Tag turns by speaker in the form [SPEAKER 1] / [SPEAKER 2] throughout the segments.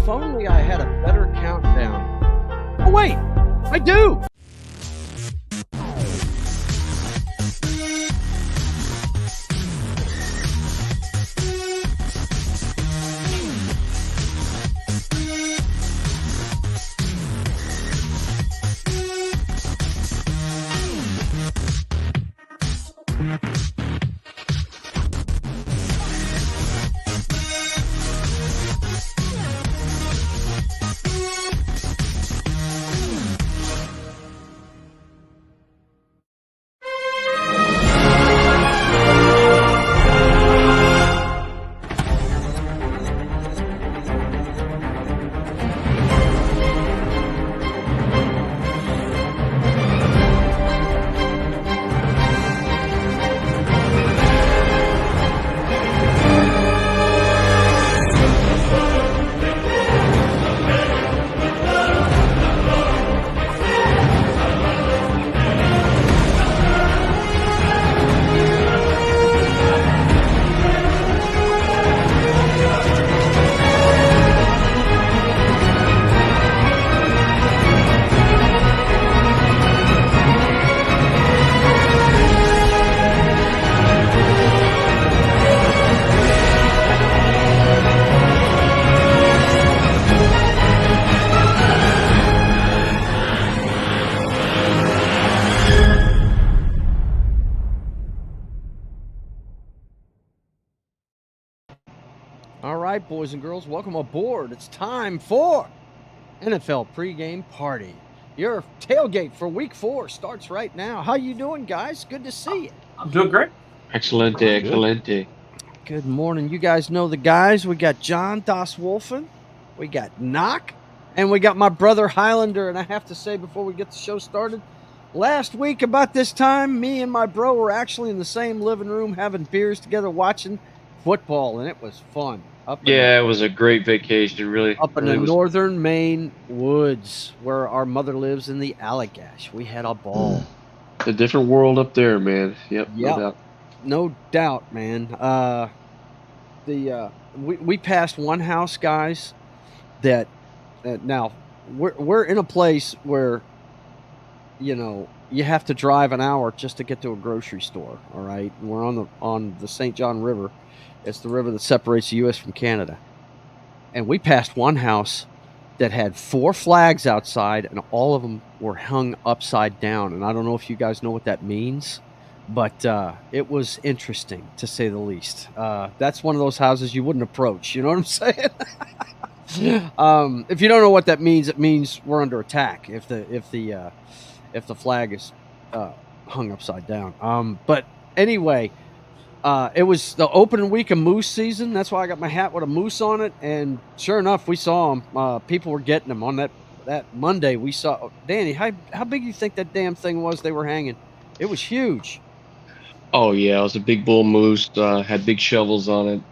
[SPEAKER 1] If only I had a better countdown. Oh, wait, I do. All right, boys and girls, welcome aboard. It's time for NFL Pregame Party. Your tailgate for Week 4 starts right now. How you doing, guys? Good to see you.
[SPEAKER 2] I'm doing great.
[SPEAKER 3] Excellent day, excellent day.
[SPEAKER 1] Good morning. You guys know the guys. We got John Das Wolfen, we got Knock, and we got my brother Highlander. And I have to say before we get the show started, last week about this time, me and my bro were actually in the same living room having beers together watching football, and it was fun.
[SPEAKER 3] It was a great vacation, really.
[SPEAKER 1] Up in the northern Maine woods where our mother lives in the Allagash. We had a ball.
[SPEAKER 3] A different world up there, man. Yep.
[SPEAKER 1] No doubt, man. We passed one house, guys, that now we're in a place where, you know, you have to drive an hour just to get to a grocery store, all right? And we're on the St. John River. It's the river that separates the U.S. from Canada. And we passed one house that had 4 flags outside, and all of them were hung upside down. And I don't know if you guys know what that means, but it was interesting, to say the least. That's one of those houses you wouldn't approach. You know what I'm saying? If you don't know what that means, it means we're under attack if the flag is hung upside down. But anyway... it was the opening week of moose season. That's why I got my hat with a moose on it. And sure enough, we saw them. People were getting them on that Monday. We saw Danny. How big do you think that damn thing was? They were hanging. It was huge.
[SPEAKER 3] Oh yeah, it was a big bull moose. Had big shovels on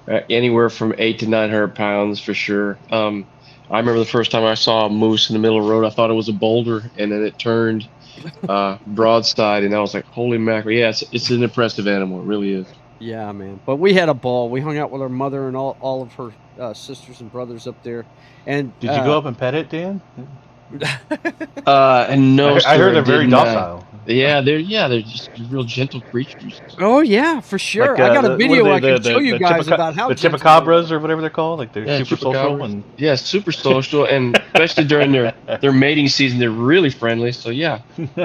[SPEAKER 3] it. Anywhere from 800 to 900 pounds for sure. I remember the first time I saw a moose in the middle of the road. I thought it was a boulder, and then it turned broadside, and I was like, holy mackerel. Yeah, it's an impressive animal. It really is.
[SPEAKER 1] Yeah, man. But we had a ball. We hung out with our mother and all of her sisters and brothers up there. And
[SPEAKER 4] did you go up and pet it, Dan?
[SPEAKER 3] No,
[SPEAKER 4] I heard they're very docile.
[SPEAKER 3] They're just real gentle creatures.
[SPEAKER 1] Oh yeah, for sure. Like, I got a video I can show you guys about how
[SPEAKER 4] the chupacabras or whatever they're called. Like they're super social
[SPEAKER 3] super social, and especially during their mating season, they're really friendly. So yeah,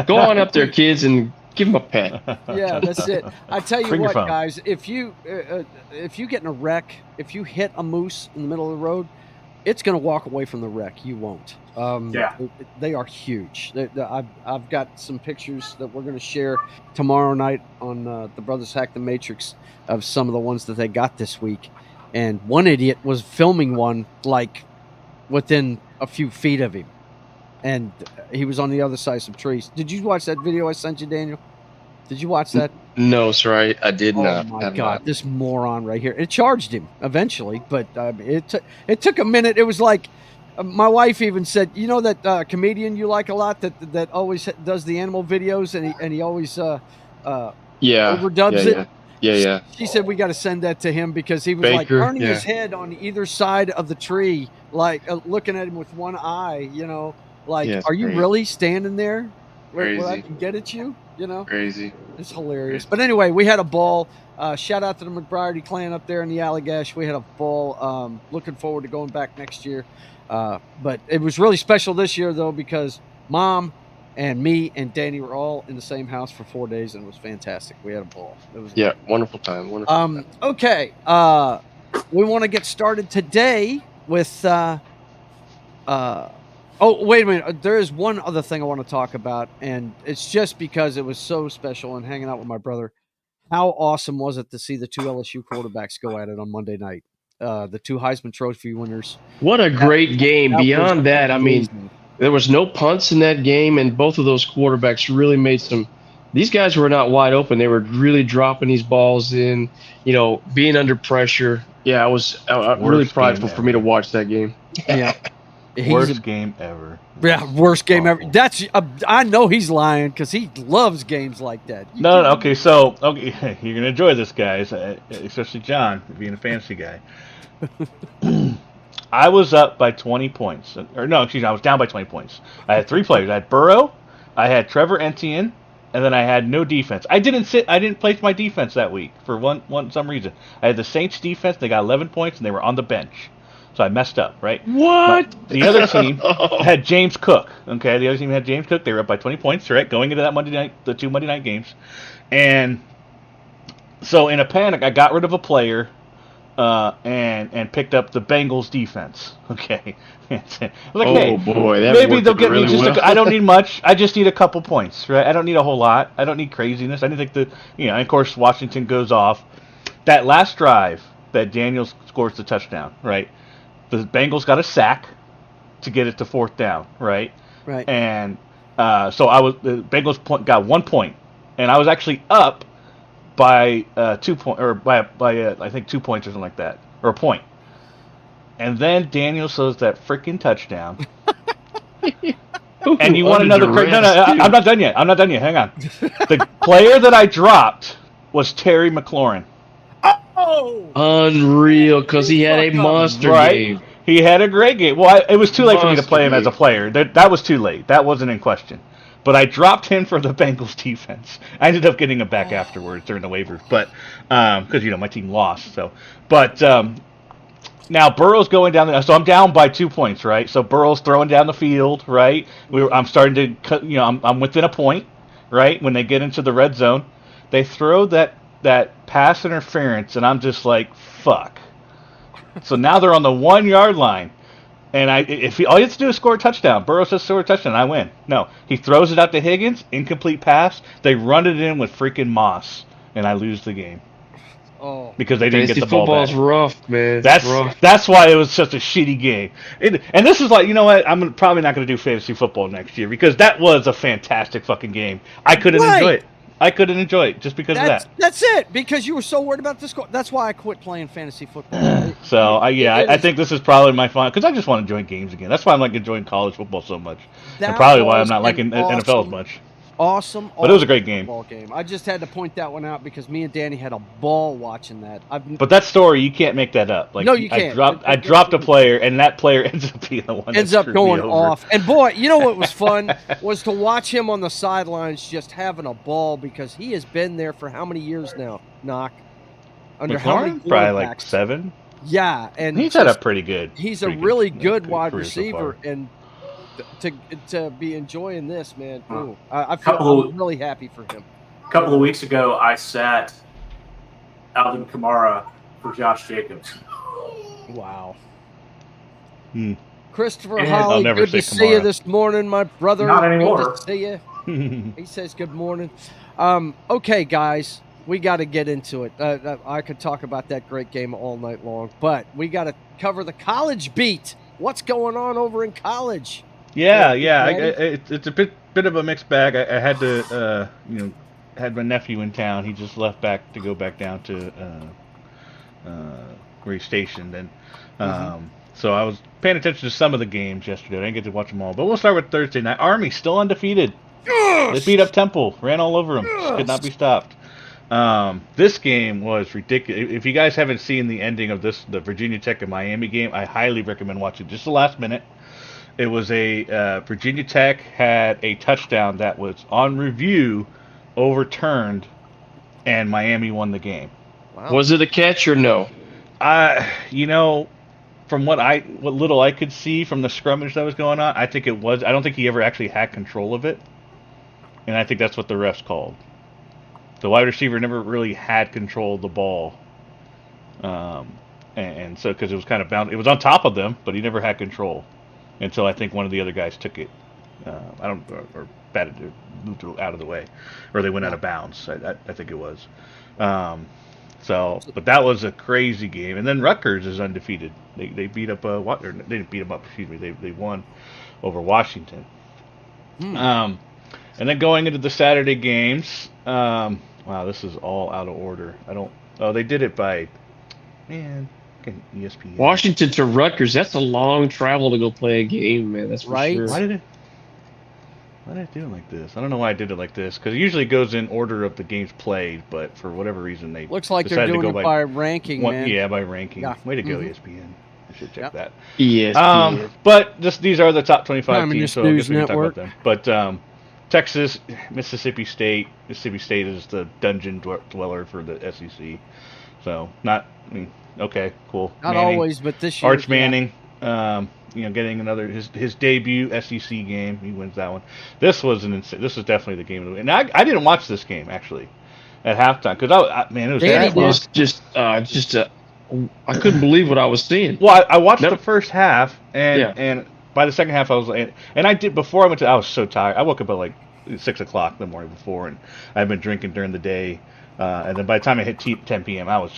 [SPEAKER 3] go on up there, kids, and give them a pet.
[SPEAKER 1] Yeah, that's it. I tell you what, guys, if you get in a wreck, if you hit a moose in the middle of the road, it's going to walk away from the wreck. You won't. They are huge. I've got some pictures that we're going to share tomorrow night on the Brothers Hack the Matrix of some of the ones that they got this week. And one idiot was filming one like within a few feet of him. And he was on the other side of some trees. Did you watch that video I sent you, Daniel? Did you watch that?
[SPEAKER 3] No, sir, I did not.
[SPEAKER 1] Oh, my God, this moron right here. It charged him eventually, but it took a minute. It was like, my wife even said, you know that comedian you like a lot that always does the animal videos, and he always overdubs it?
[SPEAKER 3] Yeah.
[SPEAKER 1] She said we got to send that to him because he was like
[SPEAKER 3] Baker,
[SPEAKER 1] turning his head on either side of the tree, like looking at him with one eye. Like,
[SPEAKER 3] Yeah, it's
[SPEAKER 1] are you
[SPEAKER 3] crazy.
[SPEAKER 1] really standing there where I
[SPEAKER 3] Crazy.
[SPEAKER 1] can get at you?
[SPEAKER 3] Crazy.
[SPEAKER 1] It's hilarious.
[SPEAKER 3] Crazy.
[SPEAKER 1] But anyway, we had a ball. Shout out to the McBriarty clan up there in the Allagash. We had a ball. Looking forward to going back next year. But it was really special this year, though, because Mom and me and Danny were all in the same house for 4 days, and it was fantastic. We had a ball. It was
[SPEAKER 3] wonderful time. Wonderful time.
[SPEAKER 1] Okay. We want to get started today with oh, wait a minute. There is one other thing I want to talk about, and it's just because it was so special and hanging out with my brother. How awesome was it to see the two LSU quarterbacks go at it on Monday night? The two Heisman Trophy winners.
[SPEAKER 3] What a great game. Beyond that, I mean, there was no punts in that game, and both of those quarterbacks really made some – these guys were not wide open. They were really dropping these balls in, being under pressure. Yeah, it was really prideful for me to watch that game.
[SPEAKER 1] Yeah.
[SPEAKER 4] Worst game ever.
[SPEAKER 1] Yeah, worst game ever. That's I know he's lying because he loves games like that.
[SPEAKER 4] No. Okay, so you're gonna enjoy this, guys, especially John, being a fantasy guy. I was up by 20 points, or no, excuse me, I was down by 20 points. I had 3 players. I had Burrow, I had Trevor Etienne, and then I had no defense. I didn't place my defense that week for some reason. I had the Saints defense. They got 11 points, and they were on the bench. So I messed up, right?
[SPEAKER 3] What?
[SPEAKER 4] The other team had James Cook. Okay, the other team had James Cook. They were up by 20 points, right? Going into that Monday night, the 2 Monday night games, and so in a panic, I got rid of a player, and picked up the Bengals defense. Okay, I was like, hey,
[SPEAKER 3] boy, that
[SPEAKER 4] maybe they'll get
[SPEAKER 3] really
[SPEAKER 4] me just.
[SPEAKER 3] well.
[SPEAKER 4] I don't need much. I just need a couple points, right? I don't need a whole lot. I don't need craziness. I didn't think and of course Washington goes off. That last drive that Daniels scores the touchdown, right? The Bengals got a sack to get it to 4th down, right?
[SPEAKER 1] Right.
[SPEAKER 4] And so the Bengals got 1 point, and I was actually up by 2 points, or by I think 2 points or something like that, or a point. And then Daniel throws that freaking touchdown. And you want another? No, I'm not done yet. Hang on. The player that I dropped was Terry McLaurin.
[SPEAKER 1] Oh,
[SPEAKER 3] unreal! Because he had a monster game.
[SPEAKER 4] He had a great game. Well, it was too late for me to play him as a player. That was too late. That wasn't in question. But I dropped him for the Bengals defense. I ended up getting him back afterwards during the waivers, but because my team lost. So, but now Burrow's going down so I'm down by 2 points, right? So Burrow's throwing down the field, right? I'm starting to cut. I'm within a point, right? When they get into the red zone, they throw that pass interference, and I'm just like, fuck. So now they're on the 1 yard line, and all you have to do is score a touchdown. Burrow says score a touchdown, I win. No, he throws it out to Higgins, incomplete pass. They run it in with freaking Moss, and I lose the game.
[SPEAKER 1] Oh,
[SPEAKER 4] because they didn't get the ball back.
[SPEAKER 3] Football's rough, man.
[SPEAKER 4] That's why it was such a shitty game. And this is like, you know what? I'm probably not going to do fantasy football next year because that was a fantastic fucking game. I couldn't enjoy it. I couldn't enjoy it just because of that.
[SPEAKER 1] That's it, because you were so worried about the score. That's why I quit playing fantasy football.
[SPEAKER 4] So, I think this is probably my final, because I just want to enjoy games again. That's why I'm enjoying college football so much. And probably why I'm not liking NFL as much.
[SPEAKER 1] Awesome.
[SPEAKER 4] But it was a great game.
[SPEAKER 1] I just had to point that one out because me and Danny had a ball watching that.
[SPEAKER 4] But that story, you can't make that up.
[SPEAKER 1] No, you can't.
[SPEAKER 4] I dropped a player, and that player ends up being the one that screwed
[SPEAKER 1] going
[SPEAKER 4] me over.
[SPEAKER 1] off. And boy, you know what was fun was to watch him on the sidelines just having a ball, because he has been there for how many years now, Knock?
[SPEAKER 4] Under how many? Probably like 7.
[SPEAKER 1] Yeah, and
[SPEAKER 4] he's had a pretty good.
[SPEAKER 1] He's a really good wide receiver, and to be enjoying this, man. Ooh, I'm really happy for him.
[SPEAKER 2] A couple of weeks ago, I sat Alvin Kamara for Josh Jacobs.
[SPEAKER 1] Wow.
[SPEAKER 2] Christopher
[SPEAKER 1] Holly, good to see you this morning, my brother.
[SPEAKER 2] Not anymore.
[SPEAKER 1] Good to see you. He says good morning. Okay, guys, we got to get into it. I could talk about that great game all night long, but we got to cover the college beat. What's going on over in college?
[SPEAKER 4] Yeah. It's a bit of a mixed bag. I had to, had my nephew in town. He just left to go back down to where he's stationed, and so I was paying attention to some of the games yesterday. I didn't get to watch them all, but we'll start with Thursday night. Army still undefeated. Yes! They beat up Temple, ran all over them. Yes! Could not be stopped. This game was ridiculous. If you guys haven't seen the ending of the Virginia Tech and Miami game, I highly recommend watching just the last minute. It was a Virginia Tech had a touchdown that was on review overturned, and Miami won the game.
[SPEAKER 1] Wow.
[SPEAKER 3] Was it a catch or no?
[SPEAKER 4] From what little I could see from the scrimmage that was going on, I think it was. I don't think he ever actually had control of it, and I think that's what the refs called. The wide receiver never really had control of the ball, and so because it was kind of bound, it was on top of them, but he never had control until I think one of the other guys took it. Or batted it, moved it out of the way, or they went out of bounds. I think it was. But that was a crazy game. And then Rutgers is undefeated. They beat up they didn't beat them up. Excuse me. They won over Washington. And then going into the Saturday games. Wow, this is all out of order. They did it by ESPN.
[SPEAKER 3] Washington to Rutgers. That's a long travel to go play a game, man. That's for
[SPEAKER 1] Right.
[SPEAKER 3] sure.
[SPEAKER 4] Why did I do it like this? I don't know why I did it like this, because it usually goes in order of the games played, but for whatever reason they
[SPEAKER 1] Looks like they're
[SPEAKER 4] decided to
[SPEAKER 1] doing
[SPEAKER 4] go
[SPEAKER 1] it by ranking, man.
[SPEAKER 4] Yeah, by ranking.
[SPEAKER 1] Yeah.
[SPEAKER 4] Way to go,
[SPEAKER 1] Mhm.
[SPEAKER 4] ESPN. I should check that.
[SPEAKER 3] ESPN.
[SPEAKER 4] But these are the top 25
[SPEAKER 1] Communist
[SPEAKER 4] teams, so I guess
[SPEAKER 1] News
[SPEAKER 4] we can talk about
[SPEAKER 1] Network.
[SPEAKER 4] them. But Texas, Mississippi State. Mississippi State is the dungeon dweller for the SEC. So okay, cool.
[SPEAKER 1] Not
[SPEAKER 4] Manning,
[SPEAKER 1] always, but this year.
[SPEAKER 4] Arch Manning, getting another his debut SEC game. He wins that one. This was this was definitely the game of the week. And I didn't watch this game actually at halftime because it was
[SPEAKER 1] Danny
[SPEAKER 3] That was just I couldn't believe what I was seeing.
[SPEAKER 4] well, I watched
[SPEAKER 3] Nope.
[SPEAKER 4] the first half and by the second half I was and I did before I went to I was so tired. I woke up at like 6 o'clock the morning before, and I've been drinking during the day. And then by the time I hit 10 p.m., I was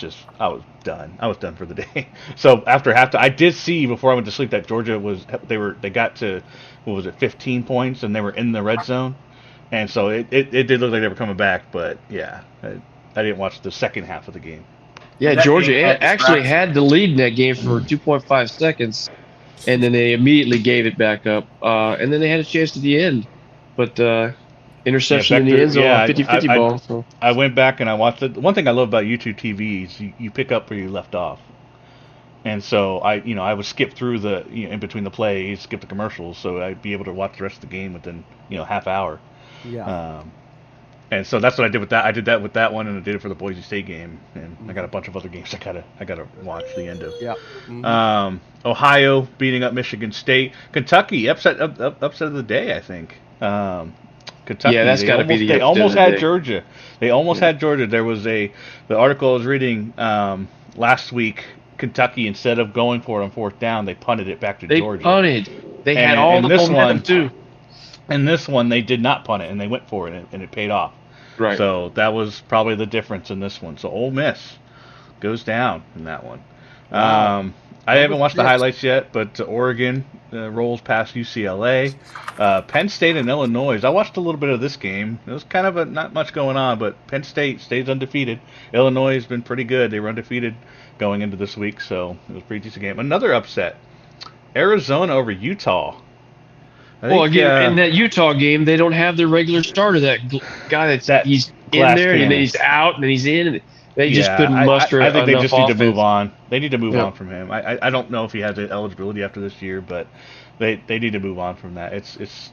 [SPEAKER 4] done. I was done for the day. So after halftime, I did see before I went to sleep that Georgia they got to 15 points, and they were in the red zone, and so it did look like they were coming back. But yeah, I didn't watch the second half of the game.
[SPEAKER 3] Yeah,
[SPEAKER 2] That
[SPEAKER 3] Georgia
[SPEAKER 2] game had
[SPEAKER 3] actually
[SPEAKER 2] distractions.
[SPEAKER 3] had the lead in that game for 2.5 seconds, and then they immediately gave it back up. And then they had a chance at the end, but interception in the end zone, 50-50 ball. So.
[SPEAKER 4] I went back and I watched it. One thing I love about YouTube TV is you pick up where you left off. And so I would skip through in between the plays, skip the commercials, so I'd be able to watch the rest of the game within half hour.
[SPEAKER 1] Yeah.
[SPEAKER 4] And so that's what I did with that. I did that with that one, and I did it for the Boise State game, and I got a bunch of other games I gotta watch the end of.
[SPEAKER 1] Yeah. Mhm.
[SPEAKER 4] Ohio beating up Michigan State, Kentucky upset of the day, I think. Kentucky.
[SPEAKER 3] Yeah, that's gotta be the
[SPEAKER 4] They
[SPEAKER 3] upset
[SPEAKER 4] almost
[SPEAKER 3] of the
[SPEAKER 4] had
[SPEAKER 3] day.
[SPEAKER 4] Georgia. They almost had Georgia. There was the article I was reading last week. Kentucky, instead of going for it on fourth down, they punted it back to
[SPEAKER 3] They
[SPEAKER 4] Georgia.
[SPEAKER 3] punted. They had
[SPEAKER 4] And-
[SPEAKER 3] all
[SPEAKER 4] and
[SPEAKER 3] the
[SPEAKER 4] this
[SPEAKER 3] momentum
[SPEAKER 4] one-
[SPEAKER 3] too.
[SPEAKER 4] And this one, they did not punt it, and they went for it, and it paid off.
[SPEAKER 3] Right.
[SPEAKER 4] So that was probably the difference in this one. So Ole Miss goes down in that one.
[SPEAKER 1] Wow.
[SPEAKER 4] I haven't watched the
[SPEAKER 1] Yes.
[SPEAKER 4] highlights yet, but Oregon rolls past UCLA. Penn State and Illinois. I watched a little bit of this game. It was kind of not much going on, but Penn State stays undefeated. Illinois has been pretty good. They were undefeated going into this week, so it was a pretty decent game. Another upset. Arizona over Utah. I
[SPEAKER 3] Well,
[SPEAKER 4] think,
[SPEAKER 3] again, in that Utah game, they don't have their regular starter. That guy he's in
[SPEAKER 4] glass
[SPEAKER 3] there, and then
[SPEAKER 4] cannon.
[SPEAKER 3] he's out, and then he's in. And they just
[SPEAKER 4] Yeah,
[SPEAKER 3] couldn't muster
[SPEAKER 4] I think they
[SPEAKER 3] enough
[SPEAKER 4] just need to move
[SPEAKER 3] offense.
[SPEAKER 4] on. They need to move
[SPEAKER 3] Yeah.
[SPEAKER 4] on from him. I don't know if he has eligibility after this year, but they need to move on from that.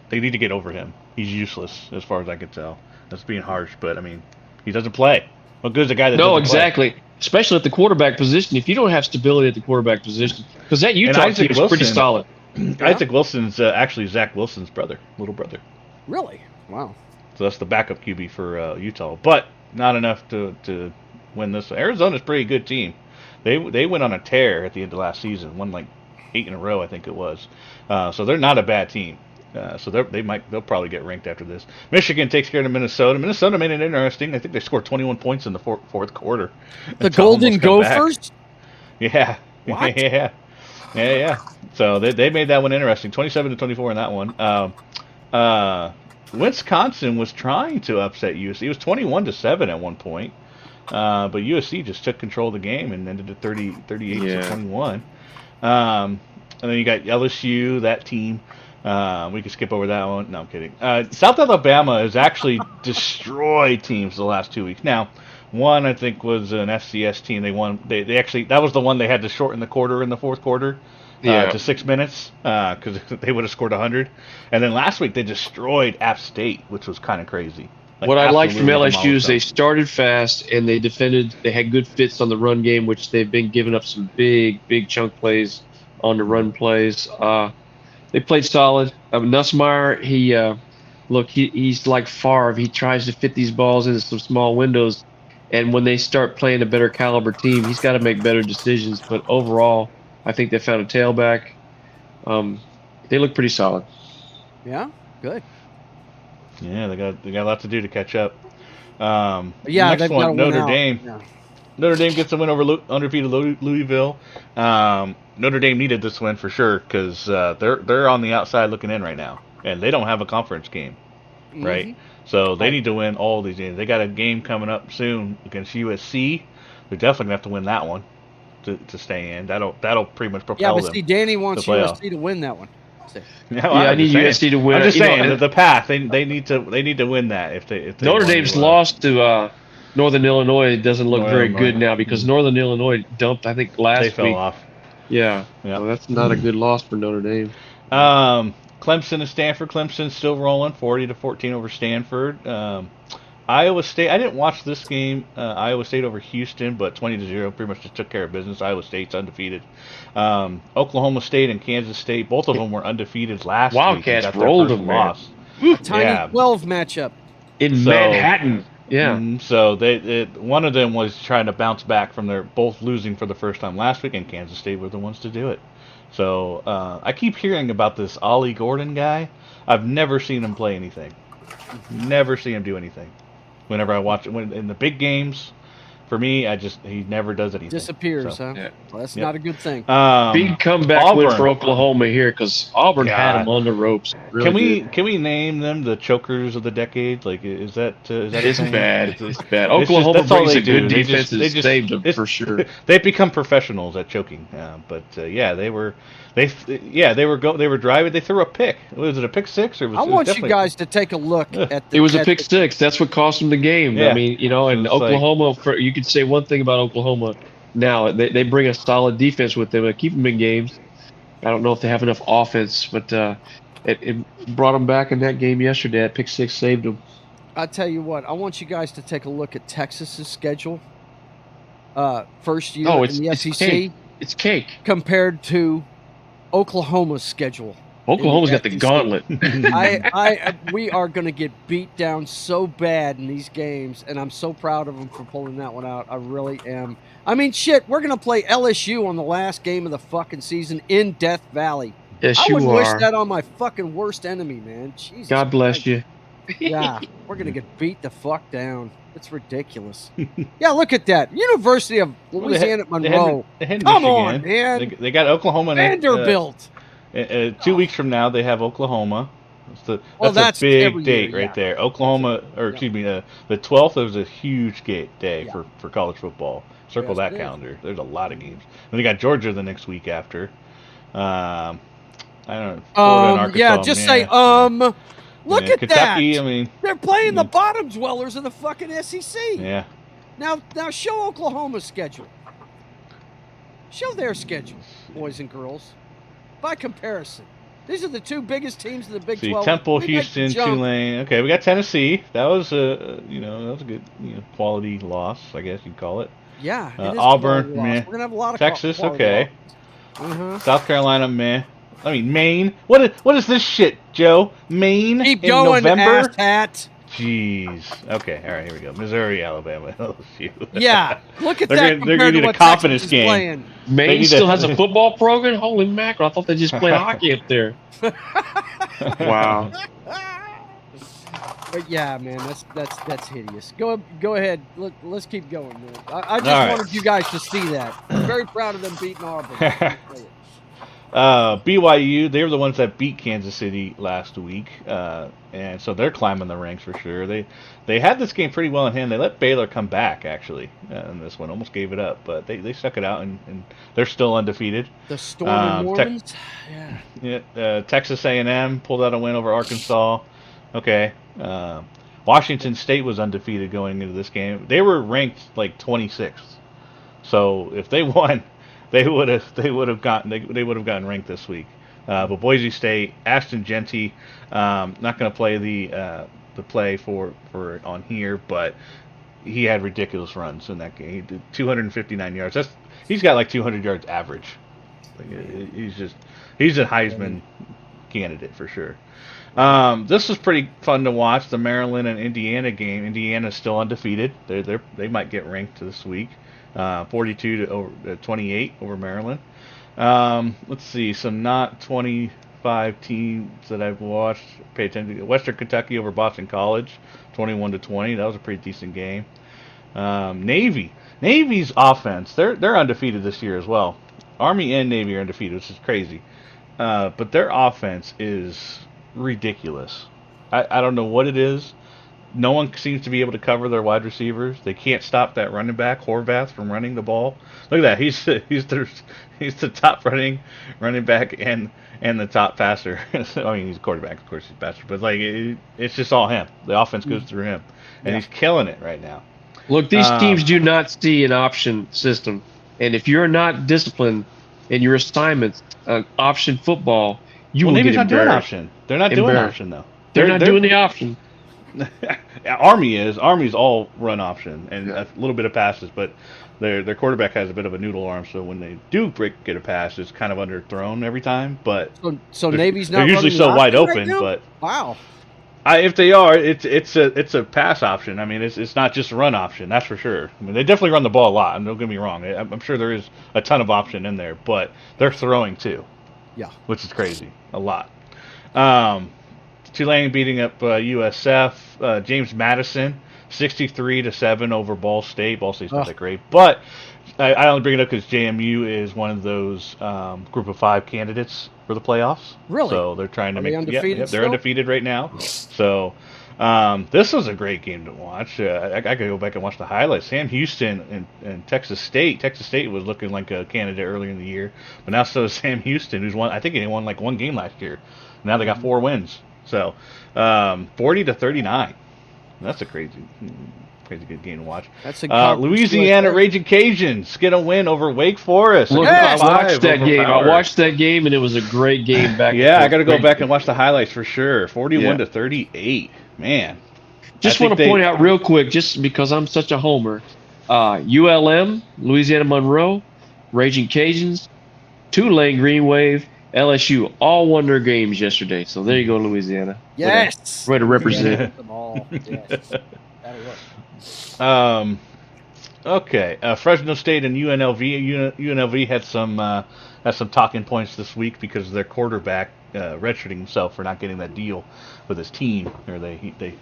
[SPEAKER 4] They need to get over him. He's useless as far as I can tell. That's being harsh, but I mean, he doesn't play. What good is a guy that
[SPEAKER 3] No,
[SPEAKER 4] doesn't play?
[SPEAKER 3] exactly. Especially at the quarterback position. If you don't have stability at the quarterback position, because that Utah
[SPEAKER 4] Isaac
[SPEAKER 3] team is pretty
[SPEAKER 4] Wilson-
[SPEAKER 3] solid.
[SPEAKER 4] Isaac Wilson's actually Zach Wilson's little brother.
[SPEAKER 1] Really? Wow.
[SPEAKER 4] So that's the backup QB for Utah, but not enough to win this. Arizona's a pretty good team. They went on a tear at the end of last season, won like 8 in a row, I think it was. So they're not a bad team. So they'll probably get ranked after this. Michigan takes care of Minnesota. Minnesota made it interesting. I think they scored 21 points in the fourth quarter.
[SPEAKER 1] The
[SPEAKER 4] to almost
[SPEAKER 1] Golden
[SPEAKER 4] come back.
[SPEAKER 1] Gophers?
[SPEAKER 4] Yeah.
[SPEAKER 1] What?
[SPEAKER 4] Yeah. So they made that one interesting. 27-24 in that one. Wisconsin was trying to upset USC. It was 21-7 at one point. But USC just took control of the game and ended at 38-21. And then you got LSU, that team. We can skip over that one. No, I'm kidding. South Alabama has actually destroyed teams the last 2 weeks. Now, One, I think, was an FCS team. They won. They actually, that was the one they had to shorten the quarter in the fourth quarter
[SPEAKER 3] Yeah.
[SPEAKER 4] to 6 minutes because they would have scored 100. And then last week they destroyed App State, which was kind of crazy.
[SPEAKER 3] What I liked from
[SPEAKER 4] absolutely
[SPEAKER 3] LSU is they
[SPEAKER 4] demolished them.
[SPEAKER 3] started fast and they defended. They had good fits on the run game, which they've been giving up some big chunk plays on the run plays. They played solid. Nussmeier, he's like Favre. He tries to fit these balls into some small windows, and when they start playing a better caliber team, he's got to make better decisions. But overall, I think they found a tailback. They look pretty solid.
[SPEAKER 1] Yeah, good.
[SPEAKER 4] Yeah, they got a lot to do to catch up.
[SPEAKER 1] Yeah,
[SPEAKER 4] next
[SPEAKER 1] they've got to
[SPEAKER 4] one,
[SPEAKER 1] win
[SPEAKER 4] Notre
[SPEAKER 1] out.
[SPEAKER 4] Dame.
[SPEAKER 1] Yeah.
[SPEAKER 4] Notre Dame gets a win over undefeated Louisville. Notre Dame needed this win for sure because they're on the outside looking in right now, and they don't have a conference game, right?
[SPEAKER 1] Mhm.
[SPEAKER 4] So they
[SPEAKER 1] Right.
[SPEAKER 4] need to win all these games. They got a game coming up soon against USC. They're definitely gonna have to win that one to stay in. That'll pretty much
[SPEAKER 1] Yeah,
[SPEAKER 4] propel
[SPEAKER 1] but
[SPEAKER 4] them.
[SPEAKER 1] see, Danny wants
[SPEAKER 4] to playoff.
[SPEAKER 1] USC to win that one.
[SPEAKER 4] Yeah,
[SPEAKER 3] I need
[SPEAKER 4] just saying.
[SPEAKER 3] USC to win.
[SPEAKER 4] I'm just
[SPEAKER 3] You know,
[SPEAKER 4] saying
[SPEAKER 3] and-
[SPEAKER 4] the path. They need to win that if they
[SPEAKER 3] Notre
[SPEAKER 4] want
[SPEAKER 3] Dame's
[SPEAKER 4] to,
[SPEAKER 3] lost to Northern Illinois. It doesn't look
[SPEAKER 4] Northern
[SPEAKER 3] very
[SPEAKER 4] Illinois.
[SPEAKER 3] good now because Northern Illinois dumped, I think,
[SPEAKER 4] They
[SPEAKER 3] last
[SPEAKER 4] fell
[SPEAKER 3] week.
[SPEAKER 4] off.
[SPEAKER 3] Yeah.
[SPEAKER 4] Yeah.
[SPEAKER 3] So that's not a good loss for Notre Dame.
[SPEAKER 4] Clemson and Stanford. Clemson still rolling 40-14 over Stanford. Iowa State. I didn't watch this game. Iowa State over Houston, but 20-0 pretty much just took care of business. Iowa State's undefeated. Oklahoma State and Kansas State. Both of them were undefeated last
[SPEAKER 3] Wildcats
[SPEAKER 4] week. and got their
[SPEAKER 3] rolled
[SPEAKER 4] first
[SPEAKER 3] them, man.
[SPEAKER 4] loss.
[SPEAKER 1] Tiny
[SPEAKER 4] Yeah.
[SPEAKER 1] 12 matchup.
[SPEAKER 3] In
[SPEAKER 4] So-
[SPEAKER 3] Manhattan. Yeah.
[SPEAKER 4] So one of them was trying to bounce back from their both losing for the first time last week, and Kansas State were the ones to do it. So I keep hearing about this Ollie Gordon guy. I've never seen him play anything. Never see him do anything. Whenever I watch it, in the big games, for me, he never does anything.
[SPEAKER 1] Disappears,
[SPEAKER 4] So,
[SPEAKER 1] huh?
[SPEAKER 3] Yeah.
[SPEAKER 1] Well, that's
[SPEAKER 4] Yep.
[SPEAKER 1] not a good thing.
[SPEAKER 3] Big comeback win
[SPEAKER 4] Auburn.
[SPEAKER 3] for Oklahoma here because Auburn had
[SPEAKER 4] God.
[SPEAKER 3] them on the ropes. Really
[SPEAKER 4] Can we name them the chokers of the decade? Like, is that a
[SPEAKER 3] It's
[SPEAKER 4] thing?
[SPEAKER 3] bad. It's bad.
[SPEAKER 4] It's just-
[SPEAKER 3] Oklahoma
[SPEAKER 4] that's all
[SPEAKER 3] brings
[SPEAKER 4] they
[SPEAKER 3] a good
[SPEAKER 4] do. They
[SPEAKER 3] defense
[SPEAKER 4] just-
[SPEAKER 3] and saved them
[SPEAKER 4] it's-
[SPEAKER 3] for sure.
[SPEAKER 4] They've become professionals at choking. They were driving. They threw a pick. Was it a pick six or was
[SPEAKER 1] I
[SPEAKER 4] it was
[SPEAKER 1] want you
[SPEAKER 4] definitely-
[SPEAKER 1] guys to take a look at the.
[SPEAKER 3] It was a
[SPEAKER 1] at
[SPEAKER 3] pick
[SPEAKER 1] the-
[SPEAKER 3] six. That's what cost them the game.
[SPEAKER 4] Yeah.
[SPEAKER 3] I mean, and
[SPEAKER 4] So it's like-
[SPEAKER 3] Oklahoma, you could say one thing about Oklahoma now. They bring a solid defense with them and keep them in games. I don't know if they have enough offense, but it brought them back in that game yesterday. That pick six saved them.
[SPEAKER 1] I tell you what, I want you guys to take a look at Texas's schedule. First year
[SPEAKER 3] Oh,
[SPEAKER 1] in the
[SPEAKER 3] it's
[SPEAKER 1] SEC
[SPEAKER 3] cake. It's cake.
[SPEAKER 1] compared to Oklahoma's schedule.
[SPEAKER 3] Oklahoma's got the
[SPEAKER 1] SEC.
[SPEAKER 3] gauntlet.
[SPEAKER 1] We are going to get beat down so bad in these games, and I'm so proud of them for pulling that one out. I really am. I mean, shit, we're going to play LSU on the last game of the fucking season in Death Valley.
[SPEAKER 3] Yes,
[SPEAKER 1] I
[SPEAKER 3] you
[SPEAKER 1] would
[SPEAKER 3] are.
[SPEAKER 1] wish that on my fucking worst enemy, man. Jesus
[SPEAKER 3] God bless
[SPEAKER 1] Christ.
[SPEAKER 3] you.
[SPEAKER 1] Yeah, we're going to get beat the fuck down. It's ridiculous. Yeah, look at that. University of Louisiana at Monroe.
[SPEAKER 4] They had
[SPEAKER 1] Come
[SPEAKER 4] Michigan.
[SPEAKER 1] on, man.
[SPEAKER 4] They got Oklahoma.
[SPEAKER 1] Vanderbilt.
[SPEAKER 4] 2 weeks from now, they have Oklahoma.
[SPEAKER 1] That's
[SPEAKER 4] a big
[SPEAKER 1] every
[SPEAKER 4] date
[SPEAKER 1] year,
[SPEAKER 4] right
[SPEAKER 1] yeah.
[SPEAKER 4] there. Oklahoma, or excuse me, the 12th is a huge day
[SPEAKER 1] Yeah.
[SPEAKER 4] for college football. Circle
[SPEAKER 1] Yes,
[SPEAKER 4] that
[SPEAKER 1] it is.
[SPEAKER 4] calendar. There's a lot of games. And they got Georgia the next week after. I don't know. Florida and Arkansas,
[SPEAKER 1] Yeah, just say, look
[SPEAKER 4] Yeah,
[SPEAKER 1] at
[SPEAKER 4] Kentucky,
[SPEAKER 1] that.
[SPEAKER 4] I mean,
[SPEAKER 1] They're playing the bottom dwellers of the fucking SEC.
[SPEAKER 4] yeah.
[SPEAKER 1] Now show Oklahoma's schedule. Show their schedule, boys and girls. By comparison, these are the two biggest teams in the Big
[SPEAKER 4] See,
[SPEAKER 1] 12.
[SPEAKER 4] Temple,
[SPEAKER 1] They make the
[SPEAKER 4] Houston,
[SPEAKER 1] jump.
[SPEAKER 4] Tulane. Okay, we got Tennessee. That was a good quality loss, I guess you'd call it.
[SPEAKER 1] Yeah, it is a
[SPEAKER 4] Auburn,
[SPEAKER 1] quality loss.
[SPEAKER 4] meh.
[SPEAKER 1] We're gonna have a lot of
[SPEAKER 4] Texas,
[SPEAKER 1] quality
[SPEAKER 4] okay.
[SPEAKER 1] losses. Uh-huh.
[SPEAKER 4] South Carolina, meh. I mean, Maine. What is this shit, Joe? Maine
[SPEAKER 1] Keep
[SPEAKER 4] in
[SPEAKER 1] going,
[SPEAKER 4] November?
[SPEAKER 1] asshat.
[SPEAKER 4] Jeez. Okay, all right, here we go. Missouri, Alabama, LSU.
[SPEAKER 1] Yeah, look at
[SPEAKER 4] They're
[SPEAKER 1] that.
[SPEAKER 4] gonna- they're
[SPEAKER 1] compared
[SPEAKER 4] gonna
[SPEAKER 1] to
[SPEAKER 4] need a
[SPEAKER 1] what
[SPEAKER 4] confidence
[SPEAKER 1] Texas is
[SPEAKER 4] game.
[SPEAKER 1] playing.
[SPEAKER 4] They
[SPEAKER 3] Maine
[SPEAKER 4] need
[SPEAKER 3] still
[SPEAKER 4] to-
[SPEAKER 3] has a football program? Holy mackerel. I thought they just played hockey up there. Wow.
[SPEAKER 1] But yeah, man, that's hideous. Go ahead. Let's keep going, man. I just
[SPEAKER 4] All right.
[SPEAKER 1] wanted you guys to see that. I'm very proud of them beating Auburn.
[SPEAKER 4] BYU, they were the ones that beat Kansas City last week, and so they're climbing the ranks for sure. They had this game pretty well in hand. They let Baylor come back actually in this one, almost gave it up, but they stuck it out and they're still undefeated.
[SPEAKER 1] The Stormy Mormons.
[SPEAKER 4] Yeah, Texas A&M pulled out a win over Arkansas. Okay, Washington State was undefeated going into this game. They were ranked like 26th. So if they won, they would have gotten ranked this week. But Boise State, Ashton Genty, not going to play the play for on here, but he had ridiculous runs in that game. He did 259 yards. He's got like 200 yards average. He's a Heisman candidate for sure. This was pretty fun to watch. The Maryland and Indiana game. Indiana's still undefeated. They might get ranked this week. 42 to 28 over Maryland. Let's see, some not 25 teams that I've watched. Pay attention to Western Kentucky over Boston College, 21 to 20. That was a pretty decent game. Navy's offense. They're undefeated this year as well. Army and Navy are undefeated, which is crazy. But their offense is ridiculous. I don't know what it is. No one seems to be able to cover their wide receivers. They can't stop that running back Horvath from running the ball. Look at that. He's the top running back and the top passer. I mean, he's a quarterback, of course he's faster, but like it's just all him. The offense goes through him, and he's killing it right now.
[SPEAKER 3] Look, these teams do not see an option system, and if you're not disciplined in your assignments on option football, you will get embarrassed.
[SPEAKER 4] Doing option. They're not doing option though.
[SPEAKER 3] They're not doing the option.
[SPEAKER 4] Army's all run option and a little bit of passes, but their quarterback has a bit of a noodle arm, so when they do get a pass, it's kind of underthrown every time. But
[SPEAKER 1] so Navy's not.
[SPEAKER 4] They're usually so wide open,
[SPEAKER 1] right
[SPEAKER 4] but
[SPEAKER 1] wow.
[SPEAKER 4] If they are, it's a pass option. I mean, it's not just a run option, that's for sure. I mean, they definitely run the ball a lot, and don't get me wrong. I'm sure there is a ton of option in there, but they're throwing too.
[SPEAKER 1] Yeah,
[SPEAKER 4] which is crazy, a lot. Tulane beating up USF. James Madison, 63-7 over Ball State. Ball State's not that great, but I only bring it up because JMU is one of those Group of 5 candidates for the playoffs.
[SPEAKER 1] Really?
[SPEAKER 4] So they're trying to
[SPEAKER 1] they're
[SPEAKER 4] undefeated right now. So this was a great game to watch. I could go back and watch the highlights. Sam Houston and Texas State. Texas State was looking like a candidate earlier in the year, but now so is Sam Houston, who's won. I think he won like one game last year. Now they got 4 wins. So 40-39. That's a crazy good game to watch.
[SPEAKER 1] That's a
[SPEAKER 4] Louisiana Raging Cajuns get a win over Wake Forest.
[SPEAKER 3] Look, I watched that game. I watched that game, and it was a great game.
[SPEAKER 4] I got to go back and watch the highlights for sure. 41-38. Man.
[SPEAKER 3] Just want to point out real quick, just because I'm such a homer, ULM, Louisiana Monroe, Raging Cajuns, Tulane Green Wave, LSU all won their games yesterday. So there you go, Louisiana.
[SPEAKER 1] Yes.
[SPEAKER 3] Way to represent.
[SPEAKER 1] Them all. Yes. That'll work.
[SPEAKER 4] Okay. Fresno State and UNLV. UNLV had some talking points this week because of their quarterback redshirting himself for not getting that deal with his team. Or it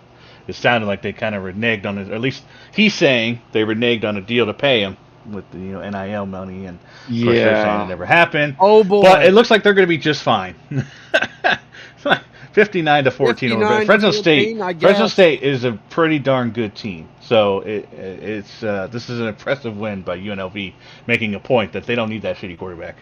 [SPEAKER 4] sounded like they kind of reneged on it. Or at least he's saying they reneged on a deal to pay him with the NIL money, and of course they're saying it never happened.
[SPEAKER 1] Oh boy!
[SPEAKER 4] But it looks like they're going to be just fine. 59-14 over Fresno State. Fresno State is a pretty darn good team, so it's this is an impressive win by UNLV, making a point that they don't need that shitty quarterback.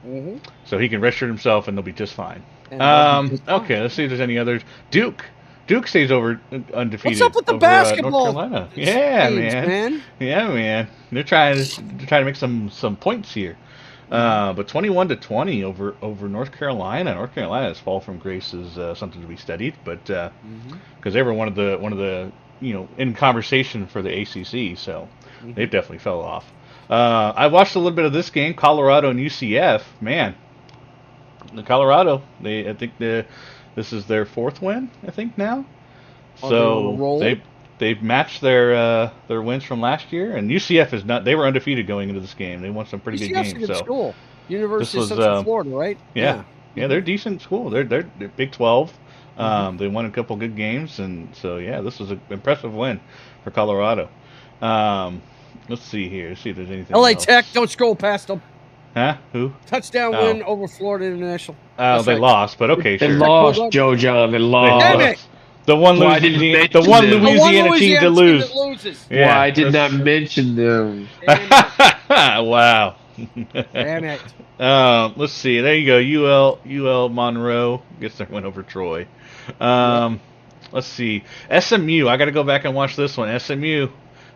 [SPEAKER 1] Mm-hmm.
[SPEAKER 4] So he can redshirt himself, and they'll be just fine. Okay, let's see if there's any others. Duke stays over undefeated.
[SPEAKER 1] What's up with the basketball?
[SPEAKER 4] North Carolina. Yeah, man. Yeah, man. They're trying to make some points here. But 21-20 over North Carolina. North Carolina's fall from grace is something to be studied, but because they were one of the in conversation for the ACC, so they definitely fell off. I watched a little bit of this game, Colorado and UCF. Man, the Colorado, I think this is their 4th win, I think now. So they've matched their wins from last year, and UCF is not. They were undefeated going into this game. They won some pretty good games.
[SPEAKER 1] Good school. University of
[SPEAKER 4] Central
[SPEAKER 1] Florida, right?
[SPEAKER 4] Yeah, they're a decent school. They're Big 12. They won a couple good games, and so this was an impressive win for Colorado. Let's see here. Let's see if there's anything.
[SPEAKER 1] LA
[SPEAKER 4] else.
[SPEAKER 1] Tech, don't scroll past them.
[SPEAKER 4] Huh? Who?
[SPEAKER 1] Touchdown win over Florida International.
[SPEAKER 4] They lost, but okay,
[SPEAKER 3] They
[SPEAKER 4] sure.
[SPEAKER 3] lost, Joe John. They lost.
[SPEAKER 1] Damn it.
[SPEAKER 4] The one Louisiana team to lose.
[SPEAKER 3] Yeah, well, I did not mention them.
[SPEAKER 4] Wow.
[SPEAKER 1] Damn it.
[SPEAKER 4] Let's see. There you go. UL Monroe gets their win over Troy. Let's see. SMU. I got to go back and watch this one. SMU.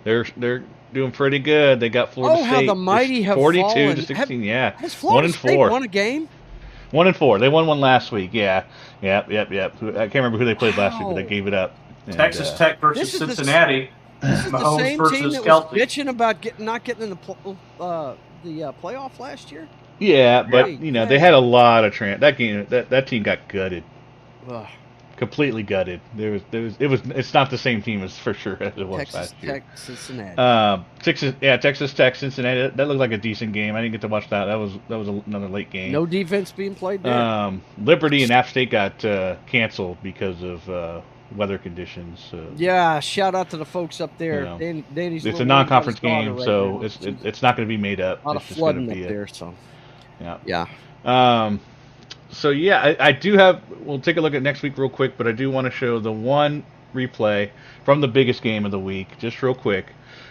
[SPEAKER 4] They're doing pretty good. They got Florida State.
[SPEAKER 1] How the mighty have
[SPEAKER 4] 42
[SPEAKER 1] fallen.
[SPEAKER 4] to 16. Yeah.
[SPEAKER 1] Has Florida State won a game?
[SPEAKER 4] 1-4. They won one last week. Yeah. Yep. I can't remember who they played last week, but they gave it up. And,
[SPEAKER 2] Texas Tech versus Cincinnati.
[SPEAKER 1] This is the same team that was bitching about not getting in the playoff last year.
[SPEAKER 4] Yeah, but they had a lot of that game. That team got gutted. Ugh. Completely gutted. It's not the same team as for sure as it was last year.
[SPEAKER 1] Texas Cincinnati.
[SPEAKER 4] Texas Tech Cincinnati. That looked like a decent game. I didn't get to watch that. That was another late game.
[SPEAKER 1] No defense being played there.
[SPEAKER 4] Liberty and App State got canceled because of weather conditions.
[SPEAKER 1] Yeah, shout out to the folks up there. Danny's
[SPEAKER 4] it's a non-conference game, so it's not going to be made up.
[SPEAKER 1] A lot of flooding up there, so yeah.
[SPEAKER 4] So yeah, I do have. We'll take a look at next week real quick, but I do want to show the one replay from the biggest game of the week, just real quick.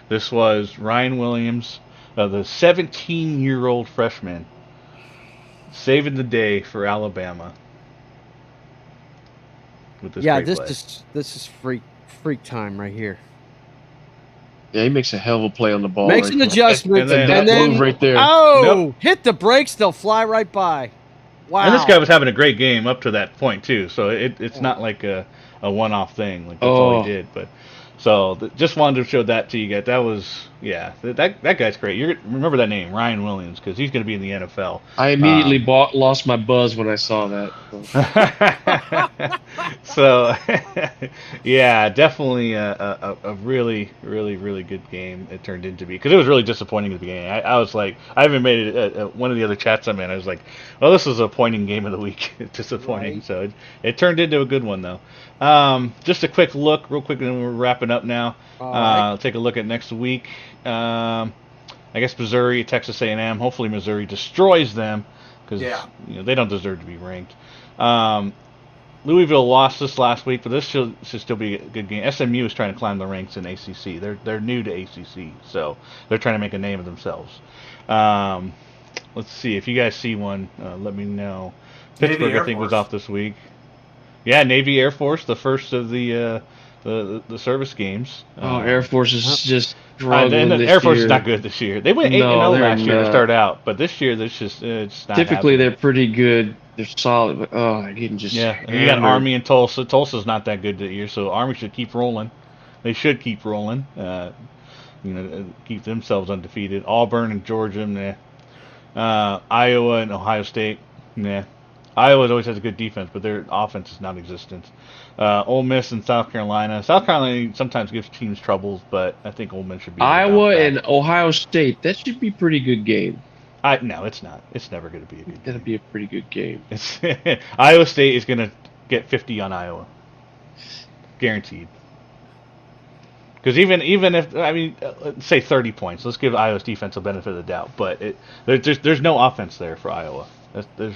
[SPEAKER 4] This was Ryan Williams, the 17-year-old freshman, saving the day for Alabama. With this
[SPEAKER 1] this is freak time right here.
[SPEAKER 3] Yeah, he makes a hell of a play on the ball.
[SPEAKER 1] Makes an adjustment,
[SPEAKER 3] and then move right there.
[SPEAKER 1] Hit the brakes, they'll fly right by. Wow.
[SPEAKER 4] And this guy was having a great game up to that point too, so it's not like a one-off thing. Like that's all he did, but. So just wanted to show that to you guys. That was that guy's great. You remember that name, Ryan Williams, because he's going to be in the NFL.
[SPEAKER 3] I immediately lost my buzz when I saw
[SPEAKER 4] that. So yeah, definitely a really, really, really good game it turned into be, because it was really disappointing at the beginning. I was like, I even made it one of the other chats I'm in. I was like, well, this is a pointing game of the week. Disappointing. Right. So it turned into a good one though. Just a quick look, real quick, and then we're wrapping up now. Right. Take a look at next week. I guess Missouri, Texas A&M. Hopefully Missouri destroys them because they don't deserve to be ranked. Louisville lost this last week, but this should still be a good game. SMU is trying to climb the ranks in ACC. They're new to ACC, so they're trying to make a name of themselves. Let's see if you guys see one. Let me know. Pittsburgh, I think, was off this week. Yeah, Navy Air Force, the first of the service games.
[SPEAKER 3] Air Force is just struggling this
[SPEAKER 4] Air Force is not good this year. They went 8-0 last year to start out, but this year it's not.
[SPEAKER 3] Typically, they're pretty good. They're solid, but they're getting just.
[SPEAKER 4] Yeah, and you got Army and Tulsa. Tulsa's not that good this year, so Army should keep rolling. They should keep rolling. Keep themselves undefeated. Auburn and Georgia, nah. Iowa and Ohio State, nah. Iowa always has a good defense, but their offense is non-existent. Ole Miss and South Carolina. South Carolina sometimes gives teams troubles, but I think Ole Miss should be.
[SPEAKER 3] Iowa and Ohio State. That should be a pretty good game.
[SPEAKER 4] No, it's not. It's never going to be a good game. It's
[SPEAKER 3] going to be a pretty good game.
[SPEAKER 4] Iowa State is going to get 50 on Iowa. Guaranteed. Because even if, let's say 30 points. Let's give Iowa's defense a benefit of the doubt. But there's no offense there for Iowa.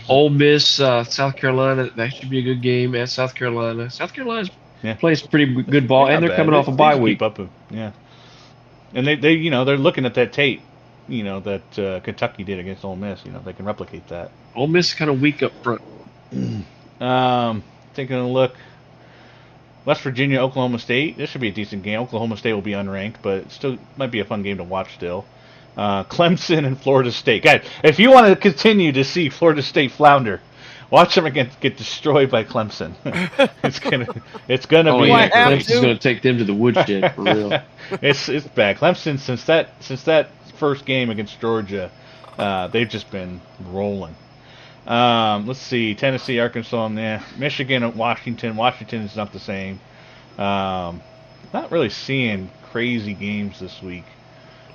[SPEAKER 3] Ole Miss, South Carolina, that should be a good game at South Carolina. South Carolina's plays pretty good ball, and they're coming off a bye week.
[SPEAKER 4] Yeah, and they're looking at that tape, that Kentucky did against Ole Miss. They can replicate that.
[SPEAKER 3] Ole Miss is kind of weak up front.
[SPEAKER 4] Taking a look, West Virginia, Oklahoma State. This should be a decent game. Oklahoma State will be unranked, but it still might be a fun game to watch still. Clemson and Florida State. Guys, if you want to continue to see Florida State flounder, watch them get destroyed by Clemson. it's gonna be.
[SPEAKER 3] Clemson's gonna take them to the woodshed for real.
[SPEAKER 4] It's bad. Clemson since that first game against Georgia, they've just been rolling. Let's see, Tennessee, Arkansas, Michigan, and Washington. Washington is not the same. Not really seeing crazy games this week.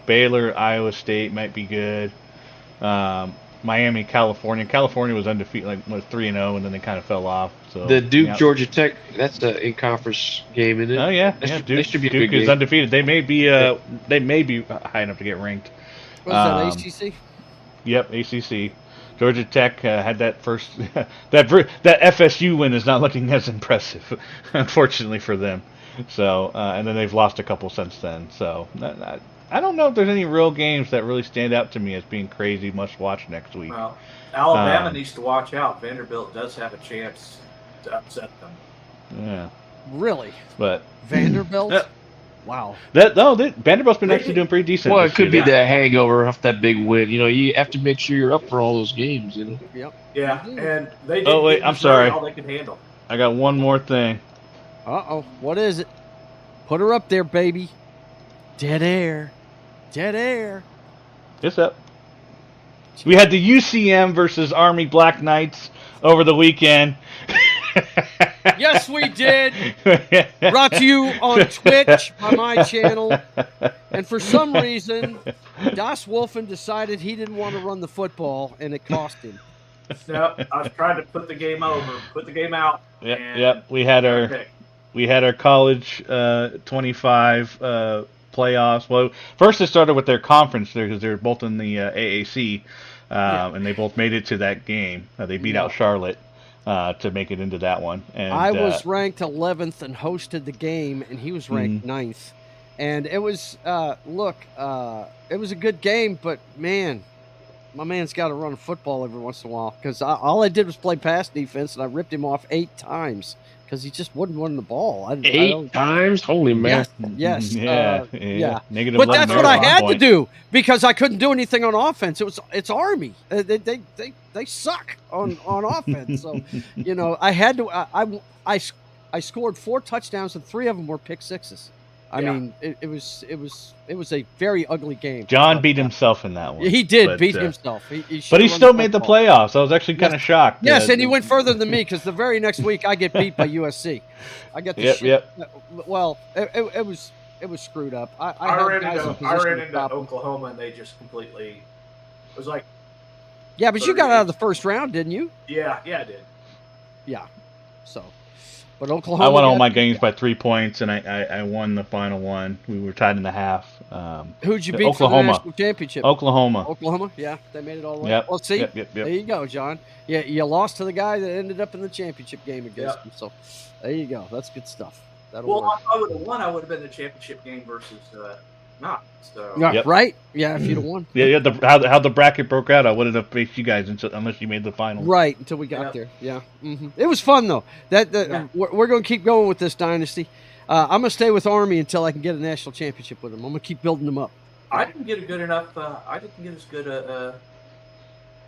[SPEAKER 4] Baylor, Iowa State might be good. Miami, California. California was undefeated, 3-0, and then they kind of fell off. So
[SPEAKER 3] the Duke Georgia Tech, that's an in-conference game, isn't it?
[SPEAKER 4] Oh yeah,
[SPEAKER 3] Duke should be a
[SPEAKER 4] Duke
[SPEAKER 3] good
[SPEAKER 4] is
[SPEAKER 3] game.
[SPEAKER 4] Undefeated. They may be high enough to get ranked.
[SPEAKER 1] Was that ACC?
[SPEAKER 4] Yep, ACC. Georgia Tech had that first that FSU win is not looking as impressive, unfortunately for them. So and then they've lost a couple since then. So I don't know if there's any real games that really stand out to me as being crazy must-watch next week.
[SPEAKER 2] Well, Alabama needs to watch out. Vanderbilt does have a chance to upset them.
[SPEAKER 4] Yeah.
[SPEAKER 1] Really?
[SPEAKER 4] But
[SPEAKER 1] Vanderbilt?
[SPEAKER 4] Yeah.
[SPEAKER 1] Wow.
[SPEAKER 4] Vanderbilt's been actually doing pretty decent.
[SPEAKER 3] Well, it
[SPEAKER 4] this
[SPEAKER 3] could be
[SPEAKER 4] year.
[SPEAKER 3] that hangover off that big win. You have to make sure you're up for all those games.
[SPEAKER 1] Yep.
[SPEAKER 2] Yeah, and they didn't
[SPEAKER 4] Oh, wait,
[SPEAKER 2] give
[SPEAKER 4] I'm
[SPEAKER 2] Missouri
[SPEAKER 4] sorry.
[SPEAKER 2] all they could handle.
[SPEAKER 4] I got one more thing.
[SPEAKER 1] Uh-oh. What is it? Put her up there, baby. Dead air. Dead air.
[SPEAKER 4] It's up. We had the UCM versus Army Black Knights over the weekend.
[SPEAKER 1] Yes, we did. Brought to you on Twitch by my channel. And for some reason, Das Wolfen decided he didn't want to run the football, and it cost him.
[SPEAKER 2] No, I was trying to put the game out.
[SPEAKER 4] Yep. We had our college 25 playoffs. Well, first it started with their conference there because they're both in the AAC, and they both made it to that game. They beat out Charlotte to make it into that one. And
[SPEAKER 1] I was ranked 11th and hosted the game, and he was ranked 9th. And it was, it was a good game, but man, my man's got to run a football every once in a while because all I did was play pass defense, and I ripped him off 8 times because he just wouldn't run the ball.
[SPEAKER 3] 8 times? Holy man!
[SPEAKER 1] Yes.
[SPEAKER 4] Yeah. Negative
[SPEAKER 1] but that's what I had to
[SPEAKER 4] point.
[SPEAKER 1] do because I couldn't do anything on offense. It's Army. They suck on offense. So I had to. I scored 4 touchdowns and 3 of them were pick sixes. I mean, it was a very ugly game.
[SPEAKER 4] John beat himself in that one.
[SPEAKER 1] He did beat himself.
[SPEAKER 4] But he still made the playoffs. I was actually kind of shocked.
[SPEAKER 1] Yes, and he went further than me because the very next week I get beat by USC. I got the shit. Well, it was screwed up. I
[SPEAKER 2] ran into Oklahoma and they just completely. It was like.
[SPEAKER 1] Yeah, but you got out of the first round, didn't you?
[SPEAKER 2] Yeah, I did.
[SPEAKER 1] Yeah, so. But Oklahoma.
[SPEAKER 4] I won all my games by 3 points, and I won the final one. We were tied in the half.
[SPEAKER 1] Who'd you beat
[SPEAKER 4] Oklahoma.
[SPEAKER 1] for the national championship?
[SPEAKER 4] Oklahoma,
[SPEAKER 1] yeah, they made it all the way.
[SPEAKER 4] Yep.
[SPEAKER 1] Well, see,
[SPEAKER 4] Yep.
[SPEAKER 1] There you go, John. Yeah, you lost to the guy that ended up in the championship game against him. So there you go. That's good stuff. That'll work.
[SPEAKER 2] If I would have won, I would have been the championship game versus not. So.
[SPEAKER 1] Right? Yeah, if you'd have won.
[SPEAKER 4] Yeah. How the bracket broke out, I wouldn't have faced you guys unless you made the final.
[SPEAKER 1] Right, until we got there. Yeah. Mm-hmm. It was fun though. We're going to keep going with this dynasty. I'm going to stay with Army until I can get a national championship with them. I'm going to keep building them up.
[SPEAKER 2] I didn't get a good enough. I didn't get as good a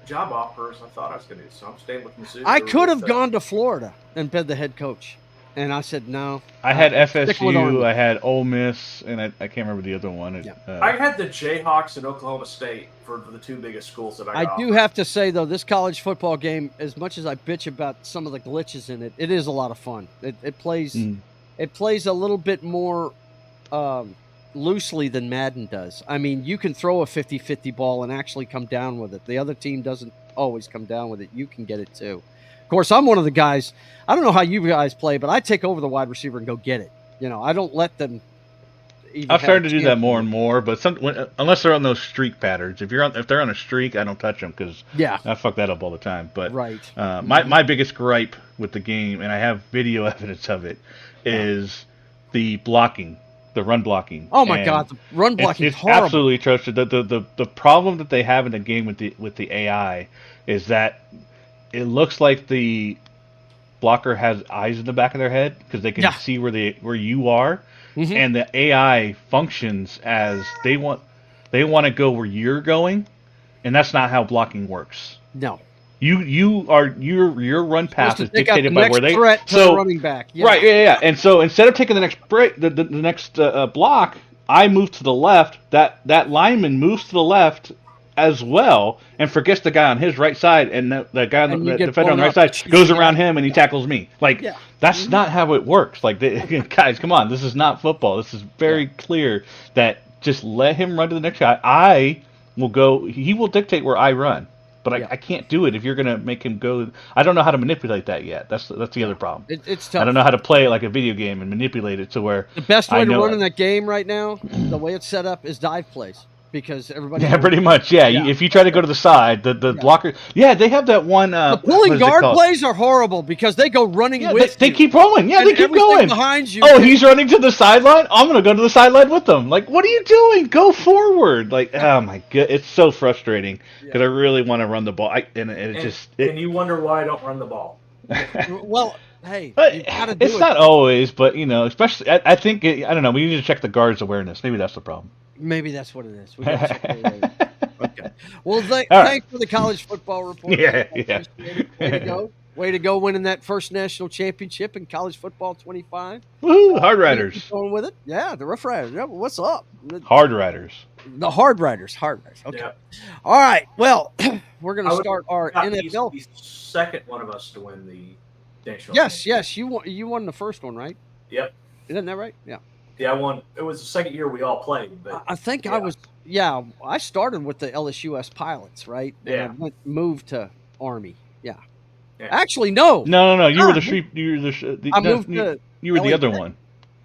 [SPEAKER 2] job offer as I thought I was going to do. So I'm staying with Missouri.
[SPEAKER 1] I could have gone to Florida and been the head coach. And I said no.
[SPEAKER 4] I had FSU, I had Ole Miss, and I can't remember the other one.
[SPEAKER 2] I had the Jayhawks and Oklahoma State for the 2 biggest schools that I got.
[SPEAKER 1] I do have to say, though, this college football game, as much as I bitch about some of the glitches in it, it is a lot of fun. It plays a little bit more loosely than Madden does. I mean, you can throw a 50-50 ball and actually come down with it. The other team doesn't always come down with it. You can get it, too. Of course, I'm one of the guys. I don't know how you guys play, but I take over the wide receiver and go get it. I don't let them.
[SPEAKER 4] I've started to do that more and more, but unless they're on those streak patterns. If they're on a streak, I don't touch them because I fuck that up all the time. But my biggest gripe with the game, and I have video evidence of it, is the blocking, the run blocking.
[SPEAKER 1] Oh my God, the run blocking is horrible.
[SPEAKER 4] Absolutely atrocious. The problem that they have in the game with the AI is that it looks like the blocker has eyes in the back of their head because they can see where you are, and the AI functions as they want to go where you're going, and that's not how blocking works.
[SPEAKER 1] No,
[SPEAKER 4] your run path is dictated by where they
[SPEAKER 1] the running back.
[SPEAKER 4] Right, yeah. And so instead of taking the next break, the next block, I move to the left. That lineman moves to the left as well, and forgets the guy on his right side, and the guy on the defender on the right side goes around him, and he tackles me. That's not how it works. Guys, come on, this is not football. This is very clear that just let him run to the next guy. I will go. He will dictate where I run, but I can't do it if you're going to make him go. I don't know how to manipulate that yet. That's the other problem.
[SPEAKER 1] It's tough.
[SPEAKER 4] I don't know how to play it like a video game and manipulate it to where
[SPEAKER 1] the best way to run in that game right now, the way it's set up, is dive plays. Because everybody.
[SPEAKER 4] Yeah, pretty much. Yeah. If you try to go to the side, the blocker. Yeah, they have that one.
[SPEAKER 1] The pulling guard plays are horrible because they go running with
[SPEAKER 4] they
[SPEAKER 1] you.
[SPEAKER 4] keep rolling. Yeah, they keep going
[SPEAKER 1] behind you.
[SPEAKER 4] Oh, he's running to the sideline. I'm gonna go to the sideline with them. What are you doing? Go forward. Oh my god, it's so frustrating because I really want to run the ball. And
[SPEAKER 2] you wonder why I don't run the ball.
[SPEAKER 1] Well, Hey,
[SPEAKER 4] But
[SPEAKER 1] you got to do
[SPEAKER 4] it's
[SPEAKER 1] it.
[SPEAKER 4] not always, but especially I think I don't know. We need to check the guards' awareness. Maybe that's the problem.
[SPEAKER 1] Maybe that's what it is. We got to check their awareness. Okay. Well,
[SPEAKER 4] All right.
[SPEAKER 1] thanks for the college football report.
[SPEAKER 4] Yeah,
[SPEAKER 1] I appreciate it. Way to go. Way to go winning that first national championship in college football 25.
[SPEAKER 4] Woohoo! Hard
[SPEAKER 1] Keep
[SPEAKER 4] Riders.
[SPEAKER 1] going with it. Yeah, the Rough Riders. Yeah, what's up?
[SPEAKER 4] Hard Riders.
[SPEAKER 1] The Hard Riders. Hard Riders. Okay.
[SPEAKER 2] Yeah.
[SPEAKER 1] All right. Well, we're going to start our
[SPEAKER 2] Got
[SPEAKER 1] NFL.
[SPEAKER 2] the second one of us to win the national.
[SPEAKER 1] Yes. You won the first one, right?
[SPEAKER 2] Yep.
[SPEAKER 1] Isn't that right? Yeah.
[SPEAKER 2] Yeah, I won. It was the second year we all played. But
[SPEAKER 1] I think I was. Yeah, I started with the LSUS Pilots, right?
[SPEAKER 2] Yeah.
[SPEAKER 1] And I moved to Army. Yeah.
[SPEAKER 2] Yeah.
[SPEAKER 1] Actually, no.
[SPEAKER 4] No. You were the You were the.
[SPEAKER 1] I moved to.
[SPEAKER 4] You were the other one.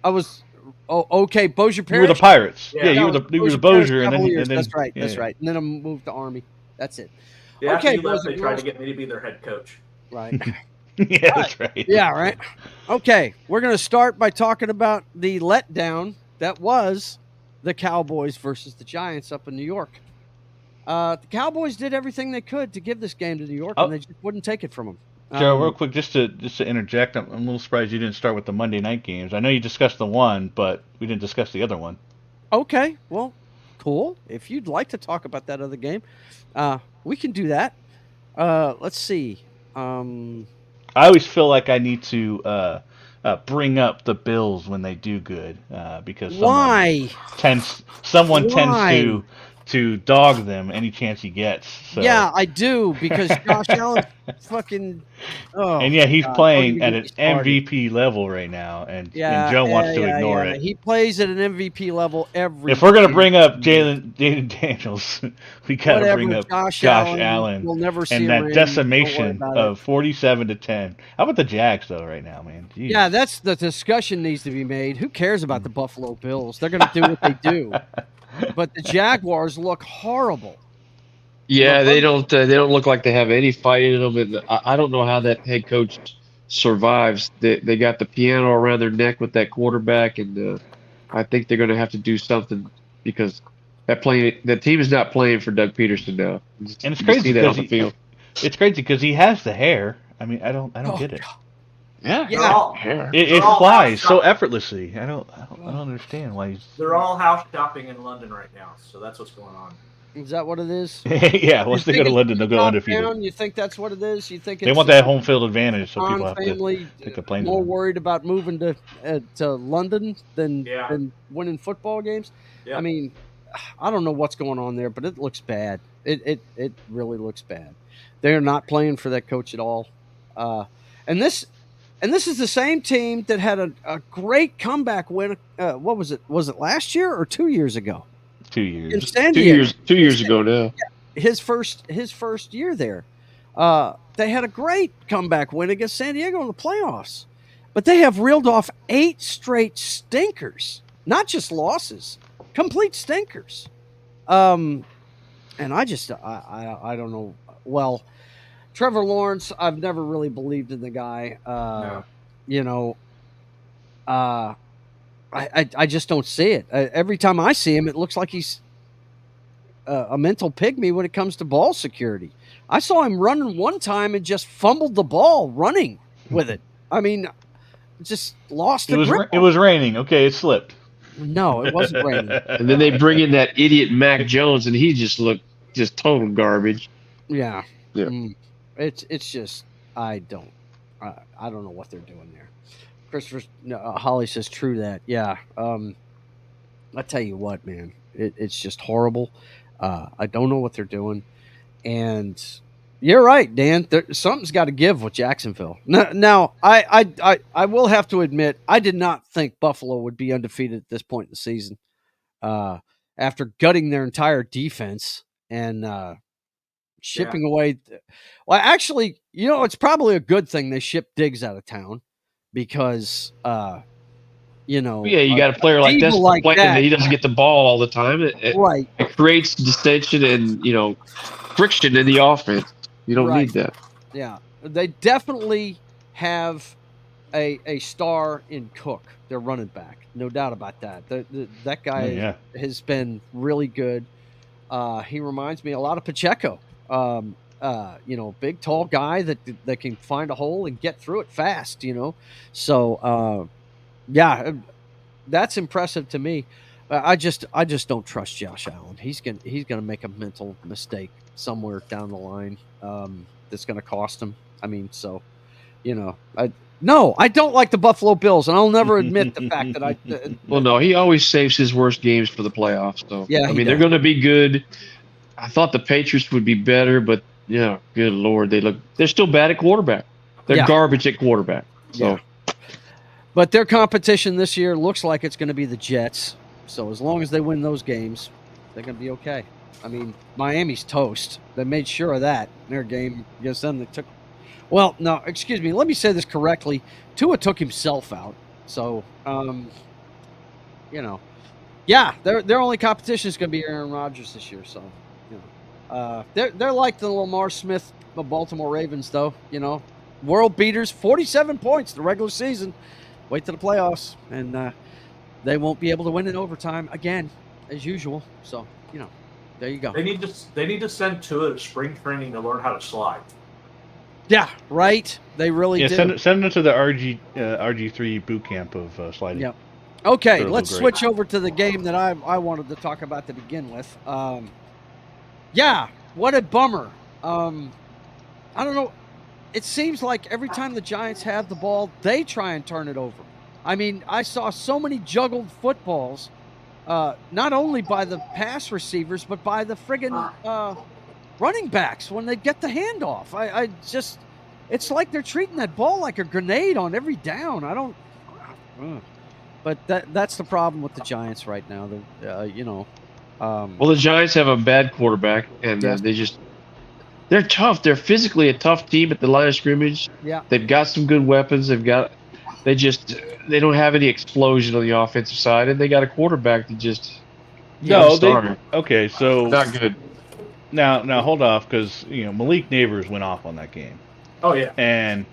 [SPEAKER 1] I was. Oh, okay. Bossier Parish.
[SPEAKER 4] You were the Pirates.
[SPEAKER 2] Yeah,
[SPEAKER 4] you were the Bossier, and then
[SPEAKER 1] that's right.
[SPEAKER 4] Yeah.
[SPEAKER 1] That's right. And then I moved to Army. That's it.
[SPEAKER 2] Yeah,
[SPEAKER 1] okay.
[SPEAKER 2] After you left, they tried to get me to be their head coach.
[SPEAKER 1] Right.
[SPEAKER 4] Yeah, that's right.
[SPEAKER 1] Yeah, right. Okay, we're going to start by talking about the letdown that was the Cowboys versus the Giants up in New York. The Cowboys did everything they could to give this game to New York, and they just wouldn't take it from them.
[SPEAKER 4] Joe, real quick, just to interject, I'm a little surprised you didn't start with the Monday night games. I know you discussed the one, but we didn't discuss the other one.
[SPEAKER 1] Okay, well, cool. If you'd like to talk about that other game, we can do that. Let's see.
[SPEAKER 4] I always feel like I need to bring up the Bills when they do good because someone tends to dog them any chance he gets. So.
[SPEAKER 1] Yeah, I do because Josh Allen fucking. Oh,
[SPEAKER 4] and yeah, he's playing at an MVP level right now, and Joe wants to ignore it.
[SPEAKER 1] He plays at an MVP level every.
[SPEAKER 4] If we're gonna bring up Jaden Daniels, we gotta bring up Josh Allen.
[SPEAKER 1] We'll never see
[SPEAKER 4] and that
[SPEAKER 1] him
[SPEAKER 4] decimation of 47-10. How about the Jags though right now, man? Jeez.
[SPEAKER 1] Yeah, that's the discussion needs to be made. Who cares about the Buffalo Bills? They're gonna do what they do. But the Jaguars look horrible.
[SPEAKER 3] Yeah, they don't look like they have any fight in them, and I don't know how that head coach survives. They got the piano around their neck with that quarterback, and I think they're going to have to do something because that team is not playing for Doug Peterson now.
[SPEAKER 4] And it's crazy
[SPEAKER 3] that on the field.
[SPEAKER 4] It's crazy because he has the hair. I mean, I don't get it.
[SPEAKER 3] Yeah.
[SPEAKER 4] It flies so effortlessly. I don't understand why he's.
[SPEAKER 2] They're all house shopping in London right now, so that's what's going on.
[SPEAKER 1] Is that what it is?
[SPEAKER 4] Yeah, once they go to London, they'll go undefeated.
[SPEAKER 1] You think that's what it is? You think
[SPEAKER 4] they want that home field advantage, so people have to complain.
[SPEAKER 1] More worried about moving to London than winning football games.
[SPEAKER 2] Yeah.
[SPEAKER 1] I mean, I don't know what's going on there, but it looks bad. It really looks bad. They're not playing for that coach at all. And this is the same team that had a great comeback win. What was it? Was it last year or 2 years ago?
[SPEAKER 4] 2 years.
[SPEAKER 1] In San Diego.
[SPEAKER 3] 2 years ago now.
[SPEAKER 1] His first year there. They had a great comeback win against San Diego in the playoffs. But they have reeled off 8 straight stinkers. Not just losses. Complete stinkers. And I just I don't know. Well, Trevor Lawrence, I've never really believed in the guy.
[SPEAKER 2] No.
[SPEAKER 1] You know, I just don't see it. Every time I see him, it looks like he's a mental pygmy when it comes to ball security. I saw him running one time and just fumbled the ball running with it. I mean, just lost the grip.
[SPEAKER 4] It was raining. Okay, it slipped.
[SPEAKER 1] No, it wasn't raining.
[SPEAKER 3] And then they bring in that idiot Mac Jones, and he just looked just total garbage.
[SPEAKER 1] Yeah.
[SPEAKER 3] Yeah.
[SPEAKER 1] It's just I don't know what they're doing there. Christopher Holly says true that. Yeah. I tell you what, man, it's just horrible. I don't know what they're doing, and you're right, Dan. Something's got to give with Jacksonville. Now, I will have to admit, I did not think Buffalo would be undefeated at this point in the season. After gutting their entire defense and shipping away. Well, actually, it's probably a good thing they shipped Diggs out of town because, you
[SPEAKER 3] got a player like this that he doesn't get the ball all the time.
[SPEAKER 1] Right.
[SPEAKER 3] It creates dissension and, friction in the offense. You don't need that.
[SPEAKER 1] Yeah. They definitely have a star in Cook, their running back. No doubt about that. That guy has been really good. He reminds me a lot of Pacheco. big tall guy that can find a hole and get through it fast. So yeah, that's impressive to me. I just don't trust Josh Allen. He's gonna make a mental mistake somewhere down the line that's gonna cost him. I mean, so I don't like the Buffalo Bills, and I'll never admit the fact that I.
[SPEAKER 3] Well, no, he always saves his worst games for the playoffs. So
[SPEAKER 1] Yeah,
[SPEAKER 3] I mean, they're going to be good. I thought the Patriots would be better, but yeah, good Lord, they're still bad at quarterback. They're garbage at quarterback. So.
[SPEAKER 1] Yeah. But their competition this year looks like it's going to be the Jets. So as long as they win those games, they're going to be okay. I mean, Miami's toast. They made sure of that in their game against them. They took. Well, no, excuse me. Let me say this correctly. Tua took himself out. So, yeah, their only competition is going to be Aaron Rodgers this year. So, they're like the Lamar Smith of Baltimore Ravens, though. World beaters, 47 points the regular season. Wait till the playoffs, and they won't be able to win in overtime again, as usual. So, there you go.
[SPEAKER 2] They need to send Tua to spring training to learn how to slide.
[SPEAKER 1] Yeah, right. They really do.
[SPEAKER 4] Send them to the RG3 boot camp of sliding.
[SPEAKER 1] Yep. Okay, let's switch over to the game that I wanted to talk about to begin with. Yeah, what a bummer. I don't know. It seems like every time the Giants have the ball, they try and turn it over. I mean, I saw so many juggled footballs, not only by the pass receivers, but by the friggin' running backs when they get the handoff. I just, it's like they're treating that ball like a grenade on every down. I don't, but that's the problem with the Giants right now.
[SPEAKER 3] Well, the Giants have a bad quarterback, and they're tough. They're physically a tough team at the line of scrimmage.
[SPEAKER 1] Yeah,
[SPEAKER 3] they've got some good weapons. They don't have any explosion on the offensive side, and they got a quarterback that just
[SPEAKER 4] okay, so
[SPEAKER 3] not good.
[SPEAKER 4] Now hold off, because Malik Neighbors went off on that game.
[SPEAKER 2] Oh yeah,
[SPEAKER 4] and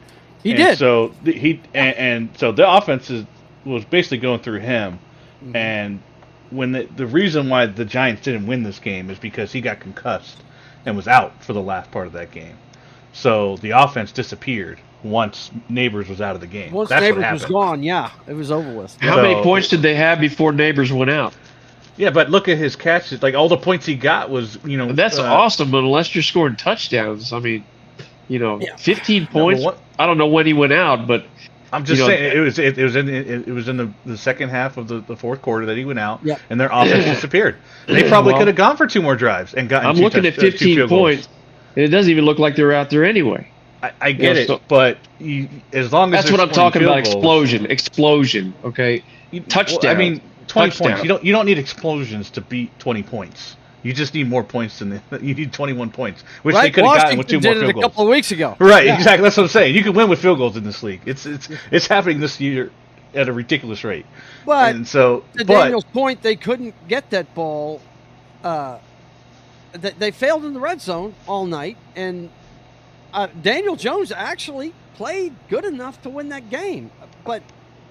[SPEAKER 1] he did.
[SPEAKER 4] So so the offense was basically going through him, and when the reason why the Giants didn't win this game is because he got concussed and was out for the last part of that game. So the offense disappeared once Neighbors was out of the game.
[SPEAKER 1] Once Neighbors was gone, yeah, it was over with.
[SPEAKER 3] How many points did they have before Neighbors went out?
[SPEAKER 4] Yeah, but look at his catches. Like, all the points he got was,
[SPEAKER 3] That's awesome, but unless you're scoring touchdowns, I mean, 15 points. I don't know when he went out, but
[SPEAKER 4] I'm just saying it was in the second half of the fourth quarter that he went out, and their offense disappeared. They probably could have gone for 2 more drives and gotten.
[SPEAKER 3] I'm looking at 15 points, and it doesn't even look like they're out there anyway.
[SPEAKER 4] I get it, but as long as
[SPEAKER 3] that's what I'm talking about. Explosion. Okay, touchdown.
[SPEAKER 4] Well, I mean, 20 points. You don't need explosions to beat 20 points. You just need more points than you need 21 points, which they could have gotten with 2 more field goals.
[SPEAKER 1] A couple of weeks ago.
[SPEAKER 4] Right, exactly. That's what I'm saying. You can win with field goals in this league. It's happening this year at a ridiculous rate.
[SPEAKER 1] But
[SPEAKER 4] and so,
[SPEAKER 1] to Daniel's point, they couldn't get that ball. They failed in the red zone all night, and Daniel Jones actually played good enough to win that game. But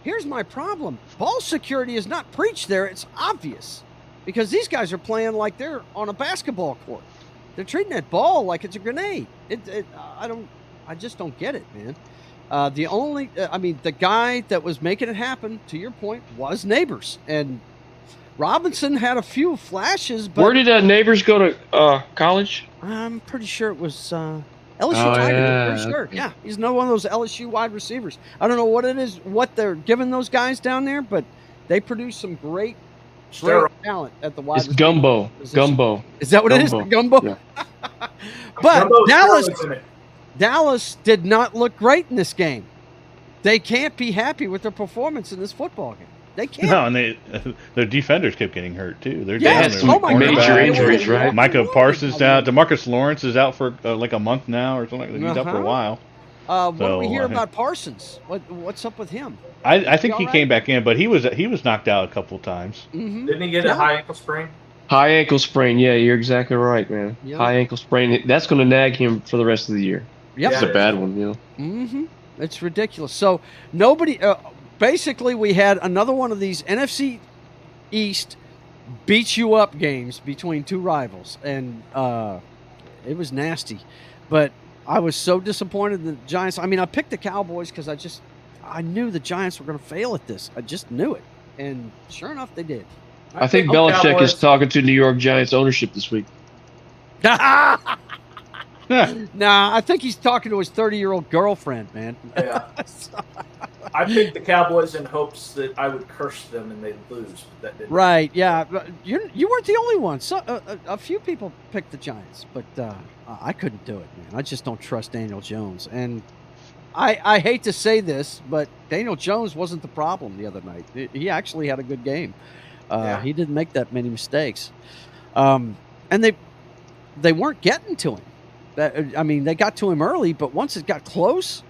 [SPEAKER 1] here's my problem. Ball security is not preached there. It's obvious. Because these guys are playing like they're on a basketball court. They're treating that ball like it's a grenade. I just don't get it, man. The guy that was making it happen, to your point, was Neighbors. And Robinson had a few flashes, but...
[SPEAKER 3] Where did Neighbors go to college?
[SPEAKER 1] I'm pretty sure it was LSU Tiger. I'm pretty sure. Okay. Yeah, he's another one of those LSU wide receivers. I don't know what it is, what they're giving those guys down there, but they produce some great talent at the wide receiver.
[SPEAKER 3] It's gumbo. Gumbo.
[SPEAKER 1] Is that what it is? Gumbo? Yeah. But Dallas did not look great in this game. They can't be happy with their performance in this football game. They can't.
[SPEAKER 4] No, and their defenders kept getting hurt too. They're
[SPEAKER 3] down. Major injuries, right?
[SPEAKER 4] Micah Parsons down. DeMarcus Lawrence is out for like a month now or something. He's out for a while.
[SPEAKER 1] What do we hear about Parsons? What's up with him?
[SPEAKER 4] I think he came back in, but he was knocked out a couple of times.
[SPEAKER 2] Mm-hmm. Didn't he get a high ankle sprain?
[SPEAKER 3] High ankle sprain. Yeah, you're exactly right, man. Yep. High ankle sprain. That's going to nag him for the rest of the year.
[SPEAKER 1] Yep.
[SPEAKER 3] It's a bad one,
[SPEAKER 1] Mm-hmm. It's ridiculous. So nobody. Basically, we had another one of these NFC East beat you up games between two rivals, and it was nasty. But I was so disappointed in the Giants. I mean, I picked the Cowboys because I knew the Giants were going to fail at this. I just knew it. And sure enough, they did.
[SPEAKER 3] I think Belichick is talking to New York Giants ownership this week.
[SPEAKER 1] Nah, I think he's talking to his 30-year-old girlfriend, man.
[SPEAKER 2] Yeah. I picked the Cowboys in hopes that I would curse them and they'd lose, but that didn't.
[SPEAKER 1] Right, yeah. You weren't the only one. So, a few people picked the Giants, but I couldn't do it, man. I just don't trust Daniel Jones. And I hate to say this, but Daniel Jones wasn't the problem the other night. He actually had a good game. He didn't make that many mistakes. And they weren't getting to him. I mean, they got to him early, but once it got close,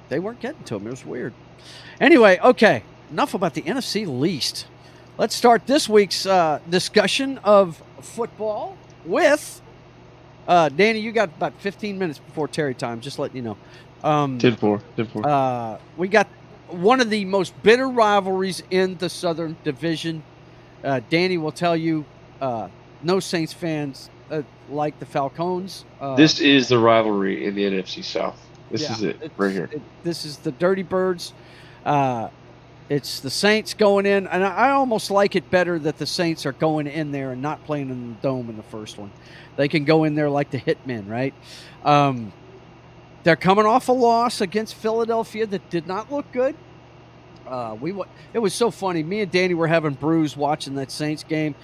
[SPEAKER 1] they weren't getting to him. It was weird. Anyway, okay, enough about the NFC least. Let's start this week's discussion of football with Danny. You got about 15 minutes before Terry time, just letting you know.
[SPEAKER 3] 10-4.
[SPEAKER 1] We got one of the most bitter rivalries in the Southern Division. Danny will tell you no Saints fans like the Falcons.
[SPEAKER 3] This is the rivalry in the NFC South. This is it right here.
[SPEAKER 1] This is the Dirty Birds. It's the Saints going in, and I almost like it better that the Saints are going in there and not playing in the dome in the first one. They can go in there like the Hitmen, right? They're coming off a loss against Philadelphia that did not look good. It was so funny. Me and Danny were having brews watching that Saints game,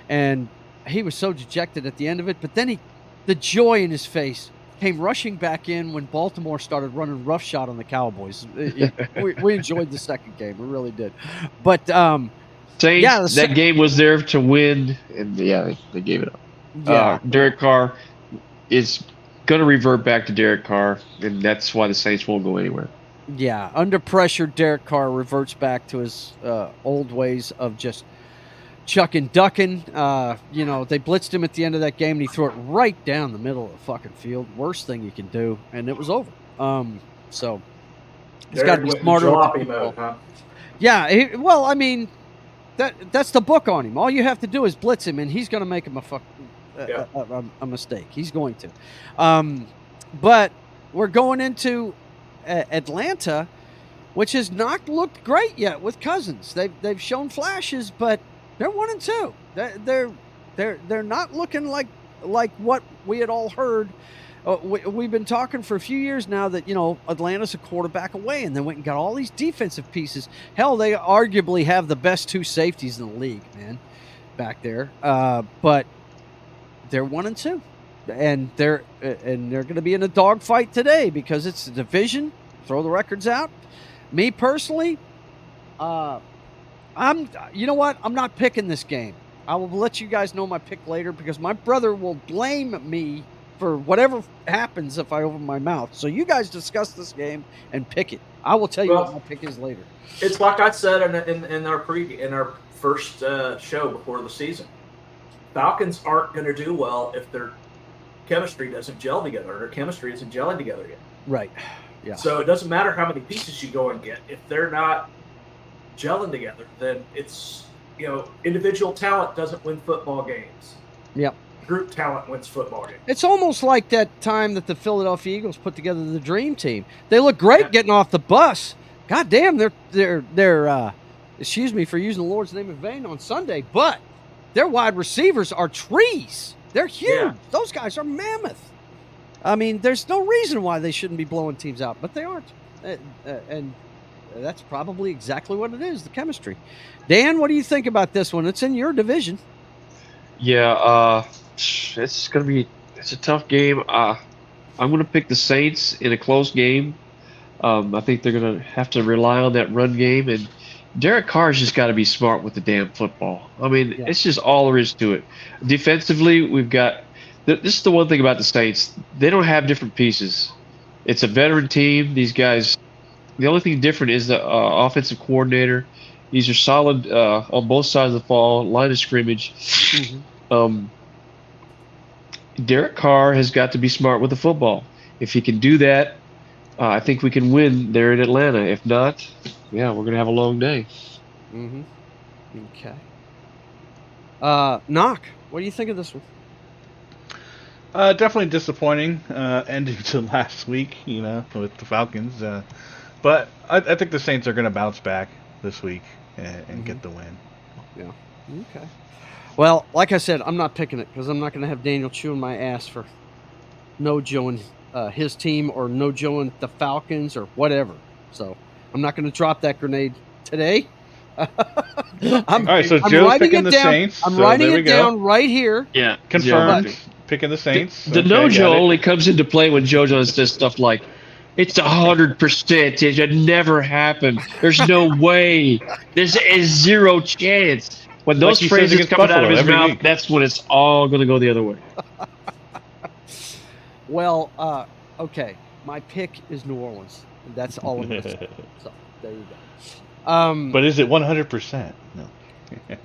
[SPEAKER 1] and he was so dejected at the end of it. But then the joy in his face came rushing back in when Baltimore started running roughshod on the Cowboys. We enjoyed the second game. We really did. But
[SPEAKER 3] Saints, that game was there to win, and they gave it up.
[SPEAKER 1] Yeah.
[SPEAKER 3] Derek Carr is going to revert back to Derek Carr, and that's why the Saints won't go anywhere.
[SPEAKER 1] Yeah, under pressure, Derek Carr reverts back to his old ways of just chucking, ducking. They blitzed him at the end of that game, and he threw it right down the middle of the fucking field. Worst thing you can do, and it was over. So he's got to be smarter.
[SPEAKER 2] Mode, huh?
[SPEAKER 1] Yeah, I mean, that's the book on him. All you have to do is blitz him, and he's going to make him a mistake. He's going to. But we're going into Atlanta, which has not looked great yet with Cousins. They've shown flashes, but they're 1-2. They're not looking like what we had all heard. We've been talking for a few years now that Atlanta's a quarterback away, and they went and got all these defensive pieces. Hell, they arguably have the best two safeties in the league, man, back there. But they're 1-2, and they're going to be in a dogfight today because it's a division. Throw the records out. Me personally, you know what? I'm not picking this game. I will let you guys know my pick later because my brother will blame me for whatever happens if I open my mouth. So you guys discuss this game and pick it. I will tell you what my pick is later.
[SPEAKER 2] It's like I said in our first show before the season. Falcons aren't going to do well if their chemistry doesn't gel together. Or their chemistry isn't gelling together yet.
[SPEAKER 1] Right. Yeah.
[SPEAKER 2] So it doesn't matter how many pieces you go and get. If they're not gelling together, then it's, individual talent doesn't win football games. Yep. Group talent wins football games.
[SPEAKER 1] It's almost like that time that the Philadelphia Eagles put together the dream team. They look great getting off the bus. God damn, they're excuse me for using the Lord's name in vain on Sunday, but their wide receivers are trees. They're huge. Yeah. Those guys are mammoth. I mean, there's no reason why they shouldn't be blowing teams out, but they aren't. And that's probably exactly what it is, the chemistry. Dan, what do you think about this one? It's in your division.
[SPEAKER 3] Yeah, it's a tough game. I'm going to pick the Saints in a close game. I think they're going to have to rely on that run game, and Derek Carr's just got to be smart with the damn football. I mean, It's just all there is to it. Defensively, we've got this is the one thing about the Saints. They don't have different pieces. It's a veteran team. These guys, the only thing different is the offensive coordinator. These are solid on both sides of the ball, line of scrimmage. Mm-hmm. Derek Carr has got to be smart with the football. If he can do that, I think we can win there in Atlanta. If not, we're going to have a long day.
[SPEAKER 1] Mm-hmm. Okay. Knock, what do you think of this one?
[SPEAKER 4] Definitely disappointing ending to last week, with the Falcons. But I think the Saints are going to bounce back this week and get the win.
[SPEAKER 1] Yeah. Okay. Well, like I said, I'm not picking it because I'm not going to have Daniel chewing my ass for no Joeing his team or no Joeing the Falcons or whatever. So I'm not going to drop that grenade today.
[SPEAKER 4] All right, so Joe's picking the Saints.
[SPEAKER 1] I'm writing it down right here.
[SPEAKER 3] Yeah,
[SPEAKER 4] confirmed. Picking the Saints.
[SPEAKER 3] The no Joe only comes into play when JoJo says stuff like, "It's 100%. It never happened. There's no way. There's a 0 chance." When those phrases come out of his mouth, that's when it's all going to go the other way.
[SPEAKER 1] Well, okay. My pick is New Orleans. That's all I'm going to say. So there you go.
[SPEAKER 4] But is it 100%? No.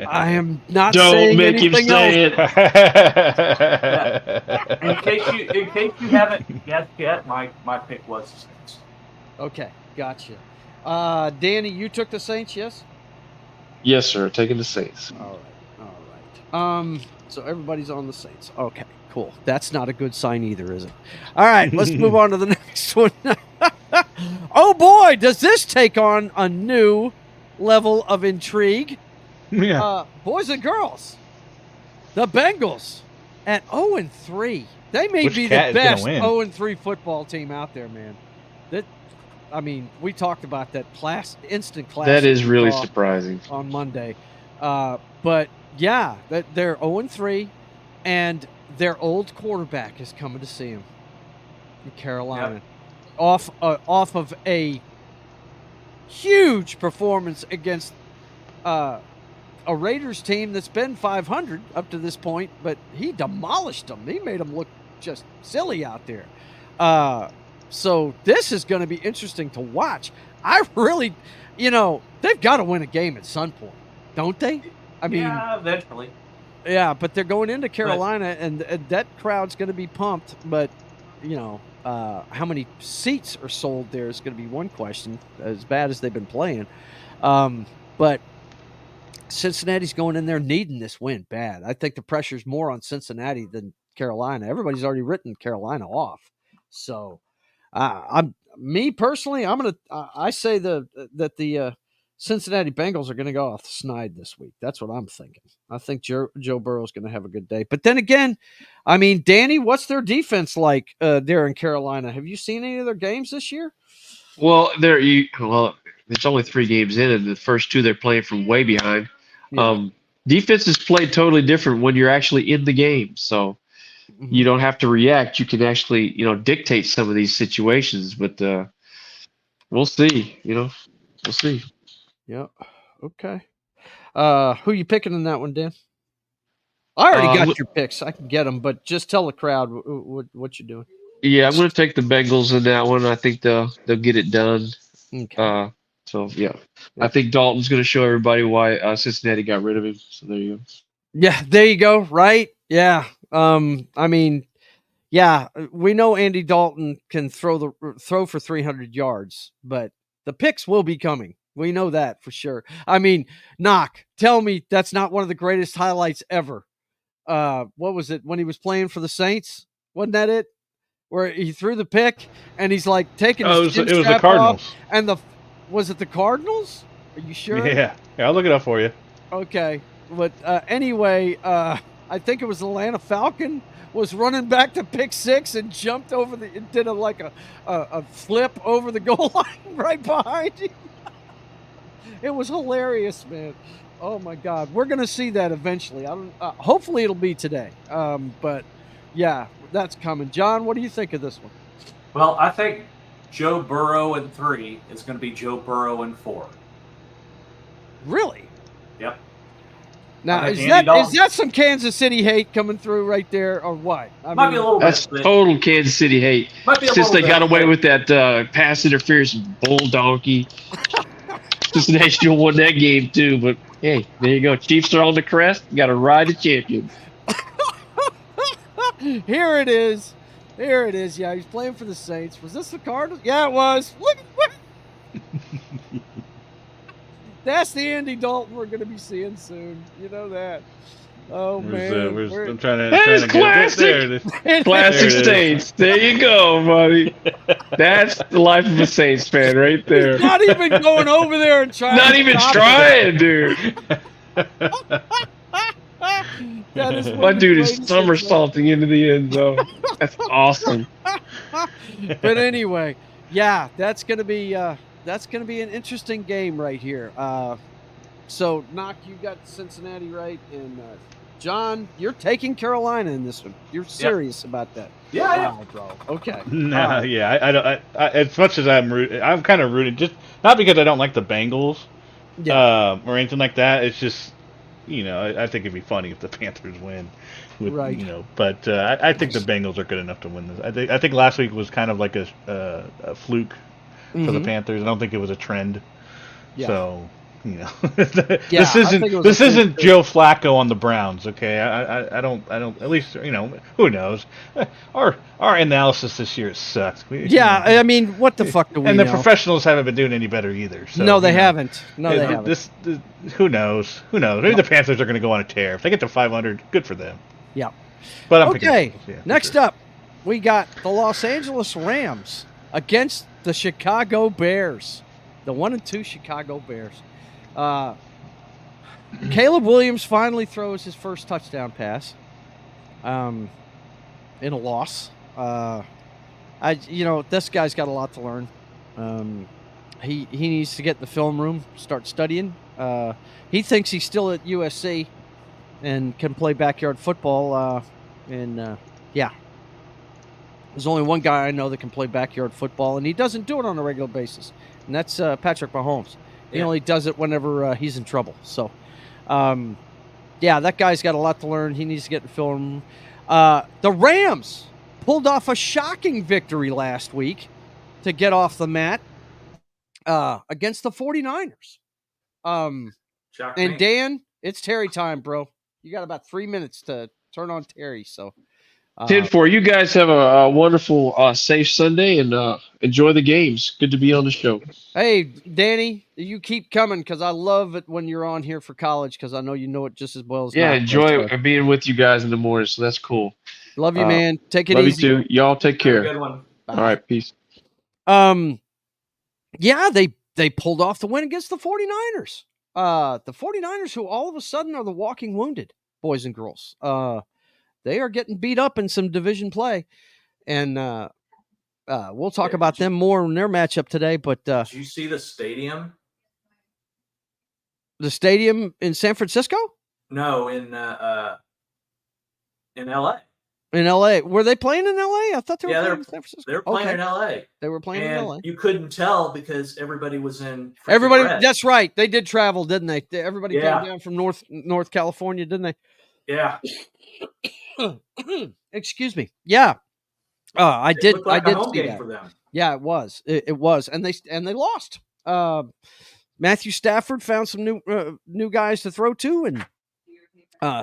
[SPEAKER 1] I am not
[SPEAKER 3] Don't
[SPEAKER 1] saying
[SPEAKER 3] make him
[SPEAKER 1] anything
[SPEAKER 3] say
[SPEAKER 1] else.
[SPEAKER 3] it.
[SPEAKER 2] In case you haven't guessed yet, my pick was the Saints.
[SPEAKER 1] Okay, gotcha. Danny, you took the Saints, yes?
[SPEAKER 3] Yes, sir. Taking the Saints.
[SPEAKER 1] All right. So everybody's on the Saints. Okay, cool. That's not a good sign either, is it? All right, let's move on to the next one. Oh boy, does this take on a new level of intrigue?
[SPEAKER 4] Yeah.
[SPEAKER 1] Boys and girls, the Bengals at 0-3. They may
[SPEAKER 4] Which
[SPEAKER 1] be the
[SPEAKER 4] cat is gonna
[SPEAKER 1] best
[SPEAKER 4] win?
[SPEAKER 1] 0-3 football team out there, man. We talked about that instant class.
[SPEAKER 3] That is really surprising.
[SPEAKER 1] On Monday. But yeah, they're 0-3, and their old quarterback is coming to see them in Carolina.
[SPEAKER 2] Yep.
[SPEAKER 1] Off of a huge performance against a Raiders team that's been 500 up to this point, but he demolished them. He made them look just silly out there. So this is going to be interesting to watch. I really, they've got to win a game at some point, don't they? I mean,
[SPEAKER 2] yeah, eventually.
[SPEAKER 1] Yeah, but they're going into Carolina, and that crowd's going to be pumped. But how many seats are sold there is going to be one question. As bad as they've been playing, but Cincinnati's going in there needing this win bad. I think the pressure's more on Cincinnati than Carolina. Everybody's already written Carolina off. So, me personally, I say that the Cincinnati Bengals are going to go off the snide this week. That's what I'm thinking. I think Joe Burrow's going to have a good day. But then again, I mean, Danny, what's their defense like there in Carolina? Have you seen any of their games this year?
[SPEAKER 3] Well, there's only 3 games in, and the first 2 they're playing from way behind.
[SPEAKER 1] Yeah.
[SPEAKER 3] Defenses play totally different when you're actually in the game. So you don't have to react. You can actually, dictate some of these situations. But we'll see. We'll see.
[SPEAKER 1] Yeah. Okay. Who you picking in that one, Dan? I already got your picks. I can get them, but just tell the crowd what you're doing.
[SPEAKER 3] Yeah, I'm going to take the Bengals in that one. I think they'll get it done.
[SPEAKER 1] Okay.
[SPEAKER 3] Yeah. I think Dalton's going to show everybody why Cincinnati got rid of him. So there you go.
[SPEAKER 1] Yeah, there you go. Right? Yeah. I mean, yeah, we know Andy Dalton can throw for 300 yards, but the picks will be coming. We know that for sure. I mean, Knock, tell me that's not one of the greatest highlights ever. What was it when he was playing for the Saints? Wasn't that it? Where he threw the pick and he's like taking his
[SPEAKER 4] it was the Cardinals.
[SPEAKER 1] off, and was it the Cardinals? Are you sure?
[SPEAKER 4] Yeah, I'll look it up for you.
[SPEAKER 1] Okay, but anyway, I think it was Atlanta Falcon was running back to pick 6 and jumped over did a flip over the goal line right behind him. It was hilarious, man. Oh my God, we're gonna see that eventually. Hopefully it'll be today. But yeah, that's coming. John, what do you think of this one?
[SPEAKER 2] Well, I think Joe Burrow in 3 is going to be Joe Burrow in 4.
[SPEAKER 1] Really?
[SPEAKER 2] Yep.
[SPEAKER 1] Now, is that some Kansas City hate coming through right there, or what?
[SPEAKER 2] Might be a little
[SPEAKER 3] that's
[SPEAKER 2] bit.
[SPEAKER 3] Total Kansas City hate. Since they got away with that pass interference bull donkey. Cincinnati should have won that game too, but hey, there you go. Chiefs are on the crest. Got to ride the champions.
[SPEAKER 1] Here it is. Yeah, he's playing for the Saints. Was this the Cardinals? Yeah, it was. Look. That's the Andy Dalton we're going to be seeing soon. You know that. Oh man,
[SPEAKER 4] I'm trying to.
[SPEAKER 3] That is classic.
[SPEAKER 4] There it is.
[SPEAKER 3] Classic
[SPEAKER 4] There it is.
[SPEAKER 3] Saints. There you go, buddy. That's the life of a Saints fan right there.
[SPEAKER 1] He's not even going over there and trying.
[SPEAKER 3] Not
[SPEAKER 1] to
[SPEAKER 3] even
[SPEAKER 1] stop
[SPEAKER 3] trying, dude.
[SPEAKER 1] That is
[SPEAKER 3] My dude is
[SPEAKER 1] greatest
[SPEAKER 3] somersaulting into the end zone. That's awesome.
[SPEAKER 1] But anyway, yeah, that's gonna be an interesting game right here. So Knock, you got Cincinnati right, and John, you're taking Carolina in this one. You're serious about that?
[SPEAKER 2] Yeah, I am.
[SPEAKER 1] Wow, bro. Okay.
[SPEAKER 4] No, yeah, I don't. I, as much as I'm kind of rooting, just not because I don't like the Bengals, or anything like that. It's just, I think it'd be funny if the Panthers win,
[SPEAKER 1] Right.
[SPEAKER 4] But I think the Bengals are good enough to win this. I think last week was kind of like a fluke for the Panthers. I don't think it was a trend.
[SPEAKER 1] Yeah.
[SPEAKER 4] So.
[SPEAKER 1] Yeah,
[SPEAKER 4] this isn't Joe Flacco on the Browns, okay? I don't at least who knows? Our analysis this year sucks.
[SPEAKER 1] I mean, what the fuck do we
[SPEAKER 4] and
[SPEAKER 1] know?
[SPEAKER 4] the professionals haven't been doing any better either. So,
[SPEAKER 1] no, they haven't. No, they haven't.
[SPEAKER 4] Who knows? Maybe the Panthers are going to go on a tear. If they get to 500, good for them.
[SPEAKER 1] Yeah.
[SPEAKER 4] But I'm
[SPEAKER 1] okay.
[SPEAKER 4] Picking yeah,
[SPEAKER 1] Next up, we got the Los Angeles Rams against the Chicago Bears, the 1-2 Chicago Bears. Caleb Williams finally throws his first touchdown pass in a loss. This guy's got a lot to learn. He needs to get in the film room, start studying. He thinks he's still at USC and can play backyard football. There's only one guy I know that can play backyard football, and he doesn't do it on a regular basis, and that's Patrick Mahomes. He only does it whenever he's in trouble. So, that guy's got a lot to learn. He needs to get in the film. The Rams pulled off a shocking victory last week to get off the mat against the 49ers. And Dan, it's Terry time, bro. You got about 3 minutes to turn on Terry. So,
[SPEAKER 3] 10-4. You guys have a wonderful, safe Sunday, and enjoy the games. Good to be on the show.
[SPEAKER 1] Hey, Danny, you keep coming because I love it when you're on here for college because I know you know it just as well as
[SPEAKER 3] Yeah,
[SPEAKER 1] I
[SPEAKER 3] enjoy being with you guys in the morning, so that's cool.
[SPEAKER 1] Love you, man. Take it
[SPEAKER 3] love
[SPEAKER 1] easy.
[SPEAKER 3] Love you too. Y'all take care.
[SPEAKER 2] Good one.
[SPEAKER 3] All right, peace.
[SPEAKER 1] They pulled off the win against the 49ers. The 49ers, who all of a sudden are the walking wounded, boys and girls. They are getting beat up in some division play, and we'll talk about them more in their matchup today. But
[SPEAKER 2] did you see the stadium?
[SPEAKER 1] The stadium in San Francisco?
[SPEAKER 2] No, in LA.
[SPEAKER 1] In LA, were they playing in LA? I thought they were playing in San Francisco.
[SPEAKER 2] They were playing in LA.
[SPEAKER 1] They were playing in LA.
[SPEAKER 2] You couldn't tell because everybody was in.
[SPEAKER 1] Everybody,
[SPEAKER 2] red.
[SPEAKER 1] that's right. They did travel, didn't they? Everybody came down from North California, didn't they?
[SPEAKER 2] Yeah.
[SPEAKER 1] Excuse me. Yeah. I did.
[SPEAKER 2] Like
[SPEAKER 1] I did
[SPEAKER 2] a home
[SPEAKER 1] see
[SPEAKER 2] game
[SPEAKER 1] that.
[SPEAKER 2] for them.
[SPEAKER 1] Yeah, it was. It was, and they lost. Matthew Stafford found some new guys to throw to, and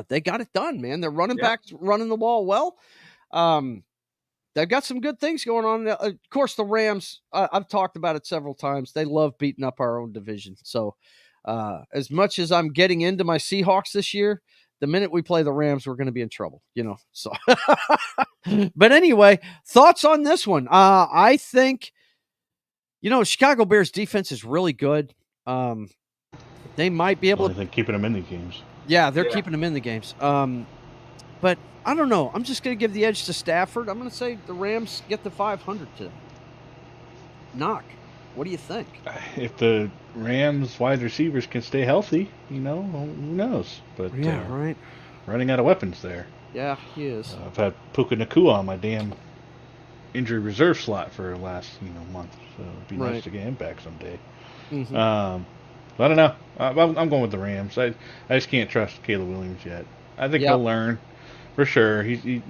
[SPEAKER 1] they got it done, man. They're running backs running the ball well. They've got some good things going on. Of course, the Rams. I've talked about it several times. They love beating up our own division. So, as much as I'm getting into my Seahawks this year, the minute we play the Rams, we're going to be in trouble, So, but anyway, thoughts on this one? I think, Chicago Bears defense is really good. They might be able
[SPEAKER 4] to keeping them in the games.
[SPEAKER 1] Yeah, they're keeping them in the games. But I don't know. I'm just going to give the edge to Stafford. I'm going to say the Rams get the 500 today. Knock. What do you think?
[SPEAKER 4] If the Rams wide receivers can stay healthy, who knows? But
[SPEAKER 1] right.
[SPEAKER 4] Running out of weapons there.
[SPEAKER 1] Yeah, he is.
[SPEAKER 4] I've had Puka Nacua on my damn injury reserve slot for the last month, so it'd be nice to get him back someday.
[SPEAKER 1] Mm-hmm.
[SPEAKER 4] I don't know. I'm going with the Rams. I just can't trust Caleb Williams yet. I think he'll learn. For sure, he's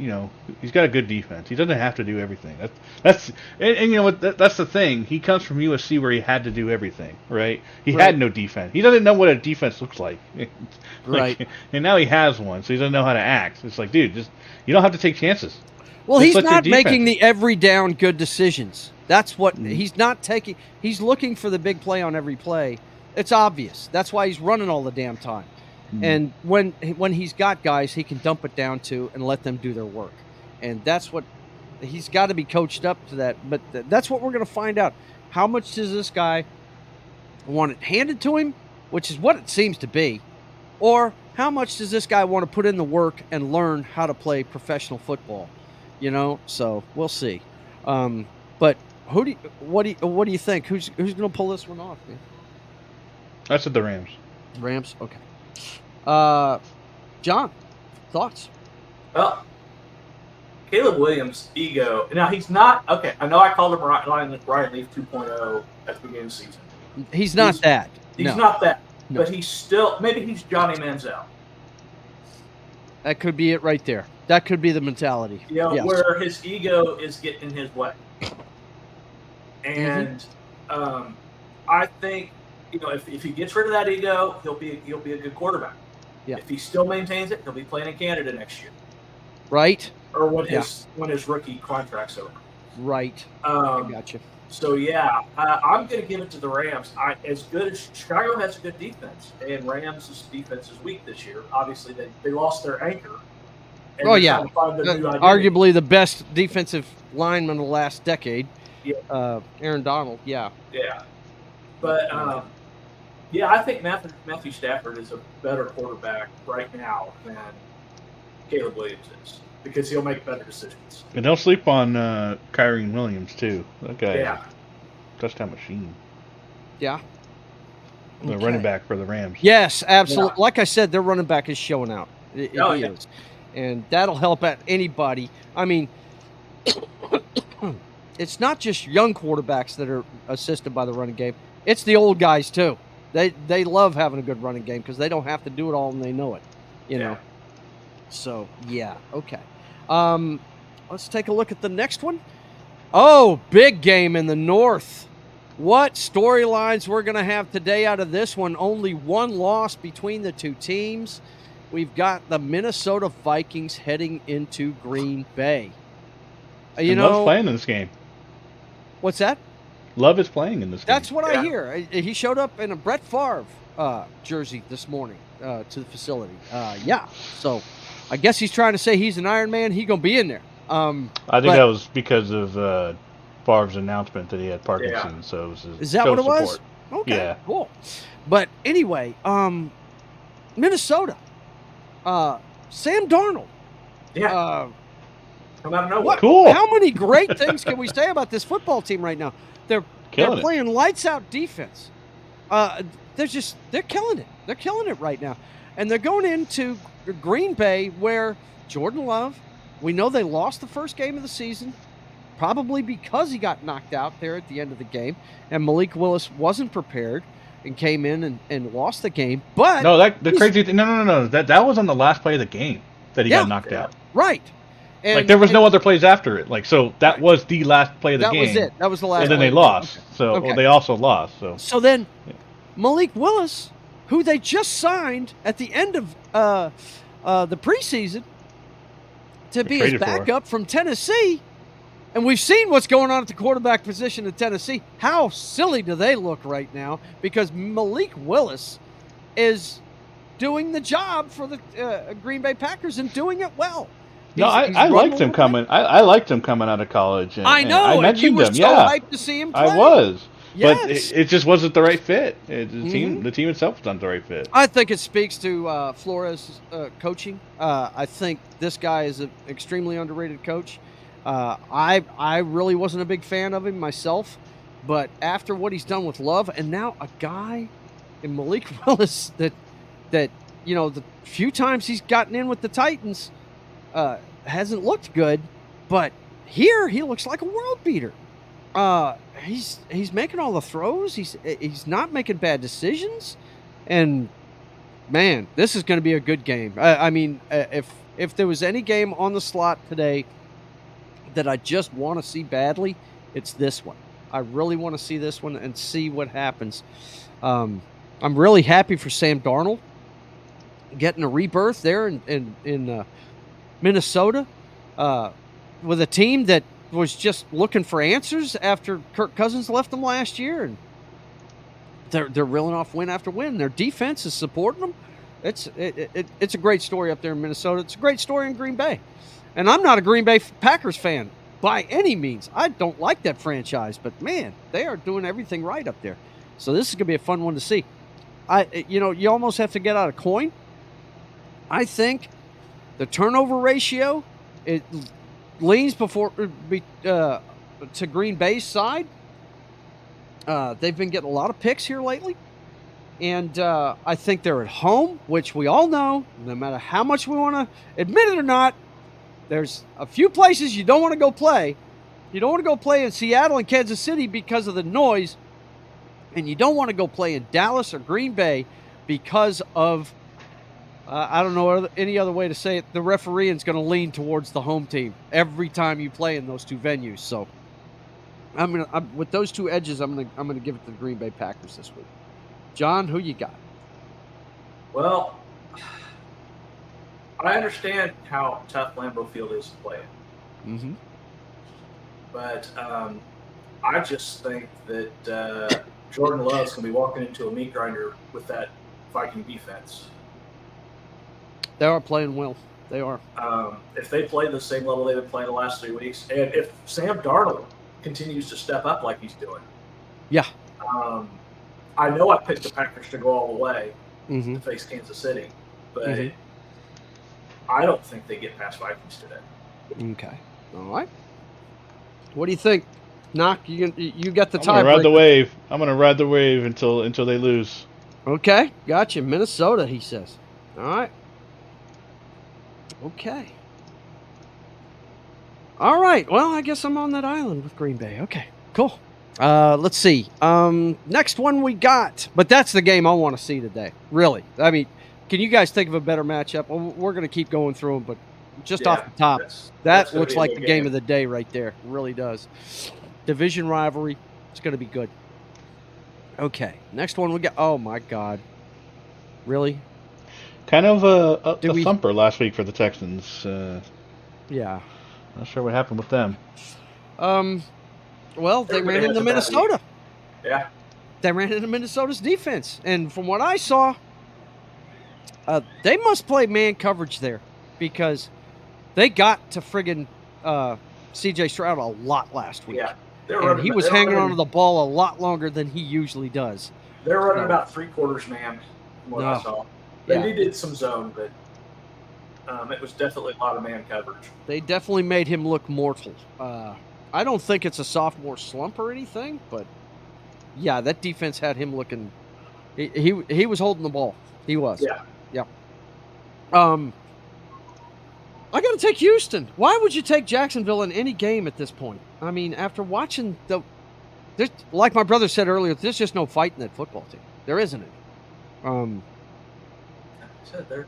[SPEAKER 4] got a good defense. He doesn't have to do everything. That's you know what? That's the thing. He comes from USC where he had to do everything, right? He had no defense. He doesn't know what a defense looks like,
[SPEAKER 1] right?
[SPEAKER 4] And now he has one, so he doesn't know how to act. It's like, dude, you don't have to take chances.
[SPEAKER 1] Well, he's not making the every down good decisions. That's what he's not taking. He's looking for the big play on every play. It's obvious. That's why he's running all the damn time. And when he's got guys, he can dump it down to and let them do their work. And that's what he's got to be coached up to that. But that's what we're going to find out. How much does this guy want it handed to him, which is what it seems to be, or how much does this guy want to put in the work and learn how to play professional football? So we'll see. But what do you think? Who's going to pull this one off, man?
[SPEAKER 4] I said the Rams.
[SPEAKER 1] Rams, okay. John, thoughts?
[SPEAKER 2] Well, Caleb Williams' ego. Now he's not okay. I know I called him Ryan Leaf 2.0 at the beginning of the season.
[SPEAKER 1] He's not that.
[SPEAKER 2] He's not that. No. But he's still, maybe he's Johnny Manziel.
[SPEAKER 1] That could be it right there. That could be the mentality.
[SPEAKER 2] Yes. Where his ego is getting in his way. And I think, if he gets rid of that ego, he'll be a good quarterback. Yeah. If he still maintains it, he'll be playing in Canada next year.
[SPEAKER 1] Right.
[SPEAKER 2] Or when his rookie contract's over.
[SPEAKER 1] Right. I gotcha.
[SPEAKER 2] So I'm going to give it to the Rams. As good as Chicago has a good defense, and Rams' defense is weak this year. Obviously, they lost their anchor.
[SPEAKER 1] Arguably the best defensive lineman of the last decade.
[SPEAKER 2] Yeah.
[SPEAKER 1] Aaron Donald. Yeah.
[SPEAKER 2] Yeah. But I think Matthew Stafford is a better quarterback right now than Caleb Williams is, because he'll make better decisions.
[SPEAKER 4] And don't sleep on Kyren Williams, too. That guy, touchdown machine.
[SPEAKER 1] Yeah.
[SPEAKER 4] The running back for the Rams.
[SPEAKER 1] Yes, absolutely. Yeah. Like I said, their running back is showing out. He is. And that'll help out anybody. I mean, it's not just young quarterbacks that are assisted by the running game. It's the old guys, too. They love having a good running game because they don't have to do it all and they know it, you know. So, okay. Let's take a look at the next one. Oh, big game in the North. What storylines we're going to have today out of this one. Only one loss between the two teams. We've got the Minnesota Vikings heading into Green Bay.
[SPEAKER 4] Love's playing in this game.
[SPEAKER 1] What's that?
[SPEAKER 4] Love is playing in this game.
[SPEAKER 1] That's what I hear. He showed up in a Brett Favre jersey this morning to the facility. So I guess he's trying to say he's an Iron Man. He's going to be in there.
[SPEAKER 4] I think that was because of Favre's announcement that he had Parkinson's. So it was
[SPEAKER 1] is that what it was? Okay,
[SPEAKER 4] yeah.
[SPEAKER 1] Cool. But anyway, Minnesota, Sam Darnold.
[SPEAKER 2] Yeah. Come out of nowhere.
[SPEAKER 4] Cool.
[SPEAKER 1] How many great things can we say about this football team right now? They're playing lights out defense. They're killing it. They're killing it right now. And they're going into Green Bay where Jordan Love, we know they lost the first game of the season, probably because he got knocked out there at the end of the game. And Malik Willis wasn't prepared and came in and lost the game. But
[SPEAKER 4] no, crazy thing. No. That was on the last play of the game that he got knocked out.
[SPEAKER 1] Right.
[SPEAKER 4] And there was no other plays after it. So that was the last play of the game.
[SPEAKER 1] That was it. That was the last.
[SPEAKER 4] And then they lost. Okay. They also lost. So
[SPEAKER 1] then Malik Willis, who they just signed at the end of the preseason to be his backup from Tennessee, and we've seen what's going on at the quarterback position in Tennessee. How silly do they look right now? Because Malik Willis is doing the job for the Green Bay Packers and doing it well.
[SPEAKER 4] I liked him coming. I liked him coming out of college.
[SPEAKER 1] I know.
[SPEAKER 4] I mentioned him.
[SPEAKER 1] So hyped to see him play.
[SPEAKER 4] I was.
[SPEAKER 1] Yes.
[SPEAKER 4] But it just wasn't the right fit. The team itself was not the right fit.
[SPEAKER 1] I think it speaks to Flores' coaching. I think this guy is an extremely underrated coach. I really wasn't a big fan of him myself, but after what he's done with Love, and now a guy in Malik Willis that the few times he's gotten in with the Titans hasn't looked good, but here he looks like a world beater. He's making all the throws. He's not making bad decisions, and man, this is going to be a good game. I mean, if there was any game on the slot today that I just want to see badly, it's this one. I really want to see this one and see what happens. I'm really happy for Sam Darnold getting a rebirth there in Minnesota with a team that was just looking for answers after Kirk Cousins left them last year, and they're reeling off win after win. Their defense is supporting them. It's a great story up there in Minnesota. It's a great story in Green Bay. And I'm not a Green Bay Packers fan by any means. I don't like that franchise, but man, they are doing everything right up there. So this is going to be a fun one to see. You almost have to get out a coin. I think the turnover ratio, it leans to Green Bay's side. They've been getting a lot of picks here lately. And I think they're at home, which we all know, no matter how much we want to admit it or not, there's a few places you don't want to go play. You don't want to go play in Seattle and Kansas City because of the noise. And you don't want to go play in Dallas or Green Bay because of, I don't know any other way to say it, the refereeing's going to lean towards the home team every time you play in those two venues. So with those two edges, I'm gonna give it to the Green Bay Packers this week. John, who you got?
[SPEAKER 2] Well, I understand how tough Lambeau Field is to play in.
[SPEAKER 1] Mm-hmm.
[SPEAKER 2] But I just think that Jordan Love's going to be walking into a meat grinder with that Viking defense.
[SPEAKER 1] They are playing well. They are.
[SPEAKER 2] If they play the same level they've been playing the last 3 weeks, and if Sam Darnold continues to step up like he's doing.
[SPEAKER 1] Yeah.
[SPEAKER 2] I know I picked the Packers to go all the way
[SPEAKER 1] Mm-hmm.
[SPEAKER 2] to face Kansas City, but
[SPEAKER 1] Mhm.
[SPEAKER 2] I don't think they get past Vikings today.
[SPEAKER 1] Okay. All right. What do you think? Knock, you got the
[SPEAKER 4] I'm gonna ride the
[SPEAKER 1] tiebreaker.
[SPEAKER 4] wave. I'm gonna ride the wave until they lose.
[SPEAKER 1] Okay, gotcha. Minnesota, he says. All right. Okay. All right. Well, I guess I'm on that island with Green Bay. Okay, cool. Let's see. Next one we got, but that's the game I want to see today. Really. I mean, can you guys think of a better matchup? Well, we're going to keep going through them, but just off the top,
[SPEAKER 2] that's
[SPEAKER 1] that
[SPEAKER 2] gonna
[SPEAKER 1] looks
[SPEAKER 2] be a
[SPEAKER 1] like
[SPEAKER 2] good
[SPEAKER 1] the game of the day right there. It really does. Division rivalry. It's going to be good. Okay. Next one we got. Oh, my God. Really?
[SPEAKER 4] Kind of a
[SPEAKER 1] Did we-
[SPEAKER 4] thumper last week for the Texans.
[SPEAKER 1] Yeah.
[SPEAKER 4] Not sure what happened with them.
[SPEAKER 1] Well, they
[SPEAKER 2] Everybody
[SPEAKER 1] ran
[SPEAKER 2] has
[SPEAKER 1] into
[SPEAKER 2] a bad
[SPEAKER 1] Minnesota.
[SPEAKER 2] Yeah.
[SPEAKER 1] They ran into Minnesota's defense. And from what I saw, they must play man coverage there because they got to friggin' C.J. Stroud a lot last week.
[SPEAKER 2] Yeah.
[SPEAKER 1] And he was hanging onto the ball a lot longer than he usually does.
[SPEAKER 2] They're running about 3/4 man from what I saw. They
[SPEAKER 1] Yeah.
[SPEAKER 2] needed some zone, but it was definitely a lot of man coverage.
[SPEAKER 1] They definitely made him look mortal. I don't think it's a sophomore slump or anything, but yeah, that defense had him looking. He was holding the ball. He was.
[SPEAKER 2] Yeah.
[SPEAKER 1] Yeah. I got to take Houston. Why would you take Jacksonville in any game at this point? I mean, after watching like my brother said earlier, there's just no fight in that football team. There isn't it.
[SPEAKER 2] They're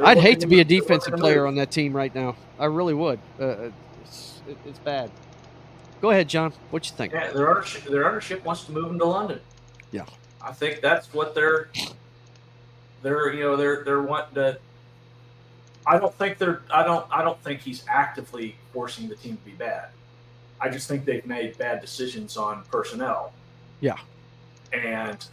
[SPEAKER 1] I'd hate to be a
[SPEAKER 2] looking
[SPEAKER 1] defensive
[SPEAKER 2] to
[SPEAKER 1] player
[SPEAKER 2] move.
[SPEAKER 1] on that team right now. I really would. It's bad. Go ahead, John. What you think?
[SPEAKER 2] Yeah, their ownership wants to move them to London.
[SPEAKER 1] Yeah.
[SPEAKER 2] I think that's what they're wanting to. I don't think he's actively forcing the team to be bad. I just think they've made bad decisions on personnel.
[SPEAKER 1] Yeah.
[SPEAKER 2] And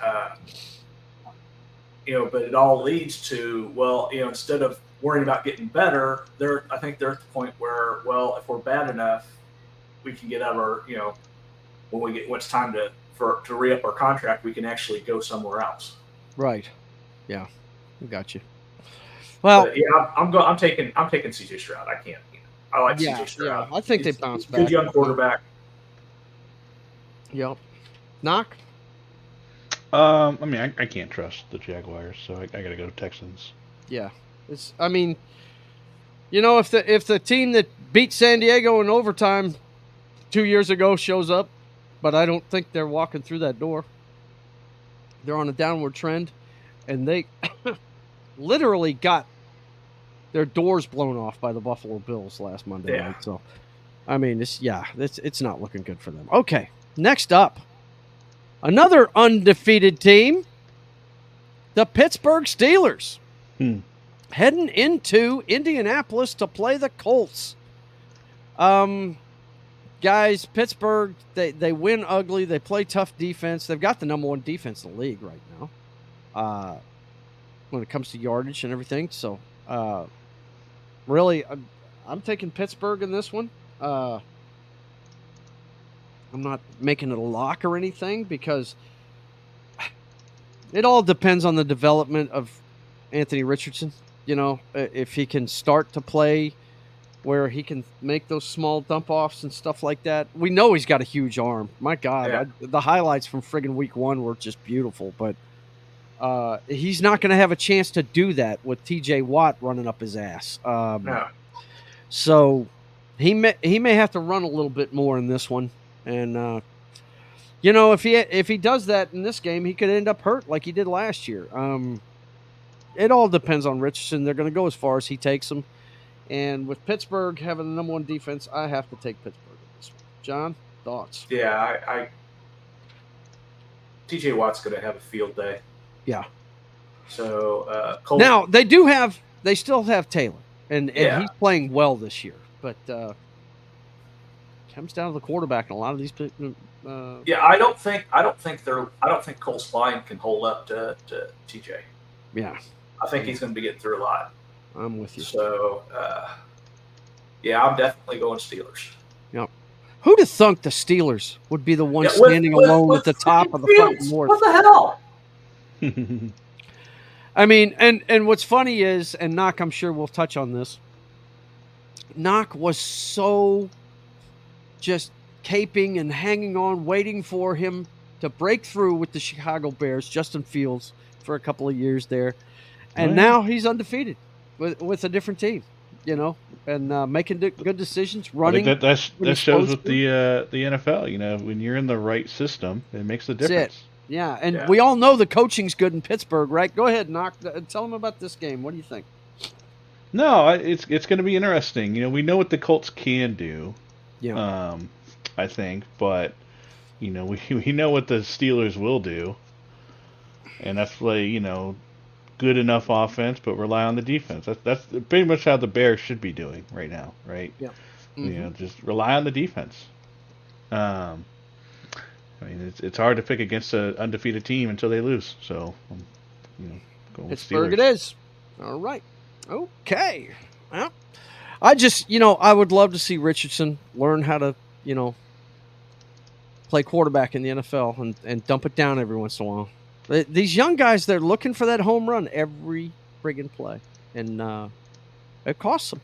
[SPEAKER 2] but it all leads to instead of worrying about getting better, I think they're at the point where if we're bad enough, we can get out of our when it's time to re-up our contract, we can actually go somewhere else.
[SPEAKER 1] Right. Yeah. I got you. Well,
[SPEAKER 2] But, yeah, I'm taking CJ Stroud. I can't. I like CJ Stroud.
[SPEAKER 1] I think they
[SPEAKER 2] He's
[SPEAKER 1] bounce
[SPEAKER 2] a
[SPEAKER 1] back.
[SPEAKER 2] good young quarterback.
[SPEAKER 1] Yep. Knock.
[SPEAKER 4] I mean, I can't trust the Jaguars, so I got to go Texans.
[SPEAKER 1] Yeah. If the team that beat San Diego in overtime 2 years ago shows up, but I don't think they're walking through that door. They're on a downward trend, and they literally got their doors blown off by the Buffalo Bills last Monday night. So, I mean, it's not looking good for them. Okay, next up, another undefeated team, the Pittsburgh Steelers, heading into Indianapolis to play the Colts. Guys, Pittsburgh, they win ugly. They play tough defense. They've got the number one defense in the league right now. when it comes to yardage and everything. So, really, I'm taking Pittsburgh in this one. I'm not making it a lock or anything because it all depends on the development of Anthony Richardson. You know, if he can start to play where he can make those small dump offs and stuff like that. We know he's got a huge arm. My God, the highlights from friggin' week 1 were just beautiful. But he's not going to have a chance to do that with T.J. Watt running up his ass.
[SPEAKER 2] No.
[SPEAKER 1] So he may have to run a little bit more in this one. And you know, if he does that in this game, he could end up hurt like he did last year. It all depends on Richardson. They're going to go as far as he takes them. And with Pittsburgh having the number 1 defense, I have to take Pittsburgh in this one. John, thoughts?
[SPEAKER 2] Yeah, T.J. Watt's going to have a field day.
[SPEAKER 1] Yeah.
[SPEAKER 2] So
[SPEAKER 1] now they still have Taylor, and he's playing well this year. But comes down to the quarterback, and a lot of these.
[SPEAKER 2] I don't think Colts line can hold up to TJ.
[SPEAKER 1] Yeah,
[SPEAKER 2] I think he's going to be getting through a lot.
[SPEAKER 1] I'm with you.
[SPEAKER 2] So, I'm definitely going Steelers.
[SPEAKER 1] Yep. Who'd have thunk the Steelers would be the one standing alone at the top of the fucking North?
[SPEAKER 2] What the hell?
[SPEAKER 1] I mean, and what's funny is, and Knock, I'm sure we'll touch on this. Knock was so just caping and hanging on, waiting for him to break through with the Chicago Bears, Justin Fields, for a couple of years there. And now he's undefeated with a different team, you know, and making good decisions, running.
[SPEAKER 4] I think that shows with the NFL, you know, when you're in the right system, it makes a difference.
[SPEAKER 1] That's it. Yeah, and we all know the coaching's good in Pittsburgh, right? Go ahead, Knock. Tell them about this game. What do you think?
[SPEAKER 4] No, it's going to be interesting. You know, we know what the Colts can do.
[SPEAKER 1] Yeah.
[SPEAKER 4] I think, but you know, we know what the Steelers will do, and that's play, you know, good enough offense, but rely on the defense. That's pretty much how the Bears should be doing right now, right?
[SPEAKER 1] Yeah.
[SPEAKER 4] Mm-hmm. You know, just rely on the defense. I mean, it's hard to pick against an undefeated team until they lose. So, you know, go with
[SPEAKER 1] Pittsburgh
[SPEAKER 4] Steelers.
[SPEAKER 1] It is. All right. Okay. Well, I just, you know, I would love to see Richardson learn how to, you know, play quarterback in the NFL and dump it down every once in a while. These young guys, they're looking for that home run every friggin' play. And it costs them.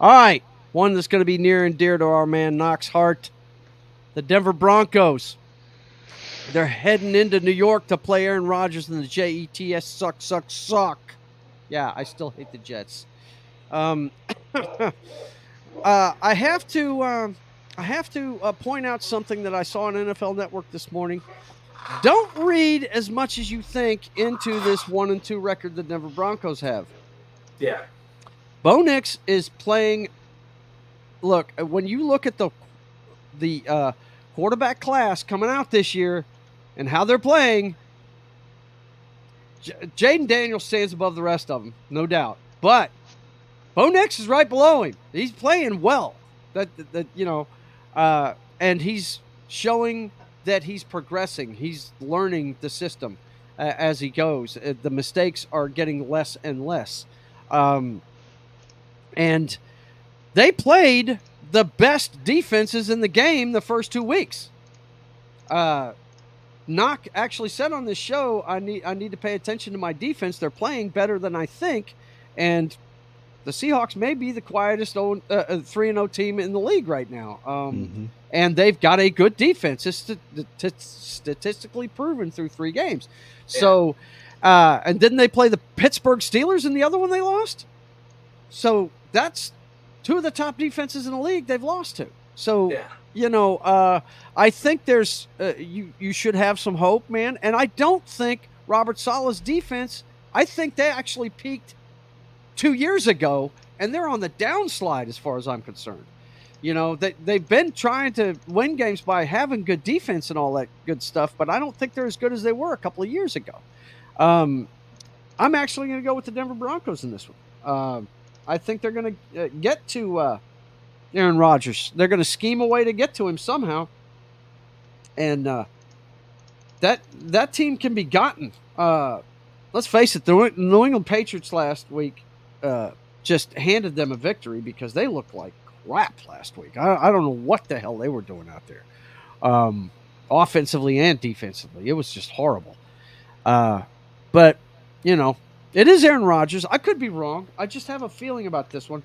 [SPEAKER 1] All right. One that's going to be near and dear to our man Knox's heart. The Denver Broncos. They're heading into New York to play Aaron Rodgers and the Jets. Suck. Yeah, I still hate the Jets. I have to point out something that I saw on NFL Network this morning. Don't read as much as you think into this 1-2 record the Denver Broncos have.
[SPEAKER 2] Yeah.
[SPEAKER 1] Bo Nix is playing. Look, when you look at the quarterback class coming out this year and how they're playing, Jaden Daniels stands above the rest of them, no doubt. But Bo Nix is right below him. He's playing well. That you know, and he's showing that he's progressing. He's learning the system as he goes. The mistakes are getting less and less. And they played the best defenses in the game the first 2 weeks. Knock actually said on this show, I need to pay attention to my defense. They're playing better than I think. And the Seahawks may be the quietest 3-0 team in the league right now. And they've got a good defense. It's statistically proven through 3 games. So, and didn't they play the Pittsburgh Steelers in the other one they lost? So that's 2 of the top defenses in the league they've lost to. So, you know, I think there's you should have some hope, man. And I don't think Robert Saleh's defense, I think they actually peaked 2 years ago, and they're on the downslide as far as I'm concerned. You know, they've been trying to win games by having good defense and all that good stuff, but I don't think they're as good as they were a couple of years ago. I'm actually going to go with the Denver Broncos in this one. I think they're going to get to Aaron Rodgers. They're going to scheme a way to get to him somehow. And that team can be gotten. let's face it, the New England Patriots last week just handed them a victory because they looked like crap last week. I don't know what the hell they were doing out there, offensively and defensively. It was just horrible. But, it is Aaron Rodgers. I could be wrong. I just have a feeling about this one.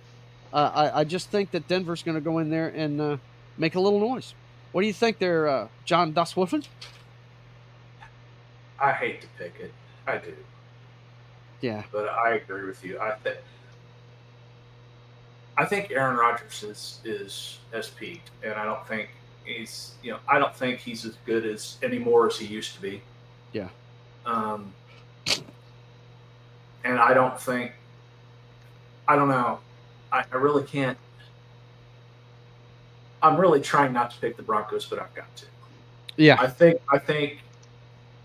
[SPEAKER 1] I just think that Denver's going to go in there and make a little noise. What do you think there, John Das Wolfen?
[SPEAKER 2] I hate to pick it. I do.
[SPEAKER 1] Yeah.
[SPEAKER 2] But I agree with you. I think Aaron Rodgers has peaked, and I don't think he's as good anymore as he used to be.
[SPEAKER 1] Yeah.
[SPEAKER 2] And I don't know. I really can't. I'm really trying not to pick the Broncos, but I've got to.
[SPEAKER 1] Yeah.
[SPEAKER 2] I think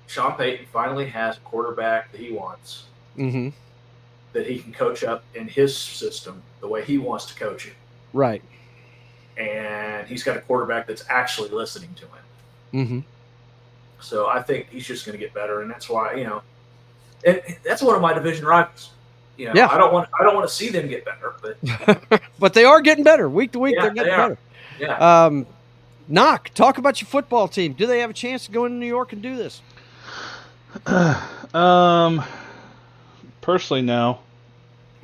[SPEAKER 2] Sean Payton finally has a quarterback that he wants, that he can coach up in his system the way he wants to coach it.
[SPEAKER 1] Right.
[SPEAKER 2] And he's got a quarterback that's actually listening to him. So I think he's just going to get better, and that's why, and that's one of my division rivals.
[SPEAKER 1] Yeah.
[SPEAKER 2] I don't want to see them get better, but
[SPEAKER 1] but they are getting better week to week.
[SPEAKER 2] Yeah,
[SPEAKER 1] they're getting better.
[SPEAKER 2] Yeah.
[SPEAKER 1] Knock, talk about your football team. Do they have a chance to go into New York and do this?
[SPEAKER 4] Personally, no.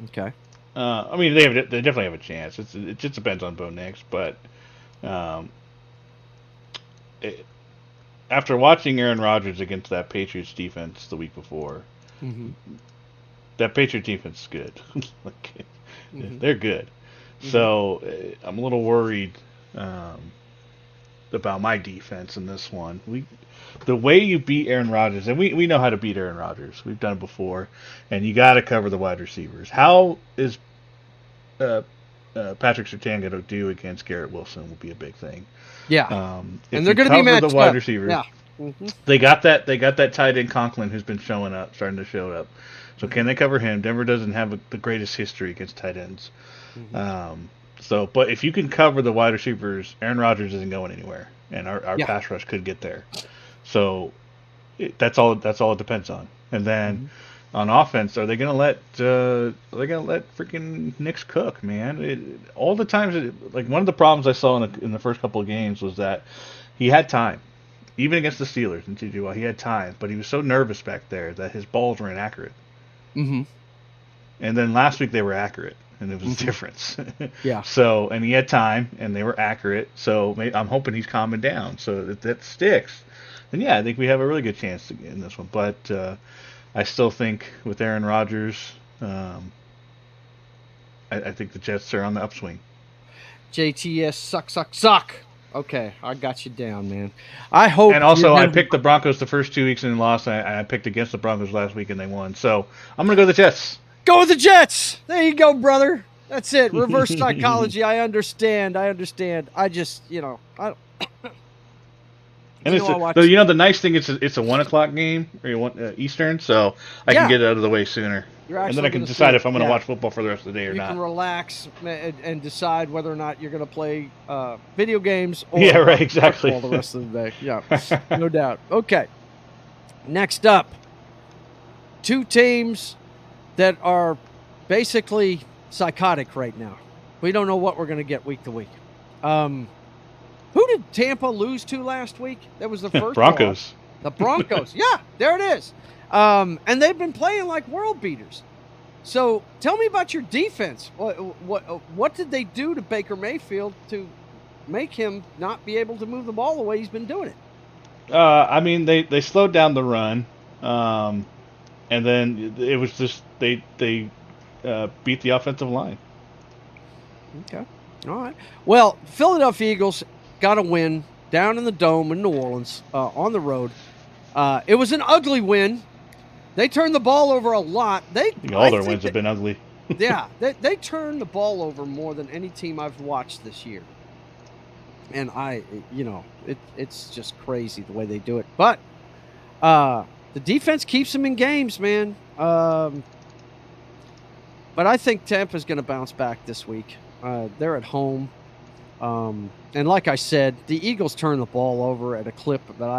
[SPEAKER 1] Okay.
[SPEAKER 4] I mean, they definitely have a chance. It just depends on Bo Nix, but after watching Aaron Rodgers against that Patriots defense the week before, that Patriots defense is good. They're good. So I'm a little worried about my defense in this one. The way you beat Aaron Rodgers, and we know how to beat Aaron Rodgers. We've done it before, and you got to cover the wide receivers. How is Patrick Surtain going to do against Garrett Wilson will be a big thing.
[SPEAKER 1] Yeah,
[SPEAKER 4] and
[SPEAKER 1] they're going to be matched
[SPEAKER 4] the wide
[SPEAKER 1] up.
[SPEAKER 4] receivers.
[SPEAKER 1] Yeah.
[SPEAKER 4] They got that tight end Conklin who's been starting to show up. So can they cover him? Denver doesn't have the greatest history against tight ends. But if you can cover the wide receivers, Aaron Rodgers isn't going anywhere, and our pass rush could get there. So that's all it depends on. And then on offense, are they going to let freaking Nix cook, man? All the times, one of the problems I saw in the first couple of games was that he had time, even against the Steelers and TJ Watt, he had time, but he was so nervous back there that his balls were inaccurate. And then last week they were accurate, and it was a difference.
[SPEAKER 1] Yeah.
[SPEAKER 4] So, and he had time, and they were accurate. So I'm hoping he's calming down. So that sticks. And yeah, I think we have a really good chance in this one. But I still think with Aaron Rodgers, I think the Jets are on the upswing.
[SPEAKER 1] JTS suck. Okay, I got you down, man. I hope.
[SPEAKER 4] And also, I picked the Broncos the first 2 weeks and lost. I picked against the Broncos last week and they won. So I'm going to go with the Jets.
[SPEAKER 1] Go with the Jets. There you go, brother. That's it. Reverse psychology. I understand. I just, I.
[SPEAKER 4] And the nice thing is it's a 1:00 game or Eastern, so I can get it out of the way sooner. And then I can decide if I'm going to watch football for the rest of the day or not.
[SPEAKER 1] You can relax and decide whether or not you're going to play video games or
[SPEAKER 4] exactly.
[SPEAKER 1] football the rest of the day. Yeah, no doubt. Okay. Next up, two teams that are basically psychotic right now. We don't know what we're going to get week to week. Who did Tampa lose to last week? That was the first
[SPEAKER 4] Broncos.
[SPEAKER 1] The Broncos. Yeah, there it is. And they've been playing like world beaters. So tell me about your defense. What did they do to Baker Mayfield to make him not be able to move the ball the way he's been doing it?
[SPEAKER 4] I mean, they slowed down the run, and then it was just they beat the offensive line.
[SPEAKER 1] Okay. All right. Well, Philadelphia Eagles got a win down in the Dome in New Orleans on the road. It was an ugly win. They turned the ball over a lot.
[SPEAKER 4] All their wins have been ugly.
[SPEAKER 1] Yeah, they turned the ball over more than any team I've watched this year. And it's just crazy the way they do it. But the defense keeps them in games, man. But I think Tampa's going to bounce back this week. They're at home. And like I said, the Eagles turn the ball over at a clip that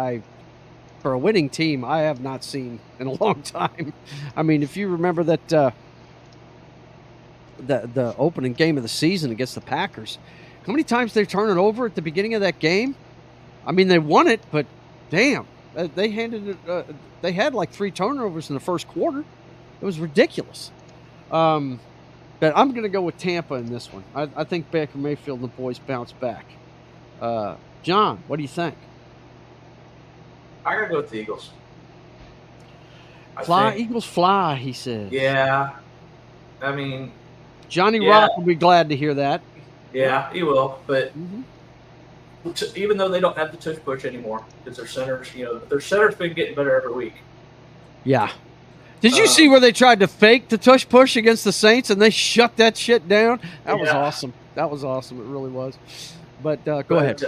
[SPEAKER 1] for a winning team I have not seen in a long time. I mean, if you remember that the opening game of the season against the Packers, how many times they turned it over at the beginning of that game? I mean, they won it, but damn, they handed it. They had like 3 turnovers in the first quarter. It was ridiculous. But I'm going to go with Tampa in this one. I think Baker Mayfield and the boys bounce back. John, what do you think?
[SPEAKER 2] I gotta go with the Eagles.
[SPEAKER 1] Eagles fly, he says.
[SPEAKER 2] Yeah. I mean,
[SPEAKER 1] Johnny Rock will be glad to hear that.
[SPEAKER 2] Yeah, he will. But even though they don't have the tush push anymore, because their centers, their center's been getting better every week.
[SPEAKER 1] Yeah. Did you see where they tried to fake the tush push against the Saints and they shut that shit down? That was awesome. That was awesome. It really was. But go ahead.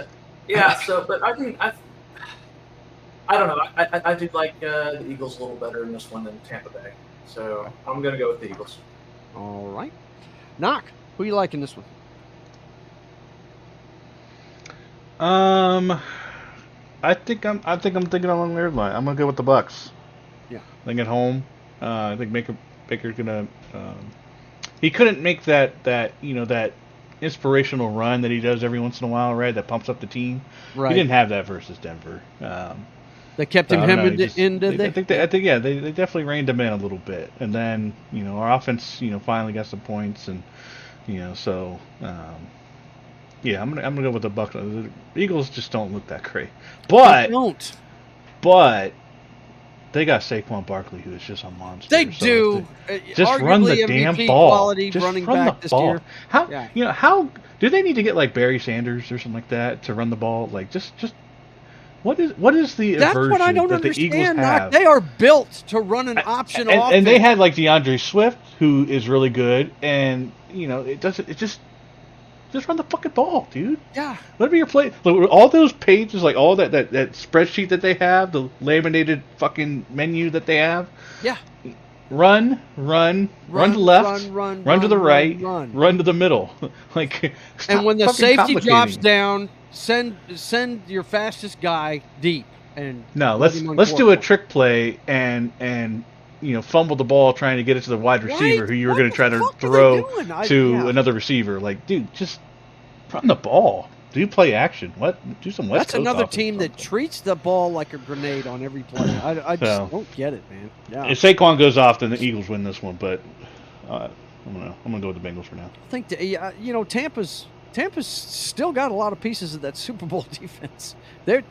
[SPEAKER 2] But I think I don't know. I do like the Eagles a little better in this one than Tampa Bay. So I'm going to go with the Eagles.
[SPEAKER 1] All right. Knock. Who you like in this one?
[SPEAKER 4] I think I'm thinking along their line. I'm gonna go with the Bucks.
[SPEAKER 1] Yeah.
[SPEAKER 4] I think at home. I think Baker's gonna. He couldn't make that inspirational run that he does every once in a while, right? That pumps up the team.
[SPEAKER 1] Right.
[SPEAKER 4] He didn't have that versus Denver.
[SPEAKER 1] They kept him did they?
[SPEAKER 4] I think they definitely reined him in a little bit, and then our offense finally got some points, and so yeah, I'm gonna go with the Bucks. The Eagles just don't look that great, but they got Saquon Barkley, who is just a monster.
[SPEAKER 1] They do.
[SPEAKER 4] Just run the
[SPEAKER 1] MVP
[SPEAKER 4] damn ball.
[SPEAKER 1] Quality
[SPEAKER 4] Just
[SPEAKER 1] running
[SPEAKER 4] run
[SPEAKER 1] back
[SPEAKER 4] the
[SPEAKER 1] this
[SPEAKER 4] ball.
[SPEAKER 1] year.
[SPEAKER 4] How do they need to get like Barry Sanders or something like that to run the ball? Like just what is the
[SPEAKER 1] That's
[SPEAKER 4] aversion
[SPEAKER 1] what I don't
[SPEAKER 4] that the
[SPEAKER 1] understand.
[SPEAKER 4] Eagles have?
[SPEAKER 1] They are built to run an option offense.
[SPEAKER 4] And they had like DeAndre Swift, who is really good, and it just run the fucking ball, dude.
[SPEAKER 1] Yeah.
[SPEAKER 4] Whatever your play, all those pages, like all that spreadsheet that they have, the laminated fucking menu that they have.
[SPEAKER 1] Yeah.
[SPEAKER 4] Run to the left, run to the right, run to the middle.
[SPEAKER 1] And when the safety drops down, send your fastest guy deep. And
[SPEAKER 4] let's do a trick play and fumble the ball trying to get it to the wide receiver who you were going to try to throw to another receiver. Like, dude, just run the ball. Do play action. Do some West Coast.
[SPEAKER 1] That's another team that treats the ball like a grenade on every play. I just don't get it, man. Yeah.
[SPEAKER 4] If Saquon goes off, then the Eagles win this one. But I'm gonna go with the Bengals for now.
[SPEAKER 1] I think Tampa's still got a lot of pieces of that Super Bowl defense. They're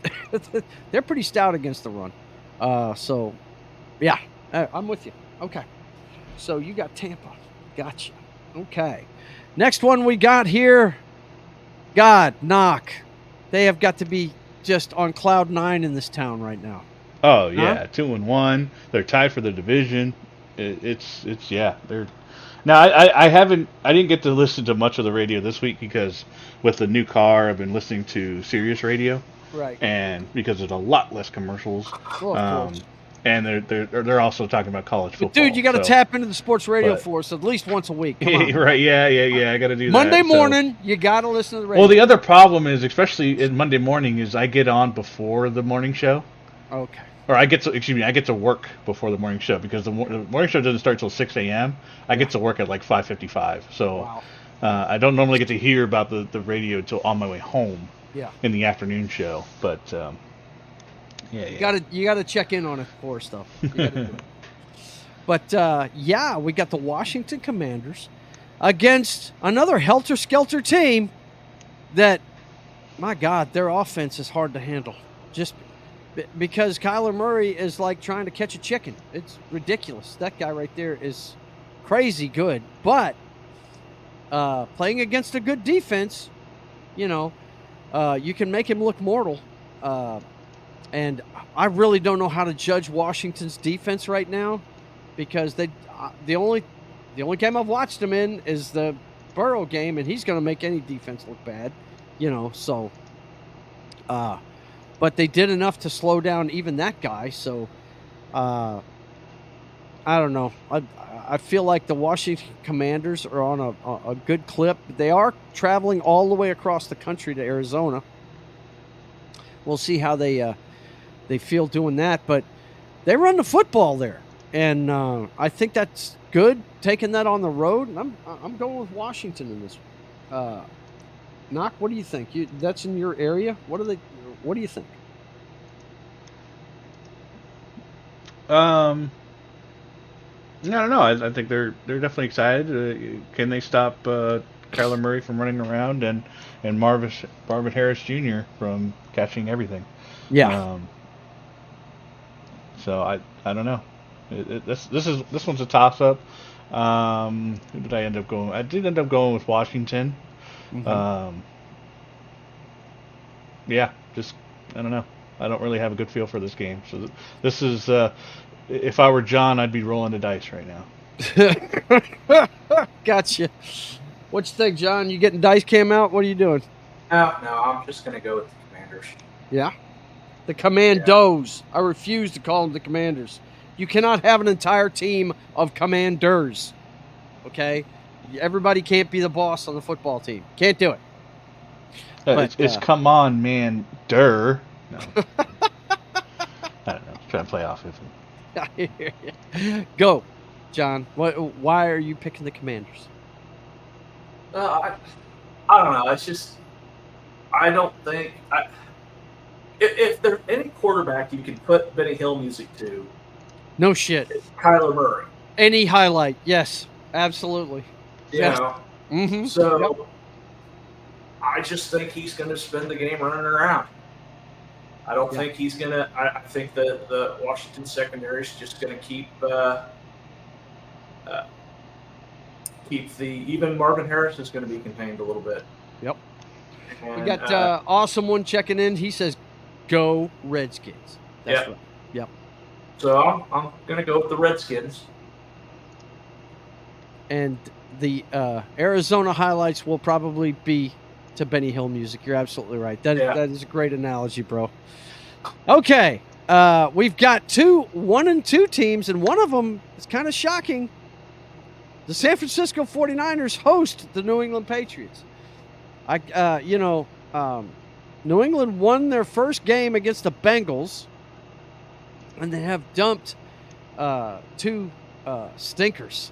[SPEAKER 1] pretty stout against the run. So yeah, I'm with you. Okay, so you got Tampa. Gotcha. Okay, next one we got here. God, knock. They have got to be just on cloud 9 in this town right now.
[SPEAKER 4] Oh yeah, 2-1. They're tied for the division. It's They're now. I didn't get to listen to much of the radio this week because with the new car, I've been listening to Sirius Radio.
[SPEAKER 1] Right.
[SPEAKER 4] And because there's a lot less commercials.
[SPEAKER 1] Well, of course.
[SPEAKER 4] And they're also talking about college football.
[SPEAKER 1] But dude, you got to tap into the sports radio for us at least once a week. Come on.
[SPEAKER 4] Right? Yeah. I got to do
[SPEAKER 1] Monday
[SPEAKER 4] that.
[SPEAKER 1] Monday morning, you got to listen to the radio.
[SPEAKER 4] Well, the other problem is, especially in Monday morning, is I get on before the morning show.
[SPEAKER 1] Okay.
[SPEAKER 4] Or I get to work before the morning show because the morning show doesn't start till 6 a.m. I get to work at like 5:55. So I don't normally get to hear about the radio until on my way home.
[SPEAKER 1] Yeah.
[SPEAKER 4] In the afternoon show, but.
[SPEAKER 1] You gotta check in on it for stuff. But we got the Washington Commanders against another helter-skelter team that, my God, their offense is hard to handle. Just because Kyler Murray is like trying to catch a chicken. It's ridiculous. That guy right there is crazy good. But playing against a good defense, you can make him look mortal. And I really don't know how to judge Washington's defense right now because the only game I've watched them in is the Burrow game, and he's going to make any defense look bad, So, but they did enough to slow down even that guy. So, I don't know. I feel like the Washington Commanders are on a good clip. They are traveling all the way across the country to Arizona. We'll see how they they feel doing that. But they run the football there, and I think that's good. Taking that on the road, and I'm going with Washington in this. Knock, what do you think? That's in your area. What do you think?
[SPEAKER 4] I don't know. I think they're definitely excited. Can they stop Kyler Murray from running around and Marvin Harris Jr. from catching everything?
[SPEAKER 1] Yeah.
[SPEAKER 4] So I don't know. This one's a toss up. Who did I end up going? I did end up going with Washington.
[SPEAKER 1] Mm-hmm.
[SPEAKER 4] Yeah, just I don't know. I don't really have a good feel for this game. So this is if I were John, I'd be rolling the dice right now.
[SPEAKER 1] Gotcha. What you think, John? You getting dice cam out? What are you doing?
[SPEAKER 2] No, I'm just going to go with the Commanders.
[SPEAKER 1] Yeah? The Commandos. Yeah. I refuse to call them the Commanders. You cannot have an entire team of commanders. Okay? Everybody can't be the boss on the football team. Can't do it.
[SPEAKER 4] It's come on, man. No. I don't know. Trying to play off of
[SPEAKER 1] it. Go, John. Why are you picking the Commanders?
[SPEAKER 2] I don't know. It's just I don't think if there's any quarterback you can put Benny Hill music to.
[SPEAKER 1] No shit.
[SPEAKER 2] It's Kyler Murray.
[SPEAKER 1] Any highlight? Yes, absolutely.
[SPEAKER 2] Yeah. You know?
[SPEAKER 1] Mm-hmm.
[SPEAKER 2] So yep. I just think he's going to spend the game running around. I don't think he's going to. I think the Washington secondary is just going to keep even Marvin Harris is going to be contained a little bit.
[SPEAKER 1] Yep. And, we got awesome one checking in. He says, "Go Redskins." That's right. Yep.
[SPEAKER 2] So I'm going to go with the Redskins.
[SPEAKER 1] And the Arizona highlights will probably be to Benny Hill music. You're absolutely right. That is a great analogy, bro. Okay. We've got 1-2 teams, and one of them is kind of shocking. The San Francisco 49ers host the New England Patriots. New England won their first game against the Bengals, and they have dumped two stinkers.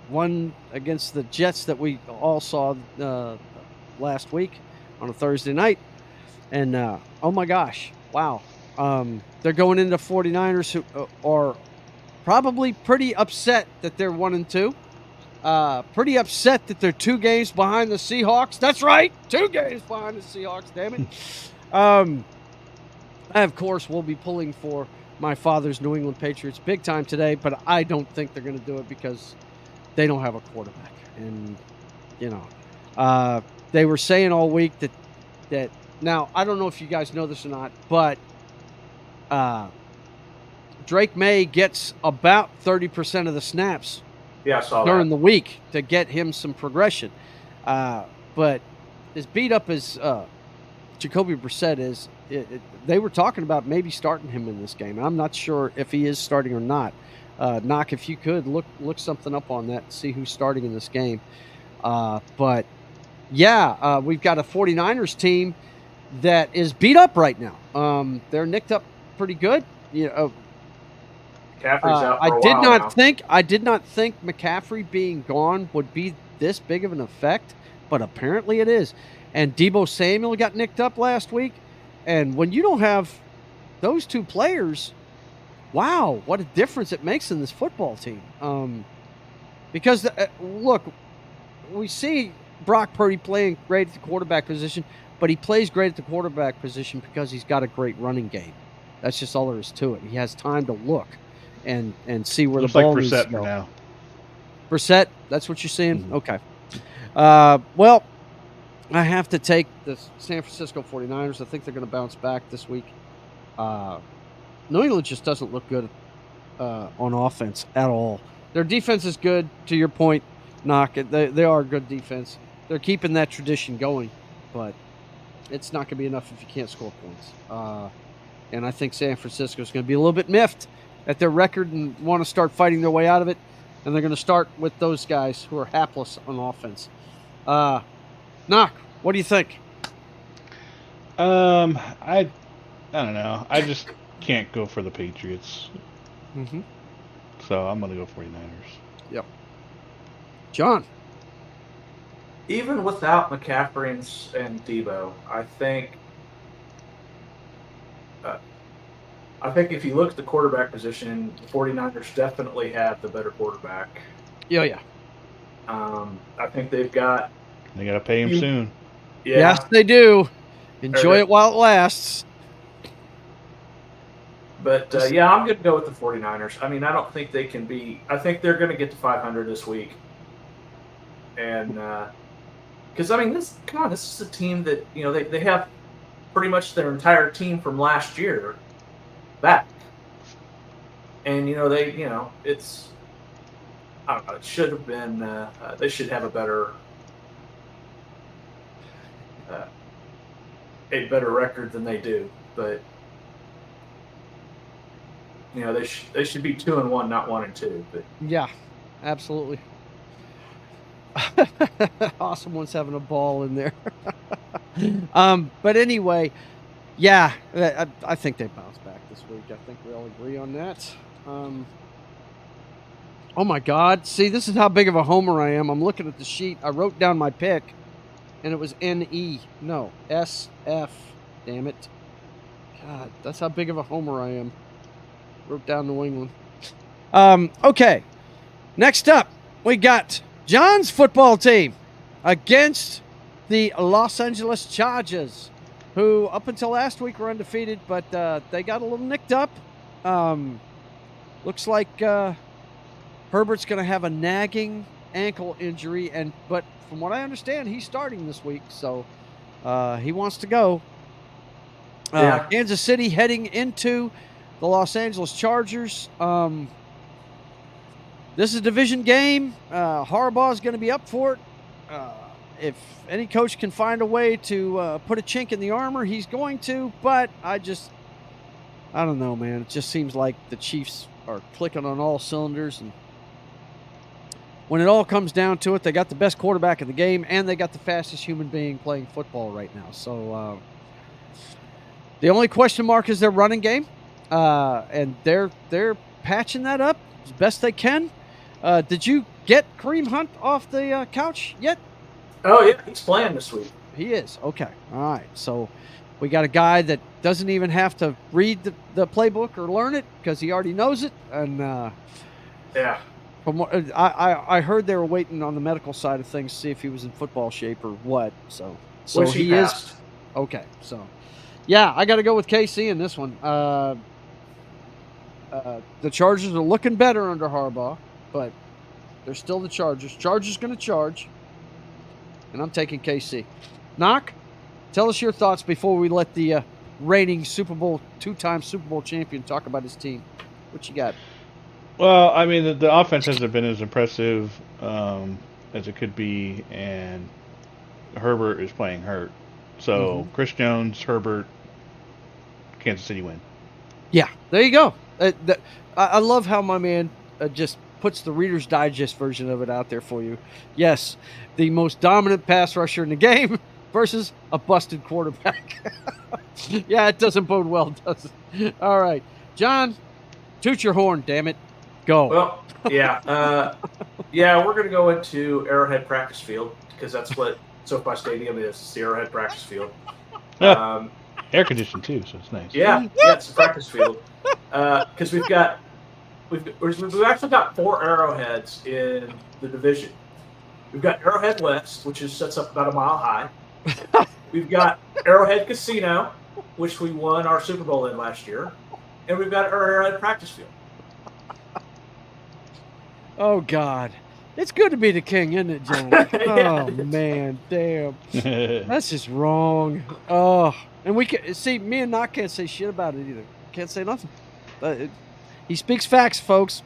[SPEAKER 1] One against the Jets that we all saw last week on a Thursday night. And, oh my gosh, wow. They're going into 49ers who are probably pretty upset that they're 1-2. Pretty upset that they're 2 games behind the Seahawks. That's right, 2 games behind the Seahawks, damn it. I, of course, will be pulling for my father's New England Patriots big time today, but I don't think they're going to do it because they don't have a quarterback. And, they were saying all week that now, I don't know if you guys know this or not, but Drake May gets about 30% of the snaps during the week to get him some progression. But as beat up as Jacoby Brissett is, they were talking about maybe starting him in this game. I'm not sure if he is starting or not. Knock, if you could, look something up on that and see who's starting in this game. But, yeah, we've got a 49ers team that is beat up right now. They're nicked up pretty good.
[SPEAKER 2] McCaffrey's out for
[SPEAKER 1] I did not think McCaffrey being gone would be this big of an effect, but apparently it is. And Deebo Samuel got nicked up last week. And when you don't have those 2 players, wow, what a difference it makes in this football team. Because, look, we see Brock Purdy playing great at the quarterback position, but he plays great at the quarterback position because he's got a great running game. That's just all there is to it. He has time to look and see where the ball is.
[SPEAKER 4] Looks like Brissett now.
[SPEAKER 1] Brissett, that's what you're saying? Mm-hmm. Okay. Well, I have to take the San Francisco 49ers. I think they're going to bounce back this week. New England just doesn't look good on offense at all. Their defense is good, to your point, Knock. They are a good defense. They're keeping that tradition going, but it's not going to be enough if you can't score points. And I think San Francisco is going to be a little bit miffed at their record and want to start fighting their way out of it. And they're going to start with those guys who are hapless on offense. Knock, what do you think?
[SPEAKER 4] I don't know. can't go for the Patriots.
[SPEAKER 1] Mm-hmm.
[SPEAKER 4] So I'm going to go 49ers.
[SPEAKER 1] Yep. John.
[SPEAKER 2] Even without McCaffrey and Debo, I think if you look at the quarterback position, the 49ers definitely have the better quarterback.
[SPEAKER 1] Yeah.
[SPEAKER 2] I think they've got.
[SPEAKER 4] They got to pay him soon.
[SPEAKER 2] Yeah.
[SPEAKER 1] Yes, they do. Enjoy it while it lasts.
[SPEAKER 2] But, I'm going to go with the 49ers. I mean, I don't think they can be – I think they're going to get to 500 this week. And because, I mean, this is a team that, they have pretty much their entire team from last year back. And, it's – I don't know. It should have been they should have a better record than they do. But – they should be 2-1, not 1-2. But
[SPEAKER 1] yeah, absolutely. Awesome one's having a ball in there. But anyway, yeah, I think they bounce back this week. I think we all agree on that. Oh my God! See, this is how big of a homer I am. I'm looking at the sheet. I wrote down my pick, and it was NE. No, SF. Damn it! God, that's how big of a homer I am. Wrote down New England. Okay. Next up, we got John's football team against the Los Angeles Chargers, who up until last week were undefeated, but they got a little nicked up. Looks like Herbert's going to have a nagging ankle injury, but from what I understand, he's starting this week, so he wants to go. Kansas City heading into the Los Angeles Chargers. This is a division game. Harbaugh is going to be up for it. If any coach can find a way to put a chink in the armor, he's going to. But I don't know, man. It just seems like the Chiefs are clicking on all cylinders. And when it all comes down to it, they got the best quarterback in the game, and they got the fastest human being playing football right now. So the only question mark is their running game. And they're patching that up as best they can. Did you get Kareem Hunt off the couch yet?
[SPEAKER 2] Oh, yeah. He's playing this week.
[SPEAKER 1] He is. Okay. All right. So we got a guy that doesn't even have to read the playbook or learn it because he already knows it. And from what I heard, they were waiting on the medical side of things to see if he was in football shape or what. So
[SPEAKER 2] which he passed.
[SPEAKER 1] Is. Okay. So, yeah, I got to go with KC in this one. The Chargers are looking better under Harbaugh, but they're still the Chargers. Chargers going to charge, and I'm taking KC. Knock, tell us your thoughts before we let the reigning two-time Super Bowl champion talk about his team. What you got?
[SPEAKER 4] Well, I mean, the offense hasn't been as impressive as it could be, and Herbert is playing hurt. So Chris Jones, Herbert, Kansas City win.
[SPEAKER 1] Yeah, there you go. I love how my man just puts the Reader's Digest version of it out there for you. Yes, the most dominant pass rusher in the game versus a busted quarterback. Yeah, it doesn't bode well, does it? All right. John, toot your horn, damn it. Go.
[SPEAKER 2] Well, yeah. We're going to go into Arrowhead Practice Field because that's what SoFi Stadium is. It's the Arrowhead Practice Field.
[SPEAKER 4] Air conditioned too, so it's nice.
[SPEAKER 2] Yeah, it's a practice field. Because we've actually got 4 Arrowheads in the division. We've got Arrowhead West, which sets up about a mile high. We've got Arrowhead Casino, which we won our Super Bowl in last year, and we've got our Arrowhead Practice Field.
[SPEAKER 1] Oh God, it's good to be the king, isn't it, John?
[SPEAKER 2] Yeah.
[SPEAKER 1] Oh man, damn, that's just wrong. Oh. And we can see me and Knock can't say shit about it either. Can't say nothing. He speaks facts, folks.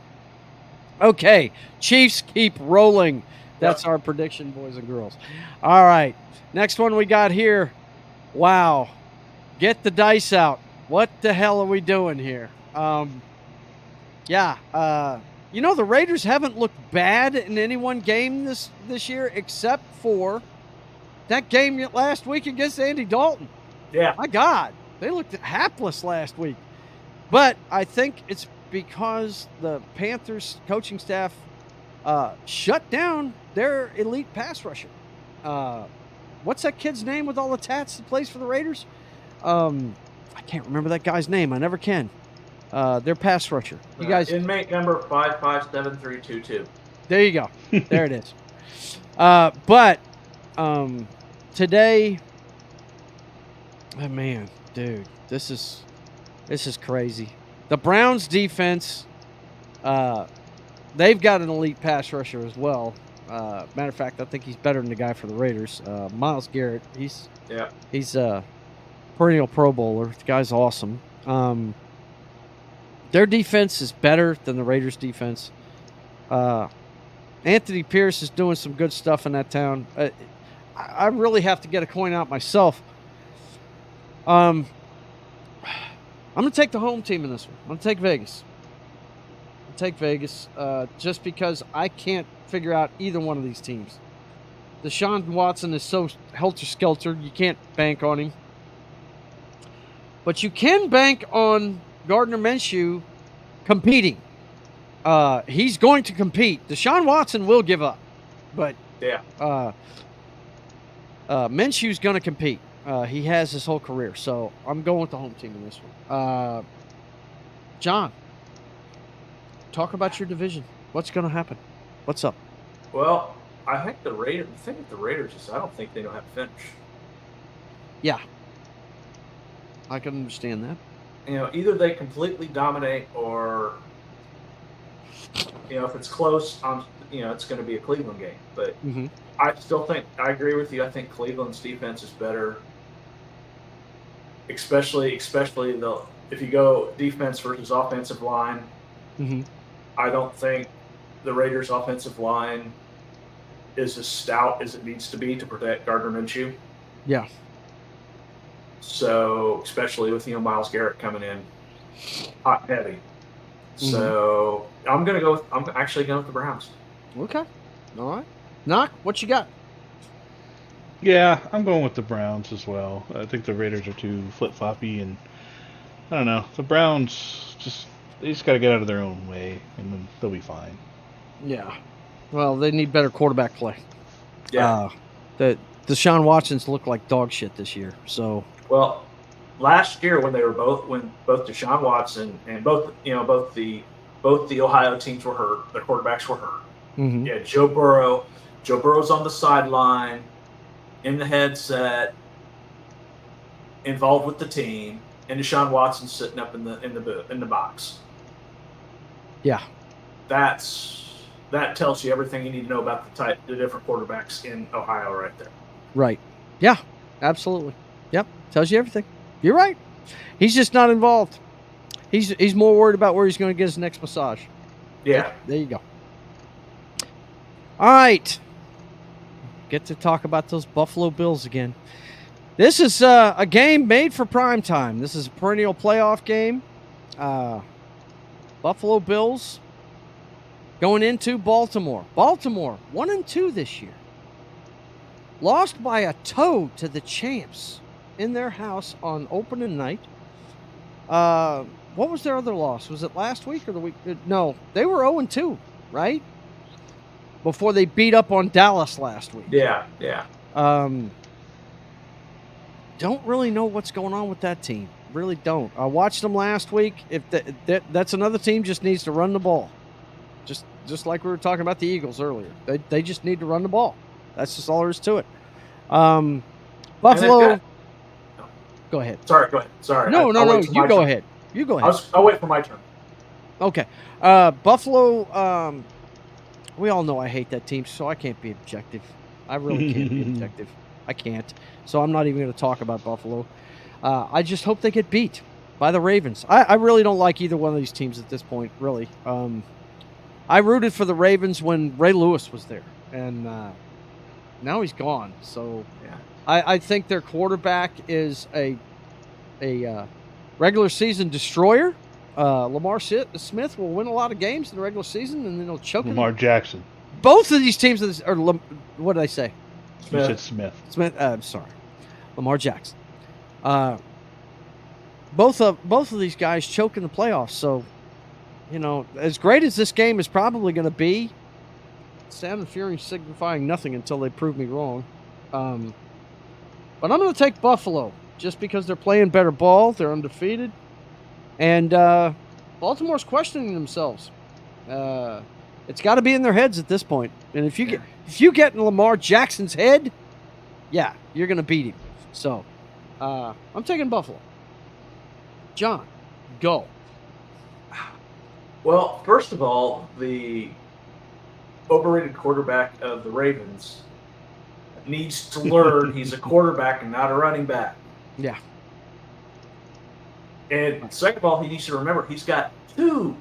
[SPEAKER 1] Okay, Chiefs keep rolling. That's our prediction, boys and girls. All right, next one we got here. Wow, get the dice out. What the hell are we doing here? The Raiders haven't looked bad in any one game this year, except for that game last week against Andy Dalton.
[SPEAKER 2] Yeah.
[SPEAKER 1] My God, they looked hapless last week. But I think it's because the Panthers coaching staff shut down their elite pass rusher. What's that kid's name with all the tats that plays for the Raiders? I can't remember that guy's name. I never can. Their pass rusher. You guys,
[SPEAKER 2] inmate number 557322.
[SPEAKER 1] there you go. There it is. But today, oh man, dude, this is crazy. The Browns defense, they've got an elite pass rusher as well. Matter of fact, I think he's better than the guy for the Raiders, Myles Garrett. He's a perennial Pro Bowler. The guy's awesome. Their defense is better than the Raiders' defense. Anthony Pierce is doing some good stuff in that town. I really have to get a coin out myself. I'm going to take the home team in this one. I'm going to take Vegas. Just because I can't figure out either one of these teams. Deshaun Watson is so helter-skelter, you can't bank on him. But you can bank on Gardner Minshew competing. He's going to compete. Deshaun Watson will give up. But Minshew's going to compete. He has his whole career. So I'm going with the home team in this one. John, talk about your division. What's going to happen? What's up?
[SPEAKER 2] Well, I think the thing with the Raiders is I don't think they know how to finish.
[SPEAKER 1] Yeah. I can understand that.
[SPEAKER 2] Either they completely dominate or, if it's close, it's going to be a Cleveland game. But I still think, I agree with you. I think Cleveland's defense is better. Especially if you go defense versus offensive line. I don't think the Raiders' offensive line is as stout as it needs to be to protect Gardner Minshew.
[SPEAKER 1] Yeah.
[SPEAKER 2] So, especially with Myles Garrett coming in hot and heavy. So, I'm actually going with the Browns.
[SPEAKER 1] Okay. All right. Knock, what you got?
[SPEAKER 4] Yeah, I'm going with the Browns as well. I think the Raiders are too flip-floppy, and I don't know. The Browns they just got to get out of their own way, and then they'll be fine.
[SPEAKER 1] Yeah. Well, they need better quarterback play.
[SPEAKER 2] Yeah.
[SPEAKER 1] The Deshaun Watson's look like dog shit this year. So.
[SPEAKER 2] Well, last year when both Deshaun Watson and both the Ohio teams were hurt, their quarterbacks were hurt. Yeah, Joe Burrow. Joe Burrow's on the sideline, in the headset, involved with the team, and Deshaun Watson sitting up in the box.
[SPEAKER 1] Yeah.
[SPEAKER 2] That tells you everything you need to know about the different quarterbacks in Ohio right there.
[SPEAKER 1] Right. Yeah, absolutely. Yep. Tells you everything. You're right. He's just not involved. He's more worried about where he's going to get his next massage.
[SPEAKER 2] Yeah.
[SPEAKER 1] There you go. All right. Get to talk about those Buffalo Bills again. This is a game made for prime time. This is a perennial playoff game. Buffalo Bills going into Baltimore. Baltimore 1-2 this year. Lost by a toe to the champs in their house on opening night. What was their other loss? Was it last week or the week? No, they were 0-2, right? Before they beat up on Dallas last week.
[SPEAKER 2] Yeah.
[SPEAKER 1] Don't really know what's going on with that team. Really don't. I watched them last week. If that's another team just needs to run the ball. Just like we were talking about the Eagles earlier. They just need to run the ball. That's just all there is to it. Buffalo. Go ahead.
[SPEAKER 2] Sorry, go ahead. Sorry.
[SPEAKER 1] No. You go ahead.
[SPEAKER 2] I'll wait for my turn.
[SPEAKER 1] Okay. Buffalo, we all know I hate that team, so I can't be objective. I really can't be objective. I can't. So I'm not even going to talk about Buffalo. I just hope they get beat by the Ravens. I really don't like either one of these teams at this point, really. I rooted for the Ravens when Ray Lewis was there, and now he's gone. So
[SPEAKER 2] yeah.
[SPEAKER 1] I think their quarterback is a regular season destroyer. Lamar Smith will win a lot of games in the regular season, and then he'll choke
[SPEAKER 4] Lamar Jackson.
[SPEAKER 1] Both of these teams are what did I say?
[SPEAKER 4] You said Smith.
[SPEAKER 1] I'm sorry. Lamar Jackson. both of these guys choke in the playoffs. So, as great as this game is probably going to be, Sound and Fury signifying nothing until they prove me wrong. But I'm going to take Buffalo just because they're playing better ball. They're undefeated. And Baltimore's questioning themselves. It's got to be in their heads at this point. And if you get in Lamar Jackson's head, yeah, you're going to beat him. So I'm taking Buffalo. John, go.
[SPEAKER 2] Well, first of all, the overrated quarterback of the Ravens needs to learn he's a quarterback and not a running back.
[SPEAKER 1] Yeah.
[SPEAKER 2] And second of all, he needs to remember he's got 2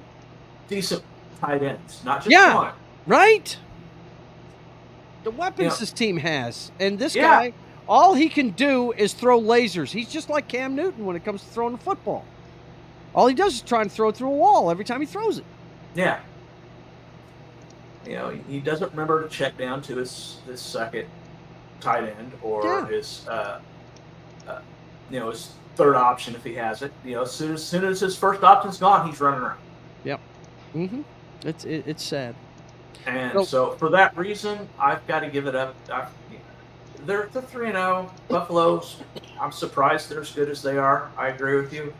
[SPEAKER 2] decent tight ends, not just one.
[SPEAKER 1] Right? The weapons this team has. And this guy, all he can do is throw lasers. He's just like Cam Newton when it comes to throwing the football. All he does is try and throw it through a wall every time he throws it.
[SPEAKER 2] Yeah. He doesn't remember to check down to his second tight end or his his third option if he has it. As soon as his first option's gone, he's running around.
[SPEAKER 1] Yep. Mm-hmm. It's sad.
[SPEAKER 2] And so for that reason, I've got to give it up. They're 3-0. Buffalo's. I'm surprised they're as good as they are. I agree with you.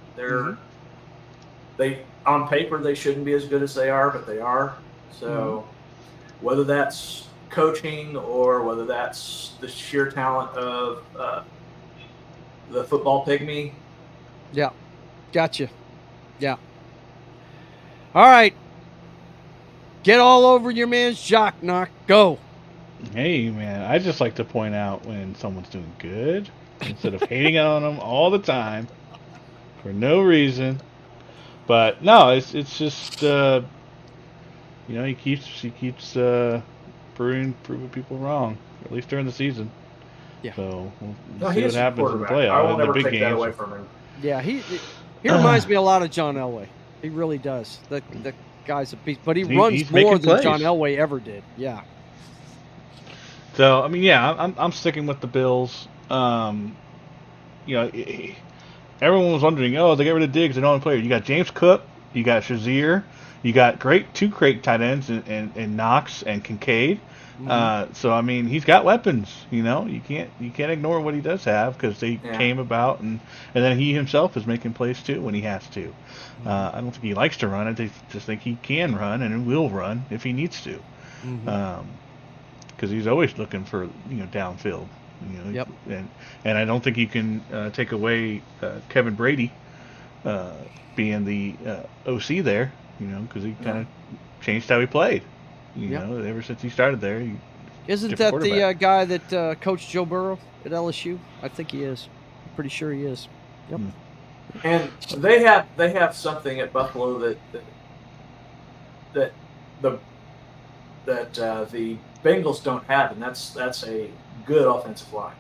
[SPEAKER 2] They on paper they shouldn't be as good as they are, but they are. So whether that's coaching or whether that's the sheer talent of the football pygmy.
[SPEAKER 1] Yeah. Gotcha. Yeah. All right. Get all over your man's jock knock. Go.
[SPEAKER 4] Hey, man. I just like to point out when someone's doing good instead of hating on them all the time for no reason. But no, it's just he keeps proving people wrong, at least during the season.
[SPEAKER 1] Yeah.
[SPEAKER 4] So we'll see what happens in the playoffs.
[SPEAKER 2] I won't
[SPEAKER 4] in the
[SPEAKER 2] ever
[SPEAKER 4] big
[SPEAKER 2] take
[SPEAKER 4] games.
[SPEAKER 2] that away from him.
[SPEAKER 1] Yeah, he reminds me a lot of John Elway. He really does. The guy's a beast, but he runs
[SPEAKER 4] he's
[SPEAKER 1] more
[SPEAKER 4] making
[SPEAKER 1] than
[SPEAKER 4] plays.
[SPEAKER 1] John Elway ever did. Yeah.
[SPEAKER 4] So I mean, I'm sticking with the Bills. Everyone was wondering, oh, they get rid of Diggs, they don't have a player. You got James Cook, you got Shazier, you got two great tight ends in Knox and Kincaid. So I mean, he's got weapons. You can't ignore what he does have because they came about, and then he himself is making plays too when he has to. I don't think he likes to run. I just think he can run and will run if he needs to, because he's always looking for downfield.
[SPEAKER 1] Yep.
[SPEAKER 4] And I don't think you can take away Kevin Brady being the OC there, because he kind of changed how he played. Ever since he started there.
[SPEAKER 1] Isn't that the guy that coached Joe Burrow at LSU? I think he is. I'm pretty sure he is. Yep.
[SPEAKER 2] And they have something at Buffalo that the Bengals don't have, and that's a good offensive line.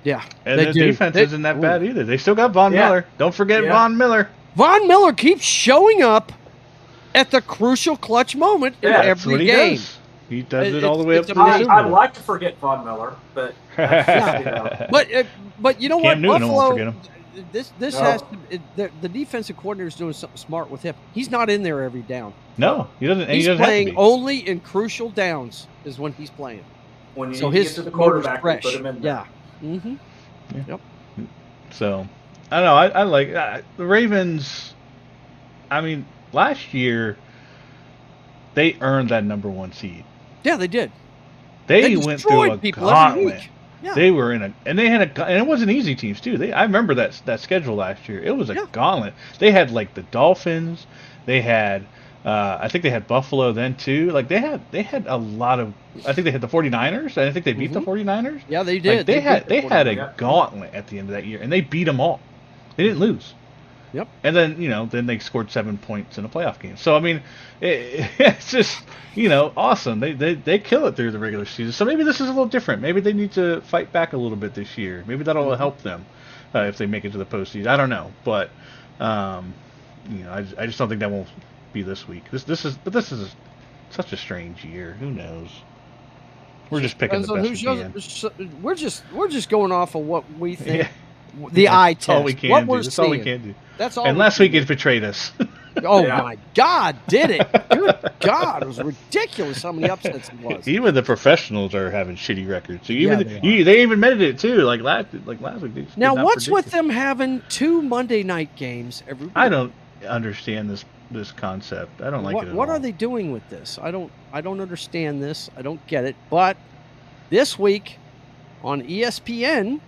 [SPEAKER 1] Yeah.
[SPEAKER 4] And their defense isn't that bad either. They still got Von Miller. Don't forget Von Miller.
[SPEAKER 1] Von Miller keeps showing up at the crucial clutch moment in every game.
[SPEAKER 4] He does it all the way up to the Super Bowl.
[SPEAKER 2] I'd like to forget Von Miller, but
[SPEAKER 1] but you know what?
[SPEAKER 4] Cam Newton,
[SPEAKER 1] Buffalo,
[SPEAKER 4] won't forget him.
[SPEAKER 1] This has to, the defensive coordinator is doing something smart with him. He's not in there every down.
[SPEAKER 4] No, he doesn't.
[SPEAKER 1] He's
[SPEAKER 4] he doesn't
[SPEAKER 1] playing
[SPEAKER 4] have to be.
[SPEAKER 1] only in crucial downs is when he's playing.
[SPEAKER 2] When you
[SPEAKER 1] so
[SPEAKER 2] get
[SPEAKER 1] his
[SPEAKER 2] to the quarterback,
[SPEAKER 1] fresh.
[SPEAKER 2] put him in there.
[SPEAKER 1] Yeah. Mm-hmm.
[SPEAKER 4] Yeah.
[SPEAKER 1] Yep.
[SPEAKER 4] So I don't know. I like the Ravens. I mean, last year they earned that number 1 seed.
[SPEAKER 1] Yeah, they did.
[SPEAKER 4] They went through a gauntlet.
[SPEAKER 1] Yeah.
[SPEAKER 4] They were and it wasn't easy teams too. I remember that schedule last year. It was a gauntlet. They had like the Dolphins. They had I think they had Buffalo then too. Like they had a lot of. I think they had the 49ers. I think they beat the 49ers.
[SPEAKER 1] Yeah, they did.
[SPEAKER 4] Like they had a gauntlet at the end of that year, and they beat them all. They didn't lose.
[SPEAKER 1] Yep.
[SPEAKER 4] And then then they scored 7 points in a playoff game. So I mean, it's just awesome. They kill it through the regular season. So maybe this is a little different. Maybe they need to fight back a little bit this year. Maybe that'll help them if they make it to the postseason. I don't know, but I just don't think that won't be this week. This is such a strange year. Who knows? We're just picking the best we can.
[SPEAKER 1] We're just going off of what we think the eye test.
[SPEAKER 4] That's all we can
[SPEAKER 1] what
[SPEAKER 4] do.
[SPEAKER 1] we're
[SPEAKER 4] That's
[SPEAKER 1] seeing.
[SPEAKER 4] all we can do.
[SPEAKER 1] That's all.
[SPEAKER 4] And last week it betrayed us.
[SPEAKER 1] Oh
[SPEAKER 2] Yeah.
[SPEAKER 1] my God, did it? Good God, it was ridiculous how many upsets it was.
[SPEAKER 4] Even the professionals are having shitty records. So even
[SPEAKER 1] Yeah,
[SPEAKER 4] they even admitted it too. Like last week. They just
[SPEAKER 1] Now,
[SPEAKER 4] did not
[SPEAKER 1] what's
[SPEAKER 4] predict
[SPEAKER 1] with
[SPEAKER 4] it.
[SPEAKER 1] them having 2 Monday night games every week?
[SPEAKER 4] I don't understand this concept. I don't like it at
[SPEAKER 1] What
[SPEAKER 4] all.
[SPEAKER 1] are they doing with this? I don't understand this. I don't get it. But this week on ESPN,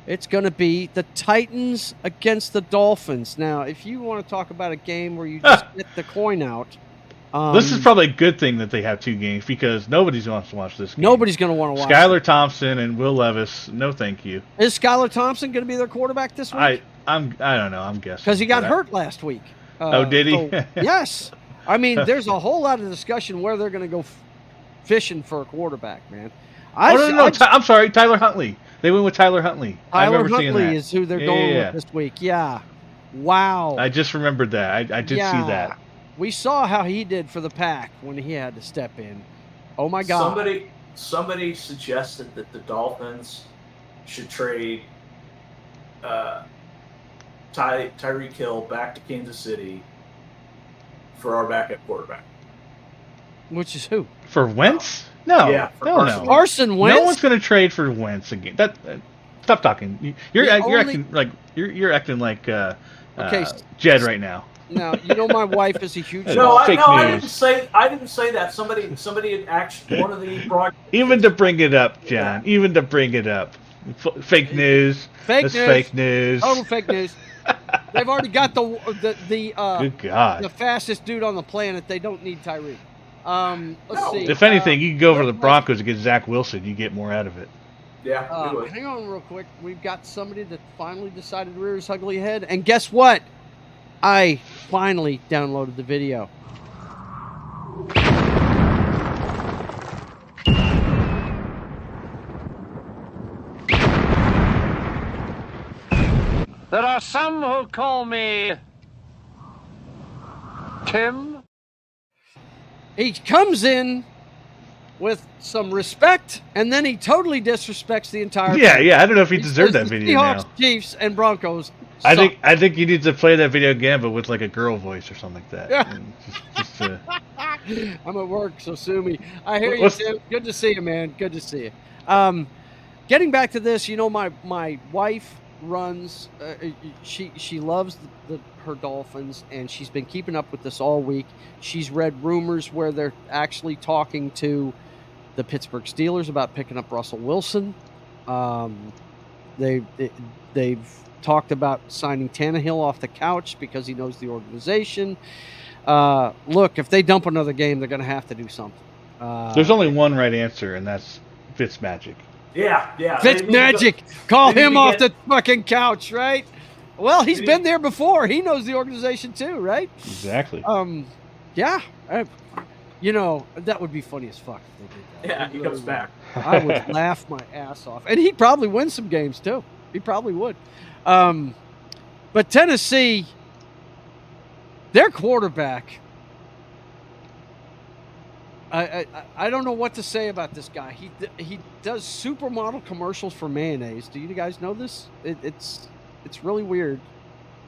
[SPEAKER 1] it's going to be the Titans against the Dolphins. Now, if you want to talk about a game where you just get the coin out,
[SPEAKER 4] this is probably a good thing that they have 2 games because nobody's wants to watch this game.
[SPEAKER 1] nobody's going to want to watch.
[SPEAKER 4] Skylar Thompson and Will Levis, no thank you.
[SPEAKER 1] Is Skylar Thompson going to be their quarterback this week?
[SPEAKER 4] I don't know. I'm guessing
[SPEAKER 1] Because he got
[SPEAKER 4] But
[SPEAKER 1] hurt last week.
[SPEAKER 4] Did he?
[SPEAKER 1] Yes. I mean, there's a whole lot of discussion where they're going to go fishing for a quarterback, man.
[SPEAKER 4] No. I'm sorry, Tyler Huntley. They went with Tyler Huntley. I
[SPEAKER 1] Tyler
[SPEAKER 4] remember seeing that.
[SPEAKER 1] Huntley is who they're going with this week. Yeah. Wow.
[SPEAKER 4] I just remembered that. I did see that.
[SPEAKER 1] We saw how he did for the Pack when he had to step in. Oh my God.
[SPEAKER 2] Somebody suggested that the Dolphins should trade Tyreek Hill back to Kansas City for our backup quarterback.
[SPEAKER 1] Which is who?
[SPEAKER 4] For Wentz? No.
[SPEAKER 2] Yeah, for
[SPEAKER 4] no,
[SPEAKER 2] Carson
[SPEAKER 4] no.
[SPEAKER 1] Carson Wentz?
[SPEAKER 4] No one's going to trade for Wentz again. Stop talking. You're acting like you're acting like Jed right now.
[SPEAKER 1] Now, you know my wife is a huge
[SPEAKER 2] I didn't say that. Somebody had actually one of the broad.
[SPEAKER 4] Even to bring it up, John. Yeah. Even to bring it up. Fake news.
[SPEAKER 1] Fake news.
[SPEAKER 4] Total
[SPEAKER 1] fake news. They've already got
[SPEAKER 4] good God.
[SPEAKER 1] the fastest dude on the planet. They don't need Tyreek. Let's see.
[SPEAKER 4] If anything, you can go over to the Broncos and get Zach Wilson. You get more out of it.
[SPEAKER 2] Yeah.
[SPEAKER 1] Hang on real quick. We've got somebody that finally decided to rear his ugly head. And guess what? I finally downloaded the video.
[SPEAKER 5] There are some who call me Tim.
[SPEAKER 1] He comes in with some respect, and then he totally disrespects the entire thing.
[SPEAKER 4] Yeah. I don't know if he deserved
[SPEAKER 1] says
[SPEAKER 4] that video
[SPEAKER 1] Seahawks,
[SPEAKER 4] now.
[SPEAKER 1] Chiefs, and Broncos.
[SPEAKER 4] I think you need to play that video again, but with like a girl voice or something like that.
[SPEAKER 1] Yeah. I'm at work, so sue me. I hear you, Tim. Good to see you, man. Good to see you. Getting back to this, you know, my wife runs. She loves her Dolphins, and she's been keeping up with this all week. She's read rumors where they're actually talking to the Pittsburgh Steelers about picking up Russell Wilson. They've talked about signing Tannehill off the couch because he knows the organization. Look, if they dump another game, they're going to have to do something.
[SPEAKER 4] There's only one right answer, and that's Fitzmagic.
[SPEAKER 2] Yeah.
[SPEAKER 1] Fitzmagic. Call him off the fucking couch, right? Well, he's been there before. He knows the organization too, right?
[SPEAKER 4] Exactly.
[SPEAKER 1] Yeah. You know, that would be funny as fuck if they did that.
[SPEAKER 2] Yeah, he comes back.
[SPEAKER 1] I would laugh my ass off. And he'd probably win some games too. He probably would. But Tennessee, their quarterback, I don't know what to say about this guy. He does supermodel commercials for mayonnaise. Do you guys know this? It's really weird.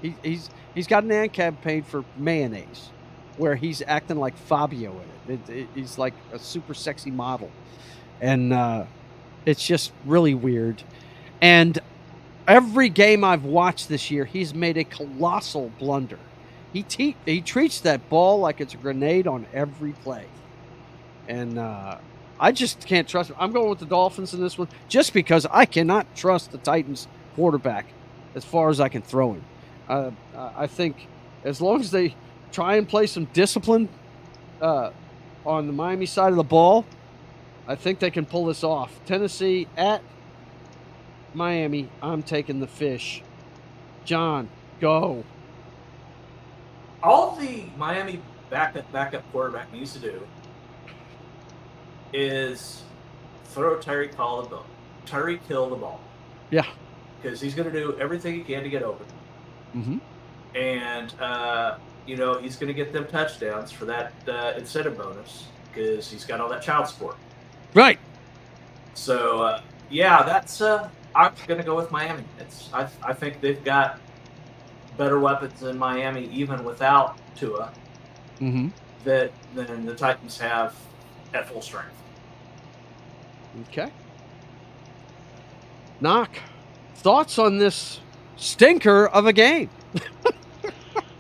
[SPEAKER 1] He's got an ad campaign for mayonnaise where he's acting like Fabio in it. He's like a super sexy model. And it's just really weird. And every game I've watched this year, he's made a colossal blunder. He treats that ball like it's a grenade on every play. And I just can't trust him. I'm going with the Dolphins in this one just because I cannot trust the Titans quarterback as far as I can throw him. I think as long as they try and play some discipline on the Miami side of the ball, I think they can pull this off. Tennessee at Miami, I'm taking the fish. John, go.
[SPEAKER 2] All the Miami backup quarterback needs to do is throw Tyreek Hill the ball.
[SPEAKER 1] Yeah.
[SPEAKER 2] Because he's going to do everything he can to get open.
[SPEAKER 1] Mm-hmm.
[SPEAKER 2] And, he's going to get them touchdowns for that incentive bonus because he's got all that child support.
[SPEAKER 1] Right.
[SPEAKER 2] So, that's I'm going to go with Miami. I think they've got better weapons than Miami, even without Tua,
[SPEAKER 1] Mm-hmm.
[SPEAKER 2] than the Titans have at full strength.
[SPEAKER 1] Okay. Knock. Thoughts on this stinker of a game?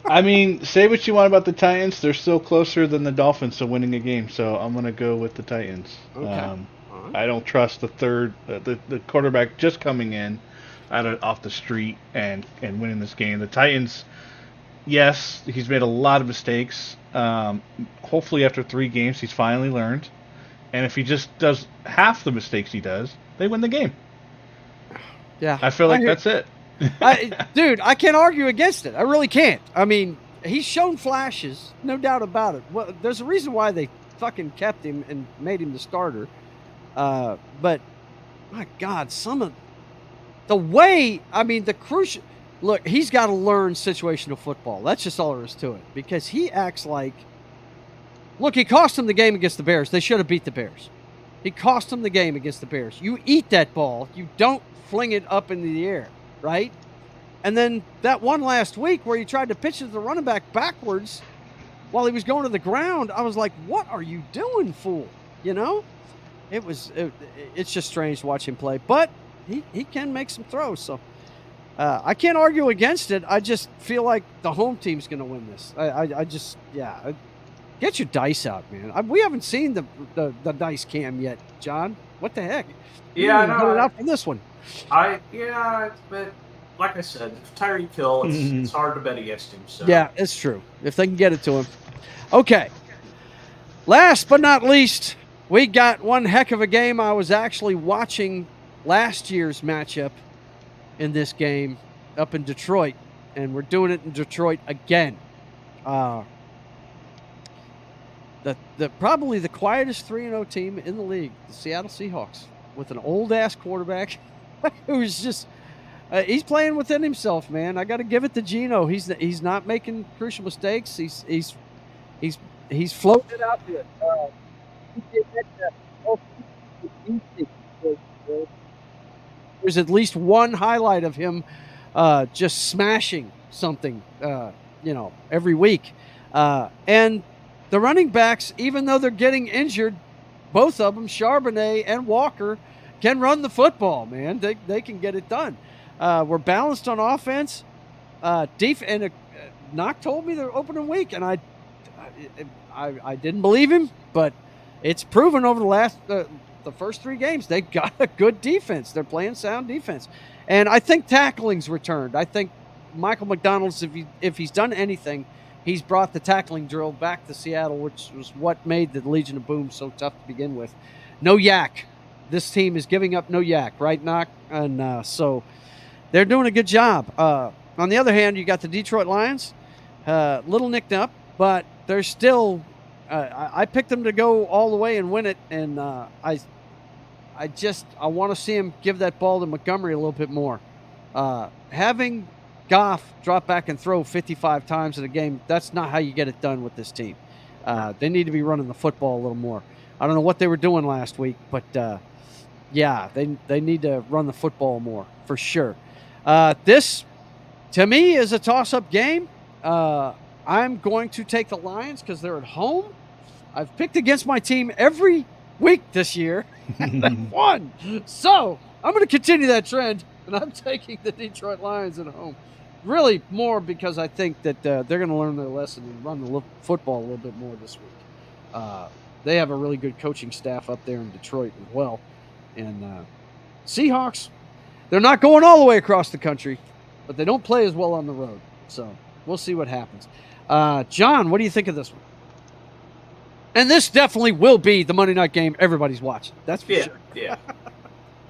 [SPEAKER 4] I mean, say what you want about the Titans, they're still closer than the Dolphins to winning a game, so I'm gonna go with the Titans.
[SPEAKER 1] Okay. All right.
[SPEAKER 4] I don't trust the quarterback just coming in off the street and winning this game. The Titans, yes, he's made a lot of mistakes. Hopefully, after 3 games, he's finally learned, and if he just does half the mistakes he does, they win the game.
[SPEAKER 1] Yeah,
[SPEAKER 4] I feel like that's it.
[SPEAKER 1] Dude, I can't argue against it. I really can't. I mean, he's shown flashes, no doubt about it. Well, there's a reason why they fucking kept him and made him the starter. But my God, some of the way, I mean, the crucial look, he's got to learn situational football. That's just all there is to it, because he acts like, look, he cost them the game against the Bears. They should have beat the Bears. He cost them the game against the Bears. You eat that ball. You don't fling it up into the air. Right? And then that one last week where he tried to pitch it to the running back backwards while he was going to the ground, I was like, what are you doing, fool? You know? It's just strange to watch him play. But he can make some throws. So I can't argue against it. I just feel like the home team's going to win this. Get your dice out, man. We haven't seen the dice cam yet, John. What the heck?
[SPEAKER 2] Yeah, I know.
[SPEAKER 1] Put it out for this one.
[SPEAKER 2] But like I said, Tyreek Hill, it's hard to bet against him. So.
[SPEAKER 1] Yeah, it's true. If they can get it to him. Okay. Last but not least, we got one heck of a game. I was actually watching last year's matchup in this game up in Detroit, and we're doing it in Detroit again. Probably the quietest 3-0 team in the league, the Seattle Seahawks, with an old-ass quarterback who's just he's playing within himself, man. I got to give it to Geno. He's not making crucial mistakes. He's floating it out there. There's at least one highlight of him just smashing something, every week. And the running backs, even though they're getting injured, both of them, Charbonnet and Walker, can run the football, man. They can get it done. We're balanced on offense. Knock told me they're opening week, and I didn't believe him, but it's proven over the first 3 games they got a good defense. They're playing sound defense, and I think tackling's returned. I think Michael McDonald's, if he's done anything, he's brought the tackling drill back to Seattle, which was what made the Legion of Boom so tough to begin with. No yak. This team is giving up no yak, right, Knock? And so they're doing a good job. On the other hand, you got the Detroit Lions, little nicked up, but they're still I picked them to go all the way and win it, and I want to see him give that ball to Montgomery a little bit more. Having Goff drop back and throw 55 times in a game, that's not how you get it done with this team. They need to be running the football a little more. I don't know what they were doing last week, but they need to run the football more for sure. This, to me, is a toss-up game. I'm going to take the Lions because they're at home. I've picked against my team every week this year, and they've won. So I'm going to continue that trend, and I'm taking the Detroit Lions at home. Really more because I think that they're going to learn their lesson and run the football a little bit more this week. They have a really good coaching staff up there in Detroit as well. And Seahawks, they're not going all the way across the country, but they don't play as well on the road. So we'll see what happens. John, what do you think of this one? And this definitely will be the Monday night game everybody's watching. That's for sure.
[SPEAKER 2] Yeah.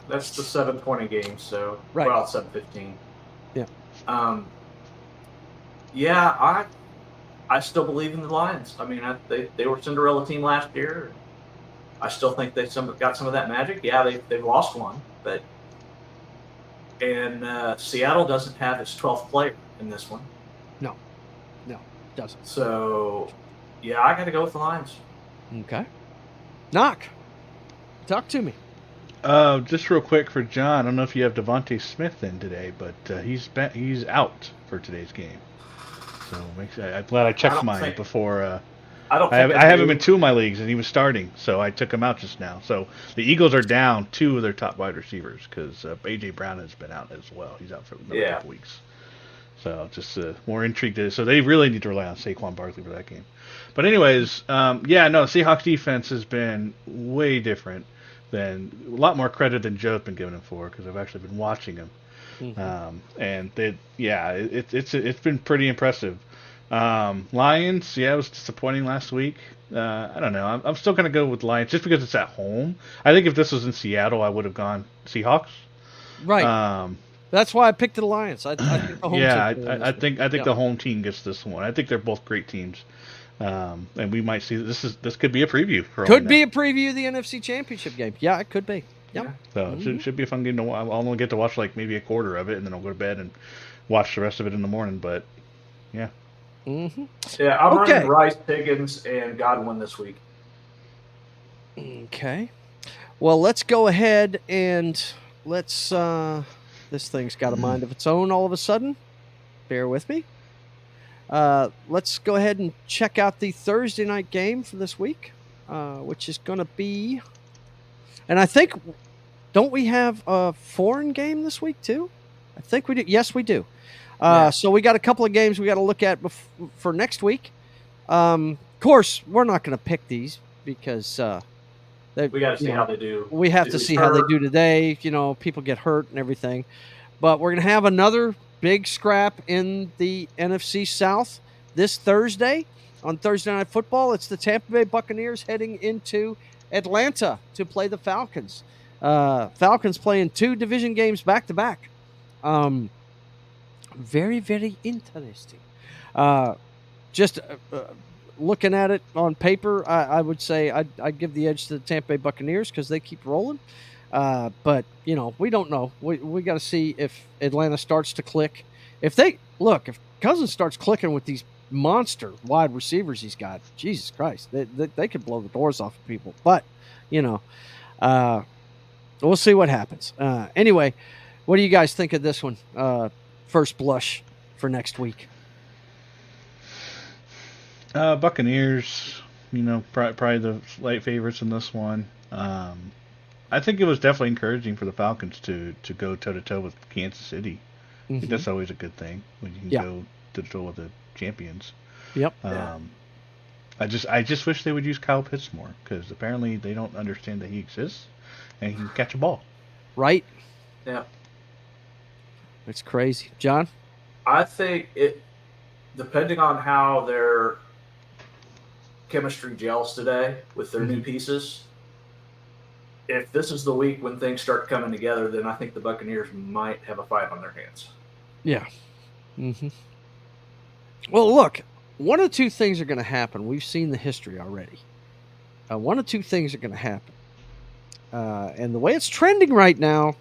[SPEAKER 2] That's the 7:20 game, so
[SPEAKER 1] right.
[SPEAKER 2] Well, 7:15.
[SPEAKER 1] Yeah.
[SPEAKER 2] I still believe in the Lions. I mean, they were a Cinderella team last year. I still think they got some of that magic. Yeah, they've lost one, but Seattle doesn't have its 12th player in this one.
[SPEAKER 1] No, doesn't.
[SPEAKER 2] So, yeah, I got to go with the Lions.
[SPEAKER 1] Okay. Knock. Talk to me.
[SPEAKER 4] Just real quick for John, I don't know if you have Devontae Smith in today, but he's out for today's game. So I'm glad I checked mine before.
[SPEAKER 2] I don't.
[SPEAKER 4] I have him in 2 of my leagues, and he was starting, so I took him out just now. So the Eagles are down 2 of their top wide receivers because A.J. Brown has been out as well. He's out for another couple weeks. So just more intrigued. So they really need to rely on Saquon Barkley for that game. But anyways, Seahawks defense has been way different than a lot more credit than Joe's been giving him for because I've actually been watching him. And it's been pretty impressive. Lions, it was disappointing last week. I don't know. I'm still gonna go with Lions just because it's at home. I think if this was in Seattle, I would have gone Seahawks.
[SPEAKER 1] Right. That's why I picked the Lions. I think the home team.
[SPEAKER 4] I think the home team gets this one. I think they're both great teams. And we might see this could be a preview.
[SPEAKER 1] Could be a preview of the NFC Championship game. Yeah, it could be. Yep.
[SPEAKER 4] So it should be a fun game to watch. I'll only get to watch like maybe a quarter of it, and then I'll go to bed and watch the rest of it in the morning. But yeah.
[SPEAKER 1] Mm-hmm.
[SPEAKER 2] Yeah, I'm running Rice, Higgins, and Godwin this week.
[SPEAKER 1] Okay. Well, let's go ahead and let's. This thing's got a mind of its own all of a sudden. Bear with me. Let's go ahead and check out the Thursday night game for this week, which is going to be. And I think, don't we have a foreign game this week too? I think we do. Yes, we do. So we got a couple of games we got to look at for next week. Of course, we're not going to pick these because
[SPEAKER 2] we got to see how they do.
[SPEAKER 1] We have to see how they do today. People get hurt and everything. But we're going to have another big scrap in the NFC South this Thursday on Thursday Night Football. It's the Tampa Bay Buccaneers heading into Atlanta to play the Falcons. Falcons playing 2 division games back to back. Very, very interesting. Just looking at it on paper, I would say I'd give the edge to the Tampa Bay Buccaneers because they keep rolling. But, we don't know. We got to see if Atlanta starts to click. If Cousins starts clicking with these monster wide receivers he's got, Jesus Christ, they could blow the doors off of people. But, we'll see what happens. Anyway, what do you guys think of this one? First blush for next week.
[SPEAKER 4] Buccaneers, probably the slight favorites in this one. I think it was definitely encouraging for the Falcons to go toe-to-toe with Kansas City. I think that's always a good thing when you can go toe-to-toe with the champions.
[SPEAKER 1] Yep.
[SPEAKER 4] I just wish they would use Kyle Pitts more because apparently they don't understand that he exists and he can catch a ball.
[SPEAKER 1] Right?
[SPEAKER 2] Yeah.
[SPEAKER 1] It's crazy. John?
[SPEAKER 2] I think depending on how their chemistry gels today with their new pieces, if this is the week when things start coming together, then I think the Buccaneers might have a fight on their hands.
[SPEAKER 1] Yeah. Mm-hmm. Well, look, one of 2 things are going to happen. We've seen the history already. One of 2 things are going to happen. And the way it's trending right now,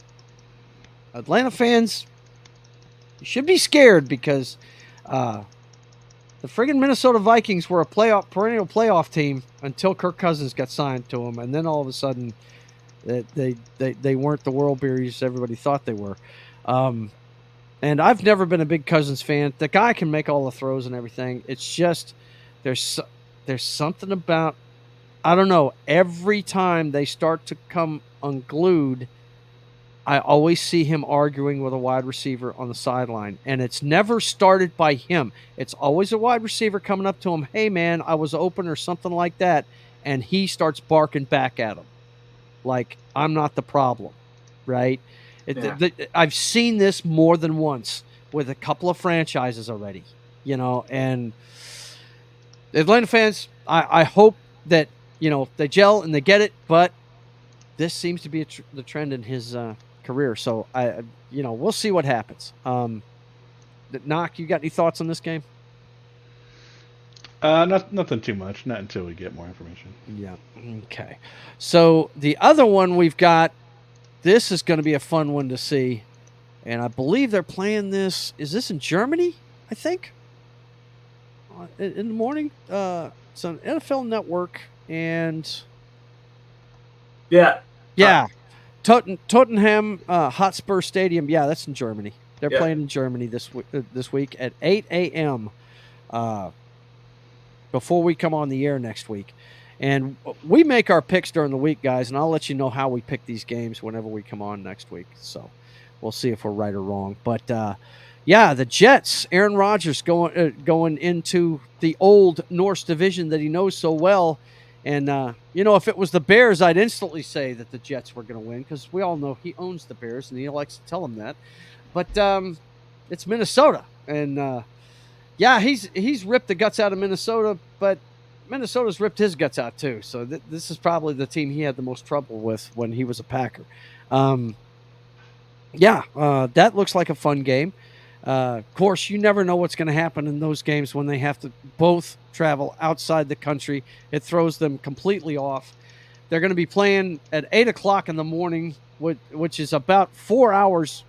[SPEAKER 1] Atlanta fans, you should be scared because the friggin' Minnesota Vikings were a perennial playoff team until Kirk Cousins got signed to them, and then all of a sudden they weren't the World Beaters everybody thought they were. And I've never been a big Cousins fan. The guy can make all the throws and everything. It's just there's something about, I don't know, every time they start to come unglued, I always see him arguing with a wide receiver on the sideline, and it's never started by him. It's always a wide receiver coming up to him, hey, man, I was open or something like that, and he starts barking back at him like, I'm not the problem, right? I've seen this more than once with a couple of franchises already, and Atlanta fans, I hope that, they gel and they get it, but this seems to be the trend in his career. So we'll see what happens. Knock, you got any thoughts on this game?
[SPEAKER 4] Nothing too much. Not until we get more information.
[SPEAKER 1] Yeah. Okay. So the other one we've got, this is going to be a fun one to see, and I believe they're playing this. Is this in Germany? I think in the morning. It's on NFL Network, and
[SPEAKER 2] yeah.
[SPEAKER 1] Tottenham Hotspur Stadium. Yeah, that's in Germany. They're
[SPEAKER 2] Yeah.
[SPEAKER 1] playing in Germany this week at 8 a.m. Before we come on the air next week. And we make our picks during the week, guys, and I'll let you know how we pick these games whenever we come on next week. So we'll see if we're right or wrong. But yeah, the Jets, Aaron Rodgers going into the old Norse division that he knows so well. And, if it was the Bears, I'd instantly say that the Jets were going to win because we all know he owns the Bears and he likes to tell them that. But it's Minnesota. And, yeah, he's ripped the guts out of Minnesota, but Minnesota's ripped his guts out too. So this is probably the team he had the most trouble with when he was a Packer. That looks like a fun game. Of course, you never know what's going to happen in those games when they have to both travel outside the country. It throws them completely off. They're going to be playing at 8 o'clock in the morning, which is about 4 hours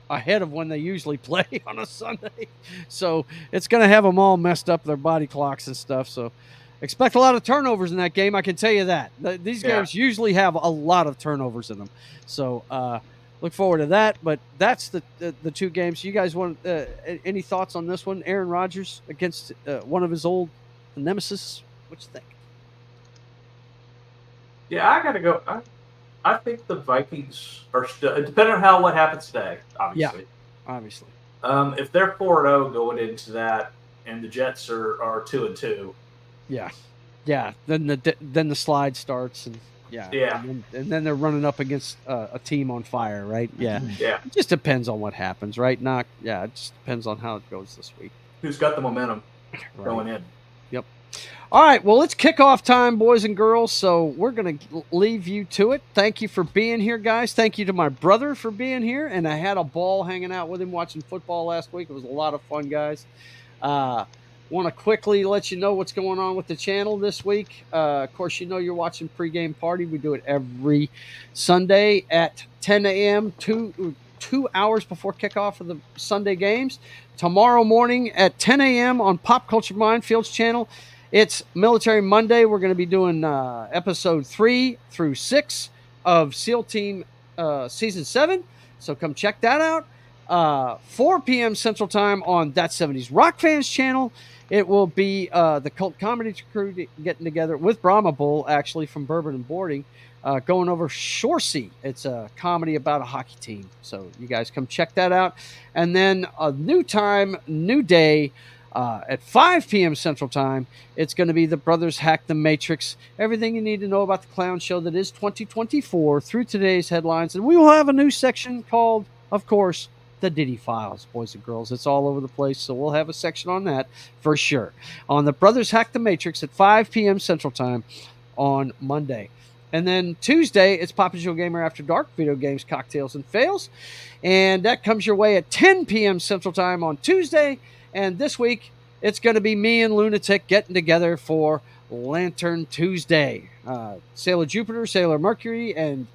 [SPEAKER 1] ahead of when they usually play on a Sunday. So it's going to have them all messed up, their body clocks and stuff. So expect a lot of turnovers in that game. I can tell you that. These games usually have a lot of turnovers in them. So look forward to that. But that's the two games. You guys want any thoughts on this one? Aaron Rodgers against one of his old nemesis. What you think?
[SPEAKER 2] Yeah, I got to go. I think the Vikings are still, depending on what happens today, obviously.
[SPEAKER 1] Yeah, obviously.
[SPEAKER 2] If they're 4-0 going into that, and the Jets are 2-2.
[SPEAKER 1] Yeah. Then the slide starts, and and then they're running up against a team on fire, right? Yeah. It just depends on what happens, right? It just depends on how it goes this week.
[SPEAKER 2] Who's got the momentum going in?
[SPEAKER 1] Yep. All right, well, it's kickoff time, boys and girls, so we're going to leave you to it. Thank you for being here, guys. Thank you to my brother for being here, and I had a ball hanging out with him watching football last week. It was a lot of fun, guys. Want to quickly let you know what's going on with the channel this week. Of course, you're watching Pregame Party. We do it every Sunday at 10 a.m., 2 hours before kickoff of the Sunday games. Tomorrow morning at 10 a.m. on Pop Culture Minefields channel. It's Military Monday. We're going to be doing episode 3 through 6 of SEAL Team Season 7. So come check that out. 4 p.m. Central Time on That 70s Rock Fans channel. It will be the Cult Comedy Crew getting together with Brahma Bull, actually, from Bourbon and Boarding, going over Shoresy. It's a comedy about a hockey team. So you guys come check that out. And then a new time, new day, at 5 p.m. Central Time, it's going to be the Brothers Hack the Matrix. Everything you need to know about the clown show that is 2024 through today's headlines. And we will have a new section called, of course, the Diddy Files, boys and girls. It's all over the place, so we'll have a section on that for sure. On the Brothers Hack the Matrix at 5 p.m. Central Time on Monday. And then Tuesday, it's Papa Joe Gamer After Dark, video games, cocktails, and fails. And that comes your way at 10 p.m. Central Time on Tuesday. And this week, it's going to be me and Lunatic getting together for Lantern Tuesday. Sailor Jupiter, Sailor Mercury, and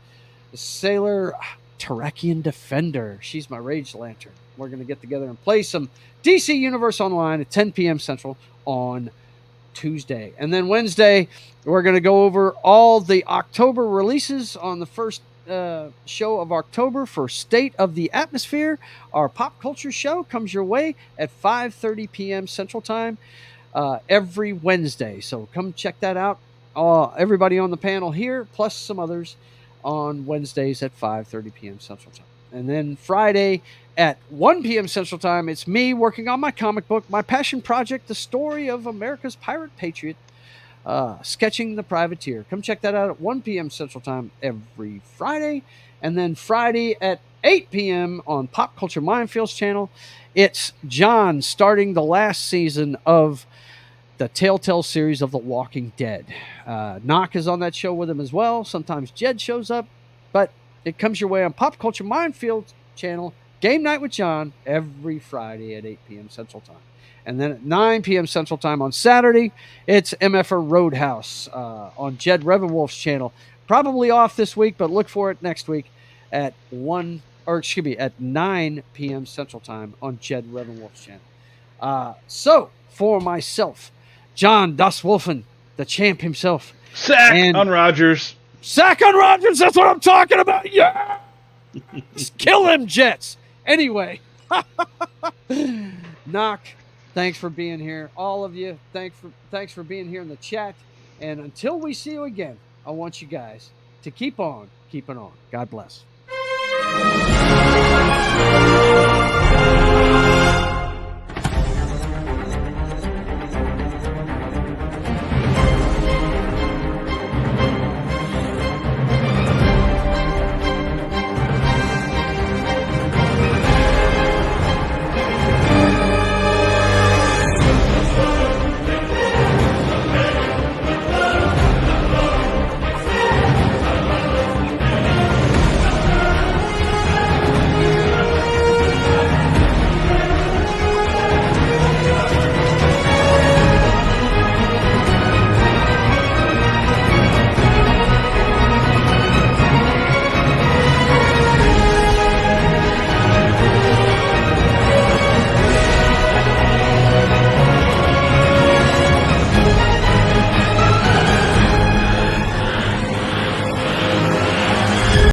[SPEAKER 1] Sailor Terrakian Defender. She's my Rage Lantern. We're going to get together and play some DC Universe Online at 10 p.m. Central on Tuesday. And then Wednesday, we're going to go over all the October releases on the first show of October for State of the Atmosphere. Our pop culture show comes your way at 5:30 p.m. Central Time every Wednesday. So come check that out. Everybody on the panel here, plus some others, on Wednesdays at 5:30 p.m. Central Time. And then Friday at 1 p.m. Central Time, it's me working on my comic book, my passion project, the story of America's pirate patriot, Sketching the Privateer. Come check that out at 1 p.m. Central Time every Friday. And then Friday at 8 p.m. on Pop Culture Minefields channel, it's John starting the last season of the Telltale series of The Walking Dead. Knock is on that show with him as well. Sometimes Jed shows up, but it comes your way on Pop Culture Minefields channel, Game Night with John, every Friday at 8 p.m. Central Time. And then at 9 p.m. Central Time on Saturday, it's MFR Roadhouse on Jed Revenwolf's channel. Probably off this week, but look for it next week at 9 p.m. Central Time on Jed Revenwolf's channel. So, for myself, John Das Wolfen, the champ himself.
[SPEAKER 4] Sack on Rogers.
[SPEAKER 1] Sack on Rodgers. That's what I'm talking about. Yeah. Just kill them Jets. Anyway. Knock. Thanks for being here. All of you. Thanks for being here in the chat. And until we see you again, I want you guys to keep on keeping on. God bless.